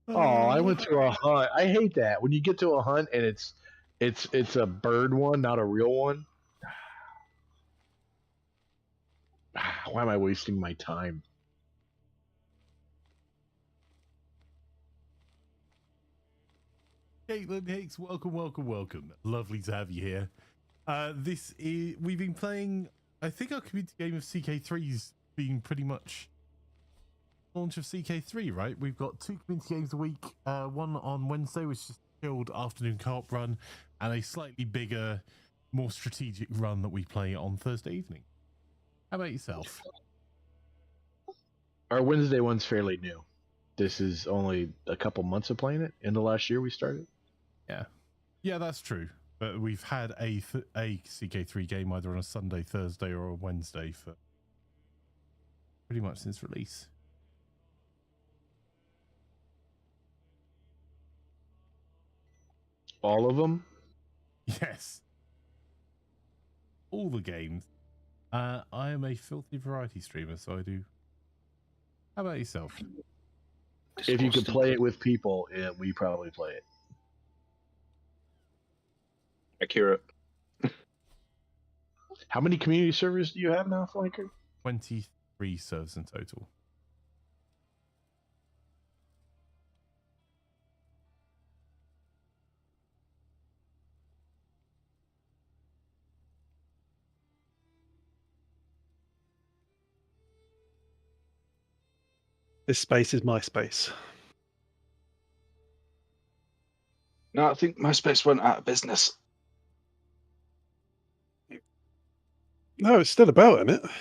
Speaker 4: Oh, I went to a hunt. I hate that when you get to a hunt and it's a bird one, not a real one. Why am I wasting my time?
Speaker 1: Caitlin Hicks, welcome. Lovely to have you here. We've been playing. I think our community game of CK3's been pretty much launch of CK3, right? We've got 2 community games a week, one on Wednesday, which is a chilled afternoon co-op run, and a slightly bigger, more strategic run that we play on Thursday evening. How about yourself?
Speaker 4: Our Wednesday one's fairly new. This is only a couple months of playing it. In the last year we started.
Speaker 1: Yeah, that's true. But we've had a CK3 game either on a Sunday, Thursday, or a Wednesday for pretty much since release.
Speaker 4: All of them?
Speaker 1: Yes. All the games. I am a filthy variety streamer, so I do. How about yourself?
Speaker 4: If you could play it with people, we probably play it.
Speaker 3: Accurate.
Speaker 4: How many community servers do you have now, Flanker?
Speaker 1: 23 servers in total.
Speaker 2: This space is my space.
Speaker 3: No, I think MySpace went out of business.
Speaker 2: No, it's still about, isn't it?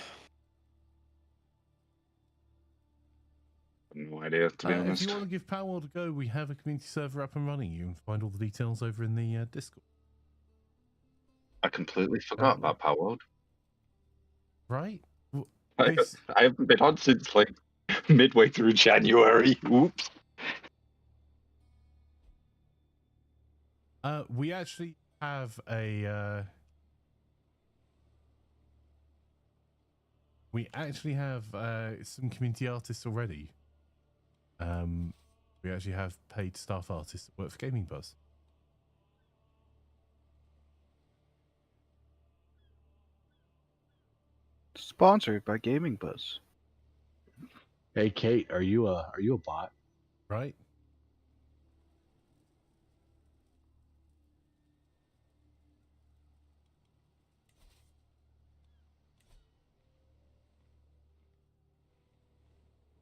Speaker 3: No idea, to be
Speaker 1: If
Speaker 3: honest.
Speaker 1: you want to give Powerworld a go, we have a community server up and running. You can find all the details over in the Discord.
Speaker 3: I completely forgot about Powerworld.
Speaker 1: Right?
Speaker 3: I haven't been on since like midway through January. Oops.
Speaker 1: We actually have a. We actually have some community artists already. We actually have paid staff artists that work for Gaming.Buzz.
Speaker 7: Sponsored by Gaming.Buzz.
Speaker 4: Hey Kate, are you a bot?
Speaker 1: Right?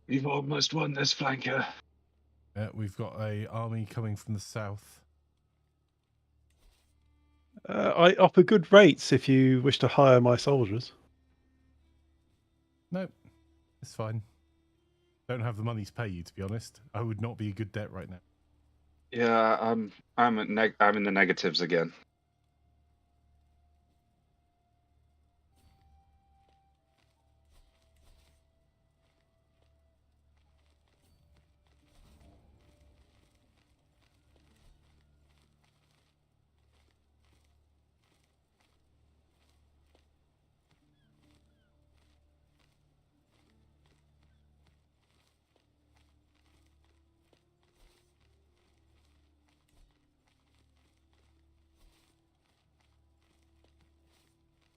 Speaker 3: You've almost won this, Flanker.
Speaker 1: We've got a army coming from the south.
Speaker 2: I offer good rates if you wish to hire my soldiers.
Speaker 1: Nope, it's fine. Don't have the money to pay you, to be honest. I would not be a good debt right now.
Speaker 3: Yeah, I'm in the negatives again.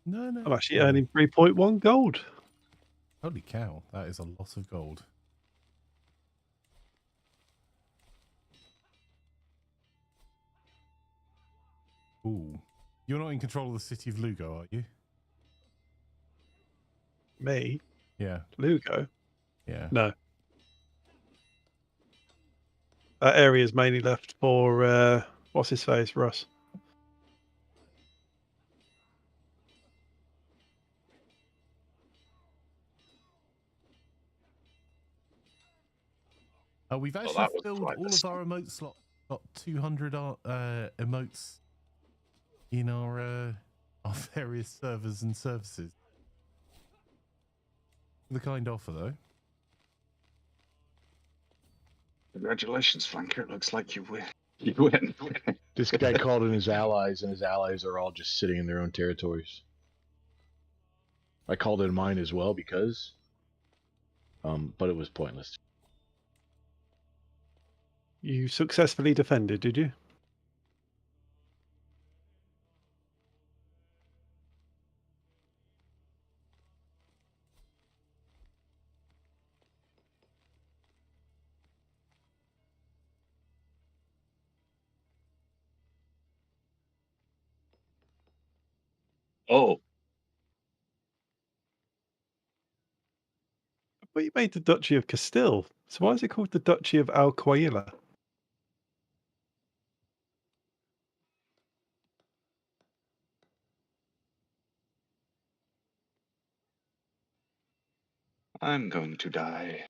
Speaker 1: No.
Speaker 2: I'm actually earning 3.1 gold.
Speaker 1: Holy cow, that is a lot of gold. Ooh. You're not in control of the city of Lugo, are you?
Speaker 2: Me?
Speaker 1: Yeah.
Speaker 2: Lugo?
Speaker 1: Yeah.
Speaker 2: No. That area is mainly left for, what's his face, Russ.
Speaker 1: We've actually
Speaker 3: that was
Speaker 1: filled
Speaker 3: quite
Speaker 1: all
Speaker 3: the
Speaker 1: of our emote slots. Got 200 emotes in our various servers and services. The kind offer, though.
Speaker 3: Congratulations, Flanker. It looks like you win. You win.
Speaker 4: This guy called in his allies, and his allies are all just sitting in their own territories. I called in mine as well because, but it was pointless.
Speaker 2: You successfully defended, did you?
Speaker 3: Oh,
Speaker 2: Well, you made the Duchy of Castile. So why is it called the Duchy of Alquaila?
Speaker 3: I'm going to die.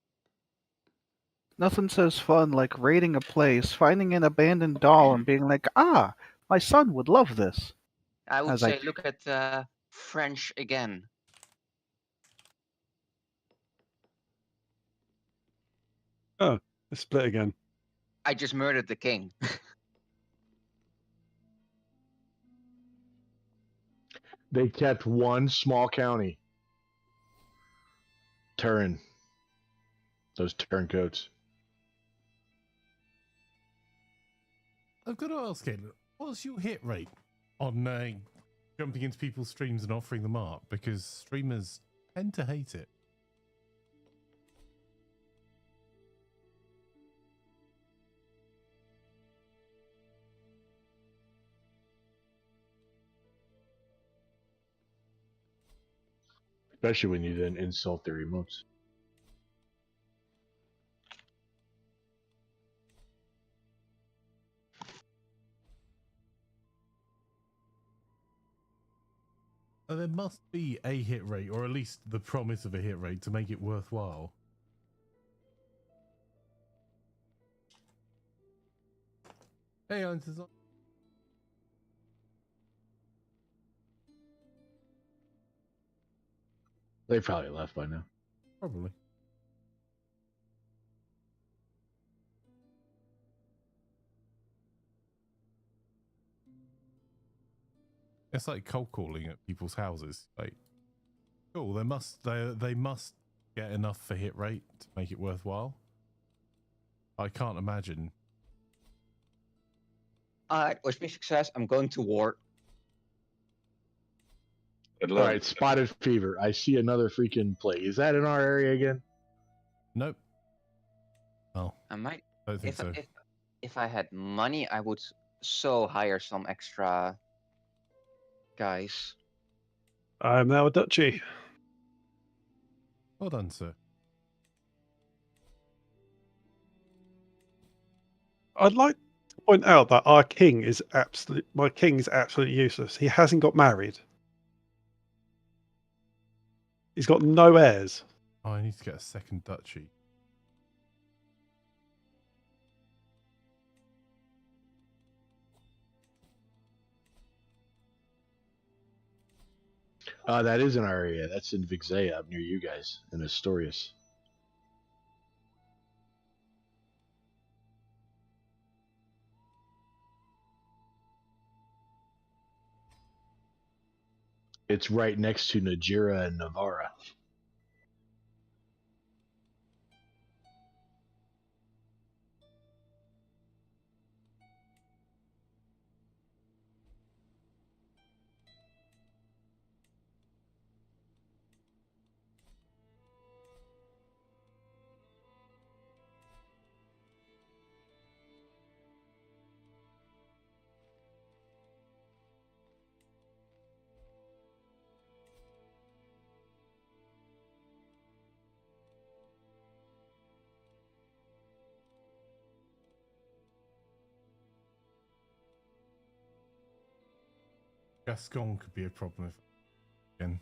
Speaker 7: Nothing says fun like raiding a place, finding an abandoned doll, and being like, "Ah, my son would love this."
Speaker 8: I would
Speaker 7: As I
Speaker 8: say look at French again.
Speaker 2: Oh, it's split again.
Speaker 8: I just murdered the king.
Speaker 4: They kept one small county. Turin. Those turncoats.
Speaker 1: I've got to ask, Ed, what's your hit rate on jumping into people's streams and offering them art? Because streamers tend to hate it.
Speaker 4: Especially when you then insult their emotes.
Speaker 1: There must be a hit rate, or at least the promise of a hit rate, to make it worthwhile. Hey, Einstein.
Speaker 4: They probably left by now.
Speaker 1: Probably. It's like cold calling at people's houses. Like, cool, they must get enough for hit rate to make it worthwhile. I can't imagine.
Speaker 8: Alright, wish me success. I'm going to war.
Speaker 3: Good
Speaker 4: All
Speaker 3: luck.
Speaker 4: right, spotted fever. I see another freaking plague. Is that in our area again?
Speaker 1: Nope. Oh,
Speaker 8: I might.
Speaker 1: I don't think so.
Speaker 8: If I had money, I would so hire some extra guys.
Speaker 2: I am now a duchy.
Speaker 1: Well done, sir.
Speaker 2: I'd like to point out that our king is my king is absolutely useless. He hasn't got married. He's got no heirs.
Speaker 1: Oh, I need to get a second duchy.
Speaker 4: That is in our area. That's in Vixea up near you guys in Astorius. It's right next to Najira and Navarra.
Speaker 1: Gascon could be a problem again.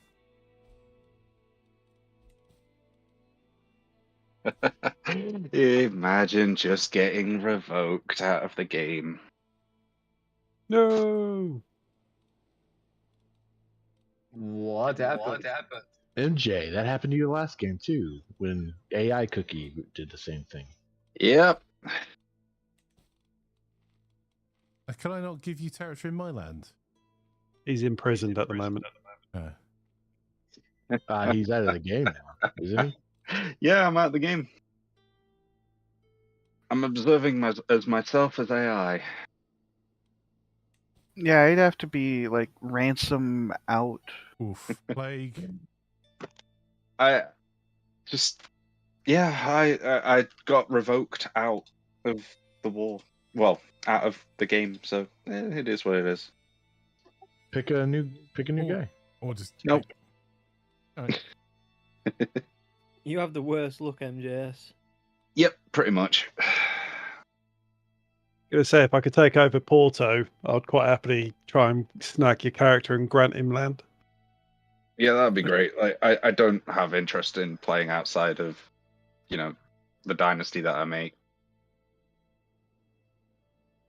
Speaker 3: Imagine just getting revoked out of the game.
Speaker 2: No.
Speaker 8: What happened?
Speaker 4: MJ, that happened to you last game too, when AI Cookie did the same thing.
Speaker 3: Yep.
Speaker 1: Can I not give you territory in my land?
Speaker 2: He's imprisoned at the moment.
Speaker 4: He's out of the game now, isn't he?
Speaker 3: Yeah, I'm out of the game. I'm observing myself as AI.
Speaker 7: Yeah, he'd have to be like ransom out.
Speaker 1: Oof. Plague.
Speaker 3: I got revoked out of the war. Well, out of the game. So it is what it is.
Speaker 4: Pick a new guy.
Speaker 1: Or just
Speaker 3: Nope.
Speaker 1: All right.
Speaker 6: You have the worst luck, MJS.
Speaker 3: Yep, pretty much.
Speaker 2: Gonna say, if I could take over Porto, I'd quite happily try and snag your character and grant him land.
Speaker 3: Yeah, that'd be great. Like, I don't have interest in playing outside of, the dynasty that I make.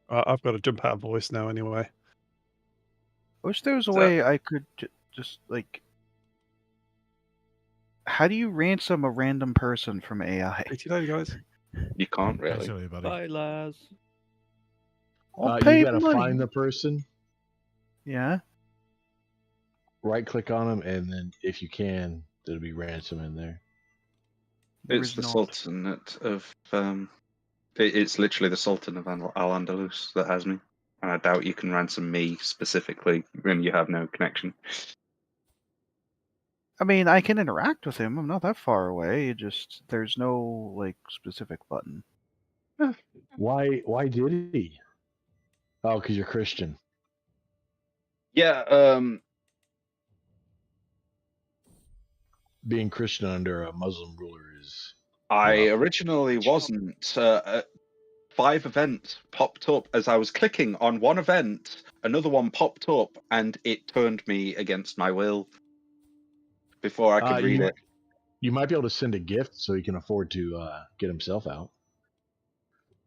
Speaker 2: I've got to jump out of voice now anyway.
Speaker 7: I wish there was a
Speaker 3: So-
Speaker 7: way I could just like. How do you ransom a random person from AI?
Speaker 2: Hey, you guys.
Speaker 3: You can't really.
Speaker 1: Actually, buddy.
Speaker 6: Bye, Laz.
Speaker 7: I'll
Speaker 4: You
Speaker 7: pay
Speaker 4: gotta
Speaker 7: money.
Speaker 4: find the person,
Speaker 7: Yeah.
Speaker 4: right click on them, and then if you can, there'll be ransom in there.
Speaker 7: There
Speaker 3: It's
Speaker 7: is
Speaker 3: the
Speaker 7: no-
Speaker 3: Sultanate of. It's literally the Sultan of Al-Andalus that has me. And I doubt you can ransom me specifically when you have no connection.
Speaker 7: I mean, I can interact with him. I'm not that far away. There's no like specific button.
Speaker 4: Why did he? Oh, because you're Christian.
Speaker 3: Yeah,
Speaker 4: Being Christian under a Muslim ruler is
Speaker 3: I
Speaker 4: Wow.
Speaker 3: originally wasn't. 5 events popped up as I was clicking on one event. Another one popped up, and it turned me against my will before I could read it.
Speaker 4: You might be able to send a gift so he can afford to get himself out.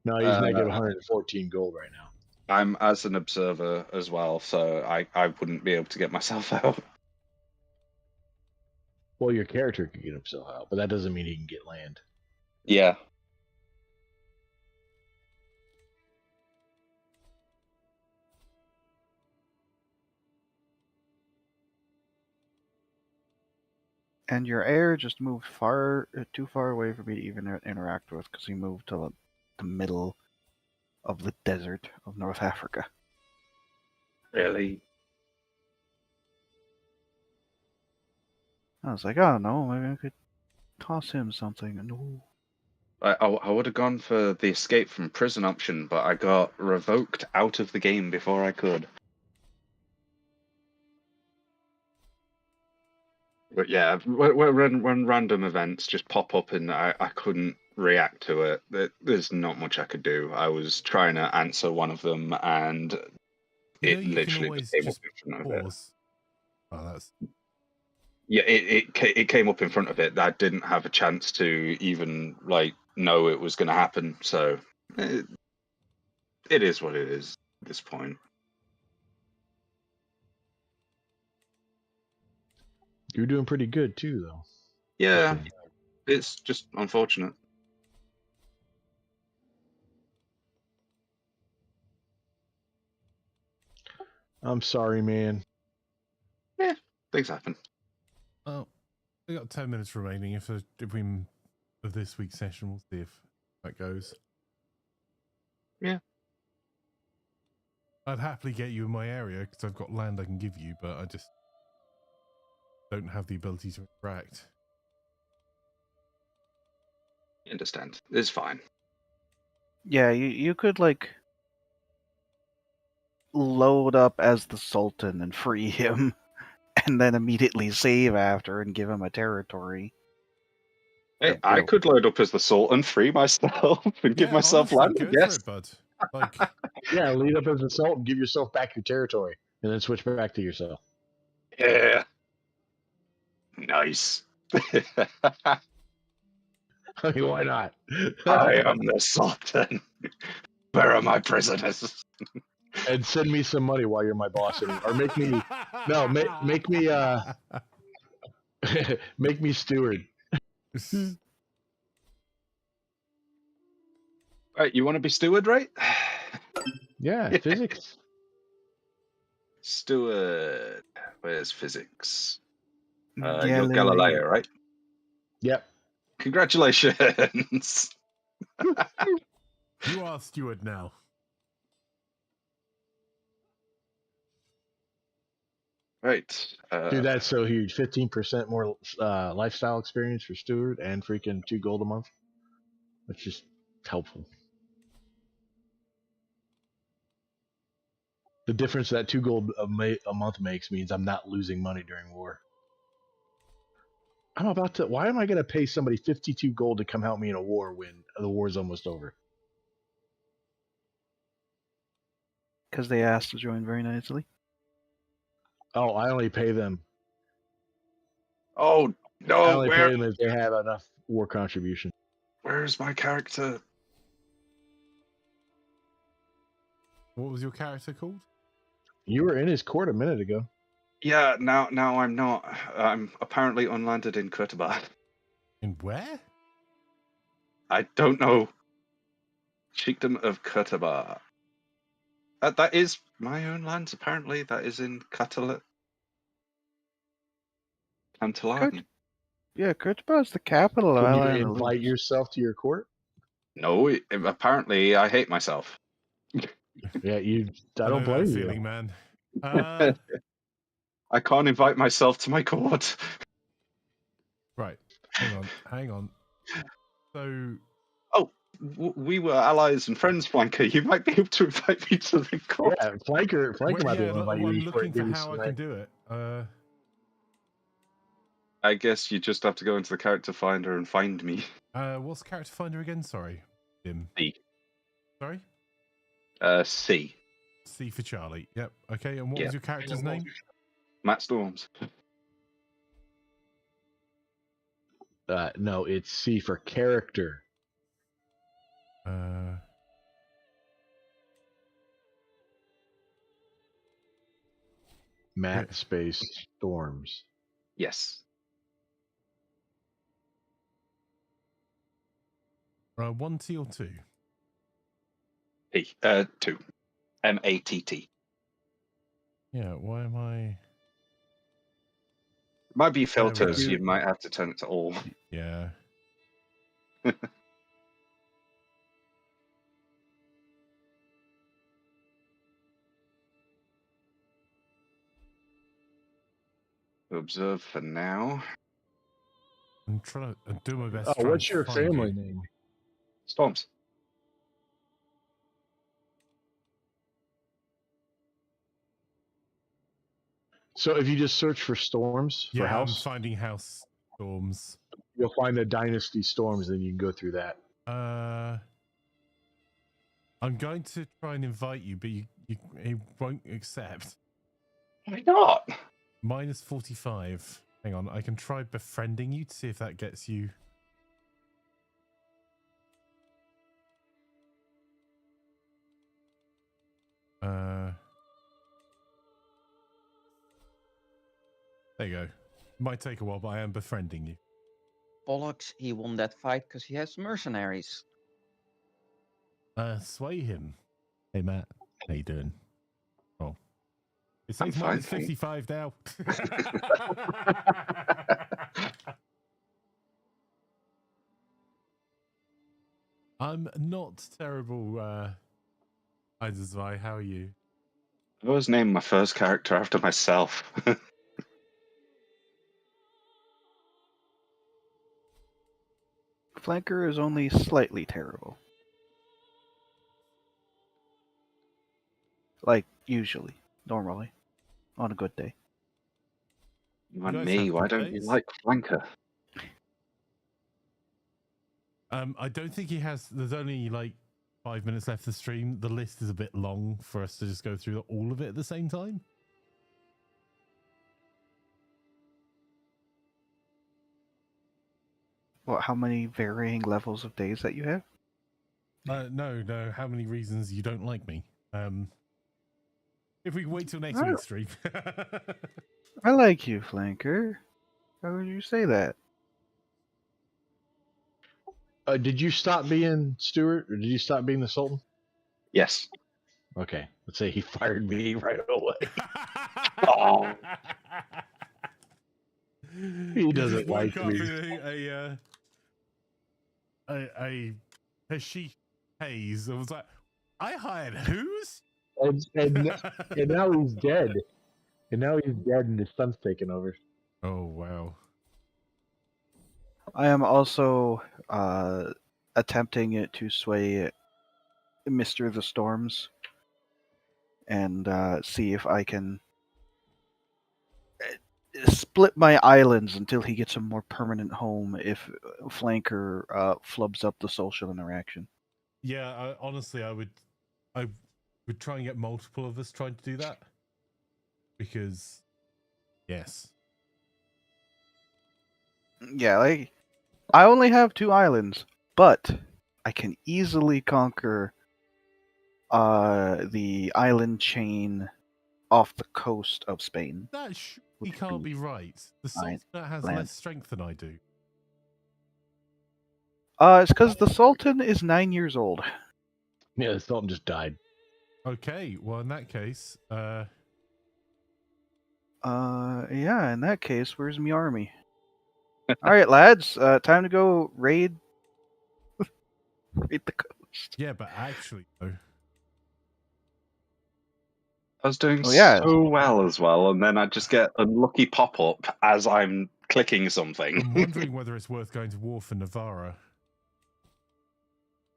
Speaker 4: No, he's
Speaker 3: Uh,
Speaker 4: negative 114 gold right now.
Speaker 3: I'm as an observer as well, so I wouldn't be able to get myself out.
Speaker 4: Well, your character could get himself out, but that doesn't mean he can get land.
Speaker 3: Yeah.
Speaker 7: And your heir just moved too far away for me to even interact with because he moved to the middle of the desert of North Africa.
Speaker 3: Really?
Speaker 7: I was like, I don't know, maybe I could toss him something. No.
Speaker 3: I would have gone for the escape from prison option, but I got revoked out of the game before I could. But yeah, when random events just pop up and I couldn't react to it, there's not much I could do. I was trying to answer one of them, and it
Speaker 1: You can
Speaker 3: literally
Speaker 1: always
Speaker 3: just came up
Speaker 1: just
Speaker 3: in front of it.
Speaker 1: pause. Oh, that's
Speaker 3: Yeah, it came up in front of it. I didn't have a chance to even know it was going to happen. So it is what it is at this point.
Speaker 4: You're doing pretty good too, though.
Speaker 3: Yeah, it's just unfortunate.
Speaker 4: I'm sorry, man.
Speaker 3: Yeah, things happen.
Speaker 1: oh, we got 10 minutes remaining. If we of this week's session, we'll see if that goes.
Speaker 3: Yeah.
Speaker 1: I'd happily get you in my area because I've got land I can give you, but I just don't have the ability to interact.
Speaker 3: I understand. It's fine.
Speaker 7: Yeah, you could like load up as the Sultan and free him, and then immediately save after and give him a territory.
Speaker 3: Hey, I could load up as the Sultan, free myself, and give myself
Speaker 1: honestly,
Speaker 3: land.
Speaker 1: go
Speaker 3: Yes.
Speaker 1: for it, bud. Like,
Speaker 4: Yeah, lead up as an assault and give yourself back your territory, and then switch back to yourself.
Speaker 3: Yeah. Nice.
Speaker 4: I mean, why not?
Speaker 3: I am the Sultan. Where are my prisoners?
Speaker 4: And send me some money while you're my boss, or make me make me make me steward.
Speaker 3: Right, you want to be steward, right?
Speaker 4: Yeah, Fyzikz.
Speaker 3: Steward. Where's Fyzikz? You're
Speaker 7: Galileo.
Speaker 3: Galileo, right?
Speaker 4: Yep.
Speaker 3: Congratulations.
Speaker 1: you are steward now.
Speaker 3: Right.
Speaker 4: Dude, that's so huge. 15% more lifestyle experience for steward and freaking 2 gold a month. That's just helpful. The difference that 2 gold a month makes means I'm not losing money during war. I'm about to. Why am I going to pay somebody 52 gold to come help me in a war when the war's almost over?
Speaker 7: Because they asked to join very nicely.
Speaker 4: Oh, I only pay them.
Speaker 3: Oh
Speaker 4: I
Speaker 3: no!
Speaker 4: only pay them if they have enough war contribution.
Speaker 3: Where's my character?
Speaker 1: What was your character called?
Speaker 4: You were in his court a minute ago.
Speaker 3: Yeah, now I'm not. I'm apparently unlanded in Kurtabar.
Speaker 1: In where?
Speaker 3: I don't know. Chiefdom of Kurtabar. That is my own lands, apparently. That is in Cantalarn.
Speaker 7: Yeah, Kurtabar is the capital of
Speaker 4: Can you
Speaker 7: Island
Speaker 4: invite yourself to your court?
Speaker 3: No, apparently I hate myself.
Speaker 4: Yeah, you. I
Speaker 1: know
Speaker 4: don't
Speaker 1: that
Speaker 4: blame
Speaker 1: feeling,
Speaker 4: you.
Speaker 1: man.
Speaker 3: I can't invite myself to my court.
Speaker 1: Right. Hang on. So,
Speaker 3: We were allies and friends, Flanker. You might be able to invite me to the court.
Speaker 4: Yeah, Flanker might be able to invite you.
Speaker 1: I'm
Speaker 4: to your court,
Speaker 1: looking
Speaker 4: give
Speaker 1: for
Speaker 4: you
Speaker 1: how
Speaker 4: some
Speaker 1: I can do it.
Speaker 3: I guess you just have to go into the character finder and find me.
Speaker 1: What's character finder again? Sorry, Dim.
Speaker 3: C.
Speaker 1: Sorry.
Speaker 3: C.
Speaker 1: C for Charlie. Yep. Okay. And what
Speaker 3: Yeah.
Speaker 1: was your character's name?
Speaker 3: Matt Storms.
Speaker 4: No, it's C for character. Matt space Storms.
Speaker 3: Yes.
Speaker 1: 1T or 2?
Speaker 3: P. 2. MATT.
Speaker 1: Yeah. Why am I?
Speaker 3: It might be
Speaker 1: There we
Speaker 3: filters.
Speaker 1: go.
Speaker 3: You might have to turn it to all.
Speaker 1: Yeah.
Speaker 3: Observe for now.
Speaker 1: I'm trying to do my best.
Speaker 4: Oh,
Speaker 1: trying
Speaker 4: what's
Speaker 1: to
Speaker 4: your
Speaker 1: find
Speaker 4: family
Speaker 1: you.
Speaker 4: name?
Speaker 3: Storms.
Speaker 4: So if you just search for Storms for
Speaker 1: Yeah, I'm
Speaker 4: house,
Speaker 1: finding House Storms.
Speaker 4: you'll find the Dynasty Storms, then you can go through that.
Speaker 1: I'm going to try and invite you, but you won't accept.
Speaker 3: Why not?
Speaker 1: Minus 45. Hang on, I can try befriending you to see if that gets you. There you go. Might take a while, but I am befriending you.
Speaker 8: Bollocks, he won that fight because he has mercenaries.
Speaker 1: Sway him. Hey, Matt. How you doing? Oh. It
Speaker 3: I'm
Speaker 1: says
Speaker 3: fine,
Speaker 1: minus
Speaker 3: thanks.
Speaker 1: 55 now. I'm not terrible, Izazai. How are you?
Speaker 3: I always named my first character after myself.
Speaker 7: Flanker is only slightly terrible. Like, usually. Normally. On a good day.
Speaker 3: On
Speaker 1: guys
Speaker 3: me,
Speaker 1: have
Speaker 3: why
Speaker 1: good
Speaker 3: don't you
Speaker 1: days?
Speaker 3: like Flanker?
Speaker 1: I don't think he has. There's only like 5 minutes left to stream. The list is a bit long for us to just go through all of it at the same time.
Speaker 7: What, how many varying levels of days that you have?
Speaker 1: No. How many reasons you don't like me? If we can wait till next
Speaker 7: Oh.
Speaker 1: week's stream.
Speaker 7: I like you, Flanker. How would you say that?
Speaker 4: Did you stop being Stuart, or did you stop being the Sultan?
Speaker 3: Yes.
Speaker 4: Okay, let's say he fired me right away.
Speaker 3: Oh.
Speaker 4: He
Speaker 1: You
Speaker 4: doesn't
Speaker 1: just woke
Speaker 4: like
Speaker 1: up
Speaker 4: me.
Speaker 1: in a Hashik haze. I was like, I hired who's?
Speaker 4: And now he's dead. And now he's dead, and his son's taken over.
Speaker 1: Oh wow.
Speaker 7: I am also attempting it to sway Mr. the Storms and see if I can split my islands until he gets a more permanent home if Flanker flubs up the social interaction.
Speaker 1: Yeah, honestly, I would try and get multiple of us trying to do that. Because, yes.
Speaker 7: Yeah, like, I only have 2 islands, but I can easily conquer the island chain off the coast of Spain.
Speaker 1: That surely can't be right. The Sultanate has
Speaker 7: land.
Speaker 1: less strength than I do.
Speaker 7: It's because the Sultan is 9 years old.
Speaker 4: Yeah, the Sultan just died.
Speaker 1: Okay, well, in that case,
Speaker 7: Yeah, in that case, where's my army? Alright, lads, time to go raid the coast.
Speaker 1: yeah, but actually, though.
Speaker 3: I was doing
Speaker 7: Oh, yeah.
Speaker 3: so well as well, and then I just get a lucky pop-up as I'm clicking something.
Speaker 1: I'm wondering whether it's worth going to war for Navarra.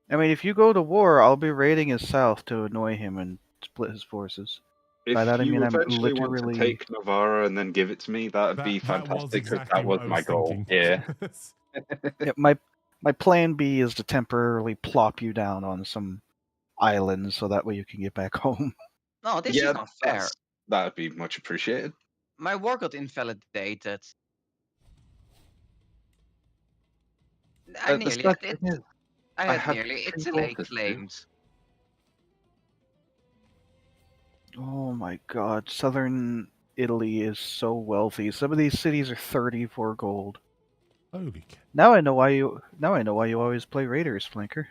Speaker 7: I mean, if you go to war, I'll be raiding his south to annoy him and split his forces.
Speaker 3: If
Speaker 7: By that I
Speaker 3: you
Speaker 7: mean I'm
Speaker 3: eventually want
Speaker 7: literally-
Speaker 3: to take Navarra and then give it to me, that'd be fantastic, because that was my goal. Yeah.
Speaker 7: Yeah, my plan B is to temporarily plop you down on some islands so that way you can get back home.
Speaker 8: No, this
Speaker 3: Yeah,
Speaker 8: is not fair.
Speaker 3: That'd be much appreciated.
Speaker 8: My war got invalidated. I
Speaker 3: The
Speaker 8: nearly
Speaker 3: sad
Speaker 8: had it.
Speaker 3: thing is,
Speaker 8: I
Speaker 3: I
Speaker 8: had
Speaker 3: had
Speaker 8: nearly
Speaker 3: 3
Speaker 8: Italy
Speaker 3: forces, too.
Speaker 8: claimed.
Speaker 7: Oh my god, southern Italy is so wealthy. Some of these cities are 34 gold.
Speaker 1: Holy cow.
Speaker 7: Now I know why you always play raiders, Flanker.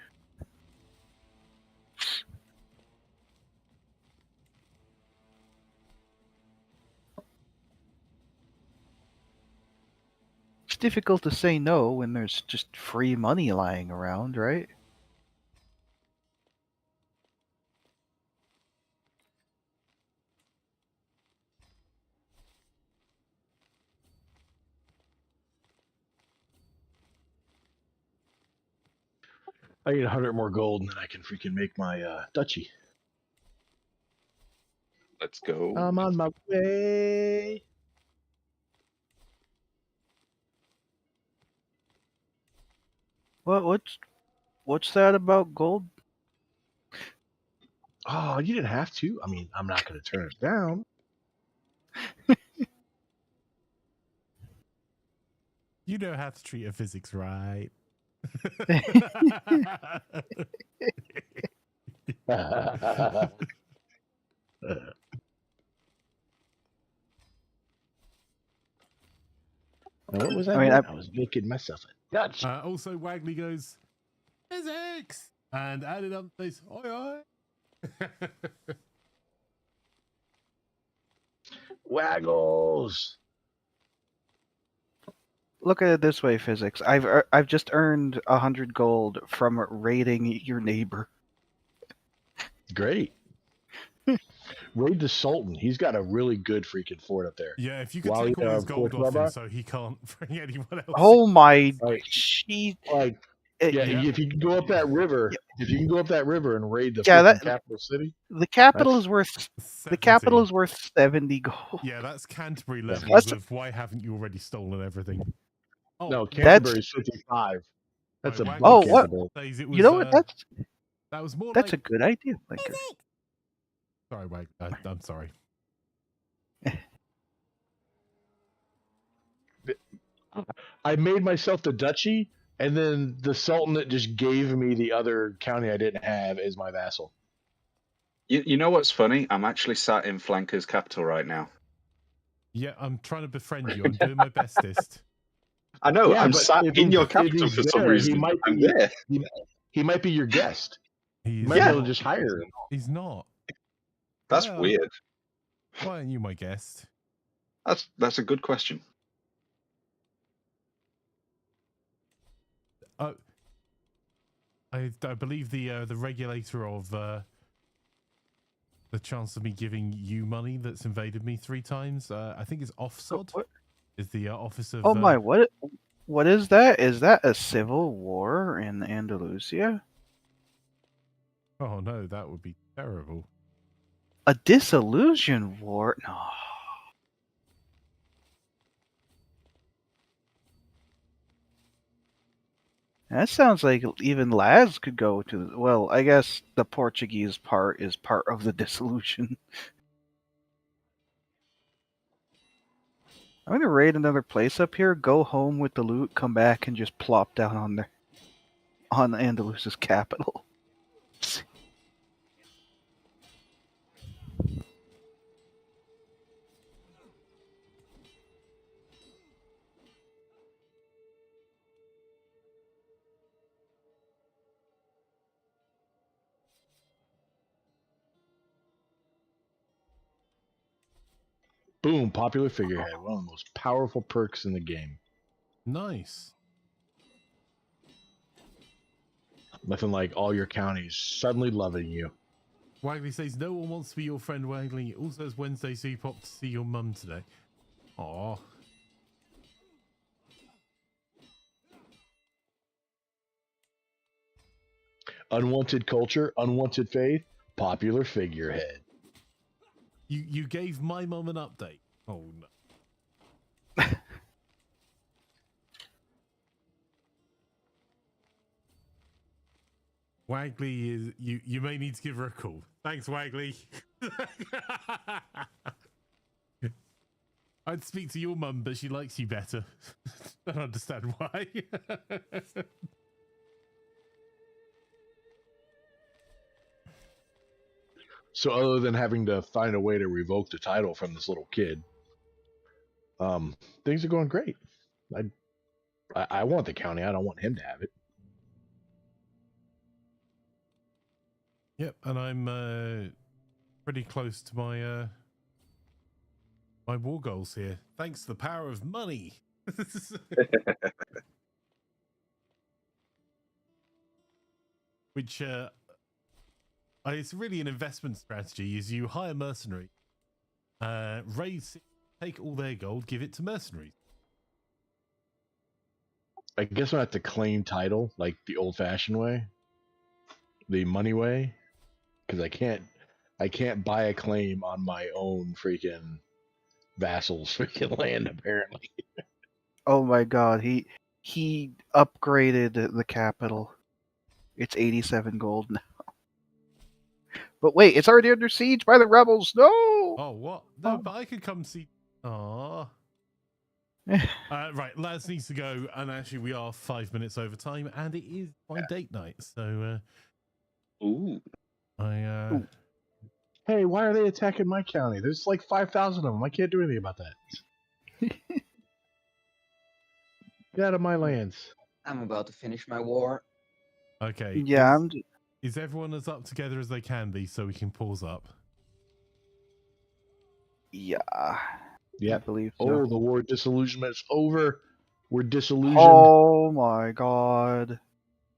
Speaker 7: It's difficult to say no when there's just free money lying around, right?
Speaker 4: I get 100 more gold, and then I can freaking make my duchy.
Speaker 3: Let's go.
Speaker 4: I'm on my way.
Speaker 7: What's that about gold?
Speaker 4: Oh, you didn't have to. I mean, I'm not going to turn it down.
Speaker 1: You know how to treat a Fyzikz, right? Now, what was I
Speaker 7: mean,
Speaker 4: doing? I was making myself a Dutch.
Speaker 1: Also, Wagley goes, Fyzikz! And added up says, oi oi!
Speaker 4: Waggles.
Speaker 7: Look at it this way, Fyzikz. I've just earned 100 gold from raiding your neighbor.
Speaker 4: Great. Raid the Sultan. He's got a really good freaking fort up there.
Speaker 1: Yeah, if you could
Speaker 4: While
Speaker 1: take
Speaker 4: you
Speaker 1: all his
Speaker 4: have
Speaker 1: gold
Speaker 4: Cordoba?
Speaker 1: off him so he can't bring anyone else.
Speaker 7: Oh my
Speaker 4: Like-
Speaker 7: gee.
Speaker 4: Like, yeah, if you can go up that river, if you can go up that river and raid the
Speaker 7: Yeah,
Speaker 4: freaking
Speaker 7: that-
Speaker 4: capital city.
Speaker 7: The capital
Speaker 4: That's-
Speaker 7: is worth
Speaker 1: 70.
Speaker 7: 70 gold.
Speaker 1: Yeah, that's Canterbury
Speaker 4: That's-
Speaker 1: levels of why haven't you already stolen everything? Oh,
Speaker 4: No,
Speaker 7: That's-
Speaker 4: Canterbury's 55. That's
Speaker 1: Right,
Speaker 4: a
Speaker 1: Wagley
Speaker 7: Oh,
Speaker 4: big
Speaker 7: what?
Speaker 4: Canterbury.
Speaker 1: says it was,
Speaker 7: You know what?
Speaker 1: that was more
Speaker 7: That's
Speaker 1: like...
Speaker 7: a good idea, Flanker.
Speaker 1: Sorry, Wag. I'm sorry.
Speaker 4: I made myself the duchy, and then the Sultanate just gave me the other county I didn't have as my vassal.
Speaker 3: You know what's funny? I'm actually sat in Flanker's capital right now.
Speaker 1: Yeah, I'm trying to befriend you. I'm doing my bestest.
Speaker 3: I know,
Speaker 4: Yeah,
Speaker 3: I'm
Speaker 4: but
Speaker 3: sat
Speaker 4: if
Speaker 3: in your
Speaker 4: if
Speaker 3: capital
Speaker 4: he's
Speaker 3: for some
Speaker 4: there,
Speaker 3: reason.
Speaker 4: He might
Speaker 3: I'm
Speaker 4: be,
Speaker 3: there.
Speaker 4: he might be your guest. You
Speaker 1: He's
Speaker 4: might
Speaker 3: Yeah.
Speaker 4: be able to just hire him.
Speaker 1: He's not.
Speaker 3: That's
Speaker 1: Well,
Speaker 3: weird.
Speaker 1: Why aren't you my guest?
Speaker 3: That's a good question.
Speaker 1: I believe the regulator of the chance of me giving you money that's invaded me 3 times. I think it's Offsod.
Speaker 7: What?
Speaker 1: Is the office of?
Speaker 7: Oh my, what is that? Is that a civil war in Andalusia?
Speaker 1: Oh no, that would be terrible.
Speaker 7: A disillusion war? No. That sounds like even Laz could go to. Well, I guess the Portuguese part is part of the dissolution. I'm gonna raid another place up here, go home with the loot, come back, and just plop down on Andalus's capital.
Speaker 4: Boom, popular figurehead. One of the most powerful perks in the game.
Speaker 1: Nice.
Speaker 4: Nothing like all your counties suddenly loving you.
Speaker 1: Wagley says no one wants to be your friend, Wagley. Also, it's Wednesday, so you popped to see your mum today. Aw.
Speaker 4: Unwanted culture, unwanted faith, popular figurehead.
Speaker 1: You gave my mum an update. Oh no. Wagley is you may need to give her a call. Thanks, Wagley. I'd speak to your mum, but she likes you better. Don't understand why.
Speaker 4: So other than having to find a way to revoke the title from this little kid, things are going great. I want the county. I don't want him to have it.
Speaker 1: Yep, and I'm pretty close to my my war goals here. Thanks to the power of money. Which it's really an investment strategy. Is you hire mercenary, raise, take all their gold, give it to mercenaries.
Speaker 4: I guess I have to claim title like the old-fashioned way, the money way, because I can't buy a claim on my own freaking vassals' freaking land. Apparently,
Speaker 7: Oh my god, he upgraded the capital. It's 87 gold now. But wait, it's already under siege by the rebels. No.
Speaker 1: Oh what? No, but I could come see. Aww. Right, Laz needs to go, and actually we are 5 minutes over time, and it is my date night. So,
Speaker 3: Ooh.
Speaker 1: I
Speaker 4: hey, why are they attacking my county? There's like 5,000 of them. I can't do anything about that. Get out of my lands.
Speaker 8: I'm about to finish my war.
Speaker 1: okay.
Speaker 7: Yeah,
Speaker 1: Is everyone as up together as they can be, so we can pause up?
Speaker 7: yeah.
Speaker 4: Yeah.
Speaker 7: I believe so.
Speaker 4: Oh, the war disillusionment's over. We're disillusioned.
Speaker 7: Oh my god.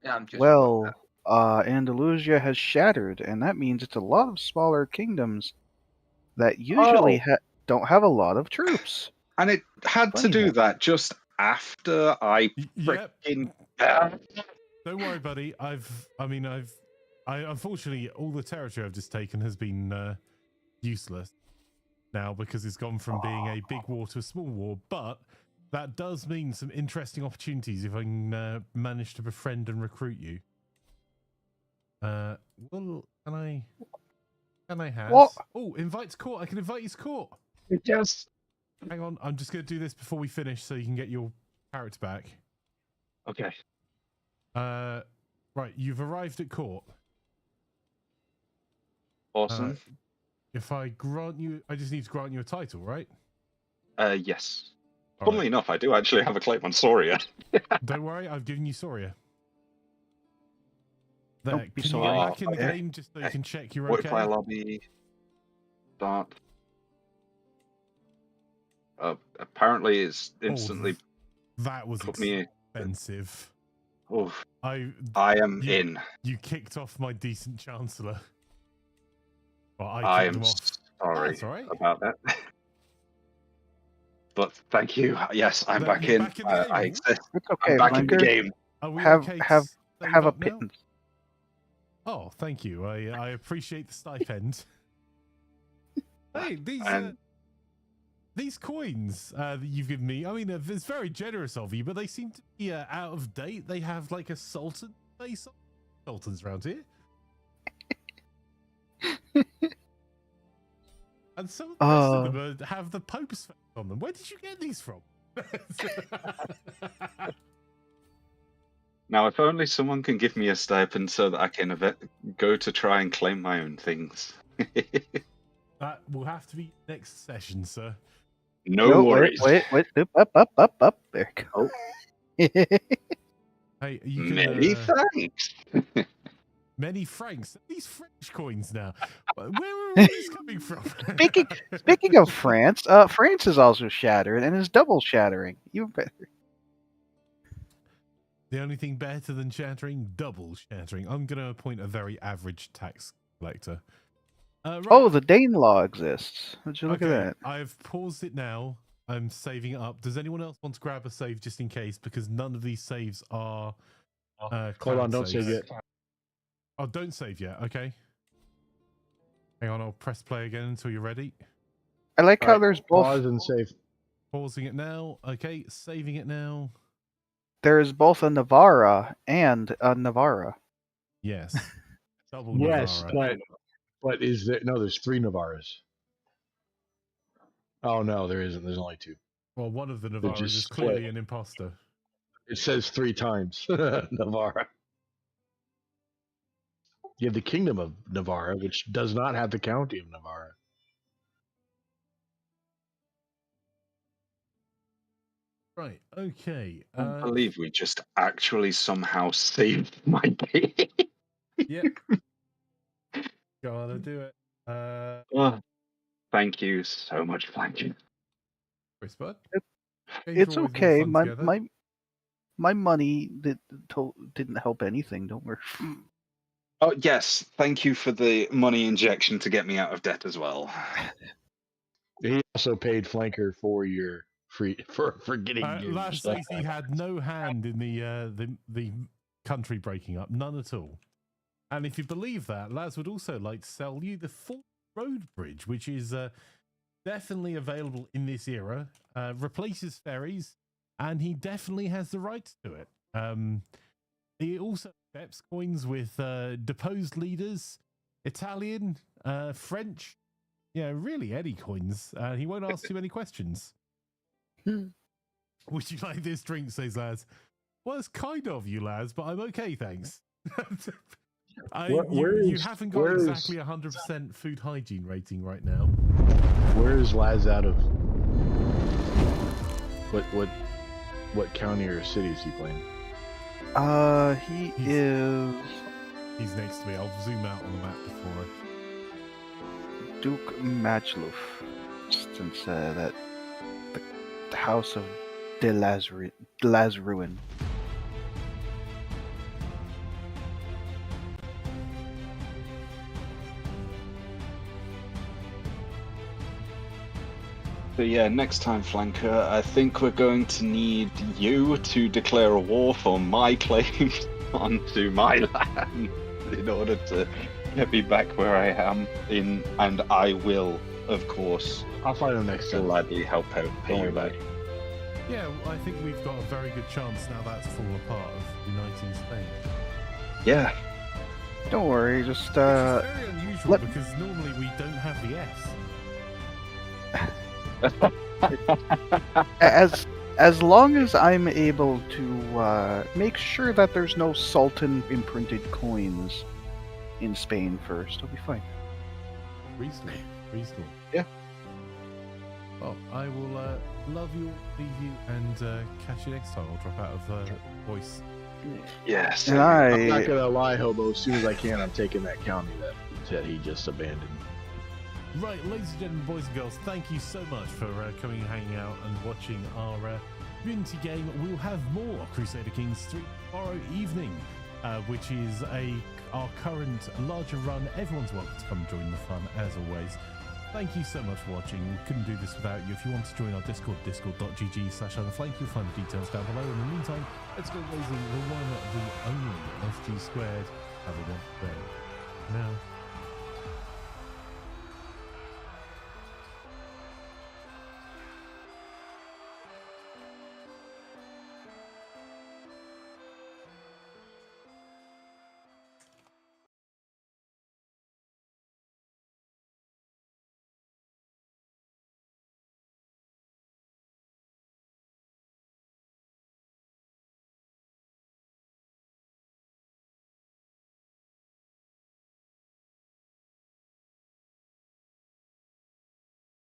Speaker 8: Yeah, I'm just
Speaker 7: Well, Andalusia has shattered, and that means it's a lot of smaller kingdoms that usually don't have a lot of troops.
Speaker 3: And it had to
Speaker 7: Funny
Speaker 3: do
Speaker 7: that.
Speaker 3: that just after I
Speaker 1: Yep.
Speaker 3: freaking.
Speaker 1: Don't worry, buddy. I unfortunately all the territory I've just taken has been useless now because it's gone from being a big war to a small war. But that does mean some interesting opportunities if I can manage to befriend and recruit you. Well, can I have?
Speaker 7: What?
Speaker 1: Oh, invite to court. I can invite you to court.
Speaker 3: Yes.
Speaker 1: Hang on, I'm just going to do this before we finish so you can get your character back.
Speaker 3: Okay.
Speaker 1: Right, you've arrived at court.
Speaker 3: Awesome.
Speaker 1: If I grant you, I just need to grant you a title, right?
Speaker 3: Yes.
Speaker 1: All
Speaker 3: Funnily
Speaker 1: right.
Speaker 3: enough, I do actually have a claim on Soria.
Speaker 1: Don't worry, I've given you Soria. There,
Speaker 7: Don't be
Speaker 1: can
Speaker 7: sorry.
Speaker 1: you get back in the
Speaker 3: Okay.
Speaker 1: game just so you can check you're
Speaker 3: Multiplayer
Speaker 1: okay?
Speaker 3: lobby. Start. Apparently, it's instantly
Speaker 1: That was
Speaker 3: put me.
Speaker 1: expensive.
Speaker 3: Oh,
Speaker 1: I
Speaker 3: am
Speaker 1: you,
Speaker 3: in.
Speaker 1: You kicked off my decent chancellor. Well, I
Speaker 3: I
Speaker 1: kicked
Speaker 3: am
Speaker 1: him off.
Speaker 3: sorry
Speaker 1: That's all right.
Speaker 3: about that. But thank you. Yes, I'm
Speaker 1: No,
Speaker 3: back
Speaker 1: you're
Speaker 3: in.
Speaker 1: back in the
Speaker 3: I
Speaker 1: game.
Speaker 3: exist.
Speaker 7: It's okay.
Speaker 3: I'm back in the
Speaker 7: Flanker.
Speaker 3: game.
Speaker 1: Are we
Speaker 7: Have-
Speaker 1: okay to
Speaker 7: have-
Speaker 1: save
Speaker 7: Have a
Speaker 1: up now?
Speaker 7: pittance.
Speaker 1: Oh, thank you. I appreciate the stipend. Hey, these
Speaker 3: And-
Speaker 1: these coins that you've given me, I mean, it's very generous of you, but they seem to be out of date. They have like a sultan face on sultans around here. And some of the rest of them have the Pope's face on them. Where did you get these from?
Speaker 3: Now, if only someone can give me a stipend so that I can go to try and claim my own things.
Speaker 1: That will have to be next session, sir.
Speaker 3: No worries.
Speaker 7: Wait. Up. There you go.
Speaker 1: Hey, you can,
Speaker 3: Many thanks.
Speaker 1: many francs. These French coins now. Where are these coming from?
Speaker 7: Speaking of France, France is also shattered and is double shattering. Even better.
Speaker 1: The only thing better than shattering, double shattering. I'm going to appoint a very average tax collector. Right.
Speaker 7: Oh, the Dane law exists. Would you look
Speaker 1: Okay,
Speaker 7: at that?
Speaker 1: I've paused it now. I'm saving it up. Does anyone else want to grab a save just in case? Because none of these saves are.
Speaker 4: Hold on,
Speaker 1: cloud
Speaker 4: don't
Speaker 1: saves.
Speaker 4: save yet.
Speaker 1: Oh, don't save yet. Okay. Hang on, I'll press play again until you're ready.
Speaker 7: I like how there's both.
Speaker 4: Pause and save.
Speaker 1: Pausing it now. Okay, saving it now.
Speaker 7: There is both a Navarra and a Navarra.
Speaker 1: Yes. Double
Speaker 4: Yes,
Speaker 1: Navarra.
Speaker 4: but is there? No, there's 3 Navarras. Oh no, there isn't. There's only 2.
Speaker 1: Well, one of the Navarras
Speaker 4: just
Speaker 1: is
Speaker 4: split.
Speaker 1: clearly an imposter.
Speaker 4: It says 3 times Navarra. You have the Kingdom of Navarra, which does not have the County of Navarra.
Speaker 1: Right. Okay.
Speaker 3: I can't believe we just actually somehow saved my game.
Speaker 1: Yeah. Gotta do it.
Speaker 3: Oh, thank you so much, Flank.
Speaker 1: Chris Bud.
Speaker 7: It's okay. My money didn't help anything. Don't worry.
Speaker 3: Oh yes, thank you for the money injection to get me out of debt as well.
Speaker 4: He also paid Flanker for your for getting your
Speaker 1: Last
Speaker 4: stuff
Speaker 1: Stacey
Speaker 4: back.
Speaker 1: had no hand in the country breaking up, none at all. And if you believe that, Laz would also like to sell you the full road bridge, which is definitely available in this era. Replaces ferries, and he definitely has the rights to it. He also accepts coins with deposed leaders, Italian, French, really any coins. He won't ask too many questions. Would you like this drink, says Laz? Well, it's kind of you, Laz, but I'm okay, thanks. You haven't got exactly 100% food hygiene rating right now.
Speaker 4: Where is Laz out of? What county or city is he playing?
Speaker 1: He's next to me. I'll zoom out on the map before.
Speaker 7: Duke Matchloof, since that the House of de Lazruin.
Speaker 3: So yeah, next time, Flanker, I think we're going to need you to declare a war for my claims onto my land in order to get me back where I am and I will, of course,
Speaker 4: I'll find him next time.
Speaker 3: gladly help out pay you back.
Speaker 1: Yeah, well, I think we've got a very good chance now that's fallen apart of uniting Spain.
Speaker 3: Yeah.
Speaker 7: Don't worry, just
Speaker 1: Which is very unusual because normally we don't have the S.
Speaker 7: as long as I'm able to make sure that there's no Sultan imprinted coins in Spain first, I'll be fine.
Speaker 1: Reasonable.
Speaker 3: Yeah.
Speaker 1: Well, I will love you, leave you, and catch you next time. I'll drop out of voice.
Speaker 3: Yes.
Speaker 7: And
Speaker 4: I'm not gonna lie, Hobo. As soon as I can, I'm taking that county that he just abandoned.
Speaker 1: Right, ladies and gentlemen, boys and girls, thank you so much for coming and hanging out and watching our community game. We'll have more Crusader Kings III tomorrow evening, which is our current larger run. Everyone's welcome to come join the fun, as always. Thank you so much for watching. We couldn't do this without you. If you want to join our Discord, discord.gg/UnholyCookie, you'll find the details down below. In the meantime, let's go raising the one, the only FG squared. Have a good day. Now.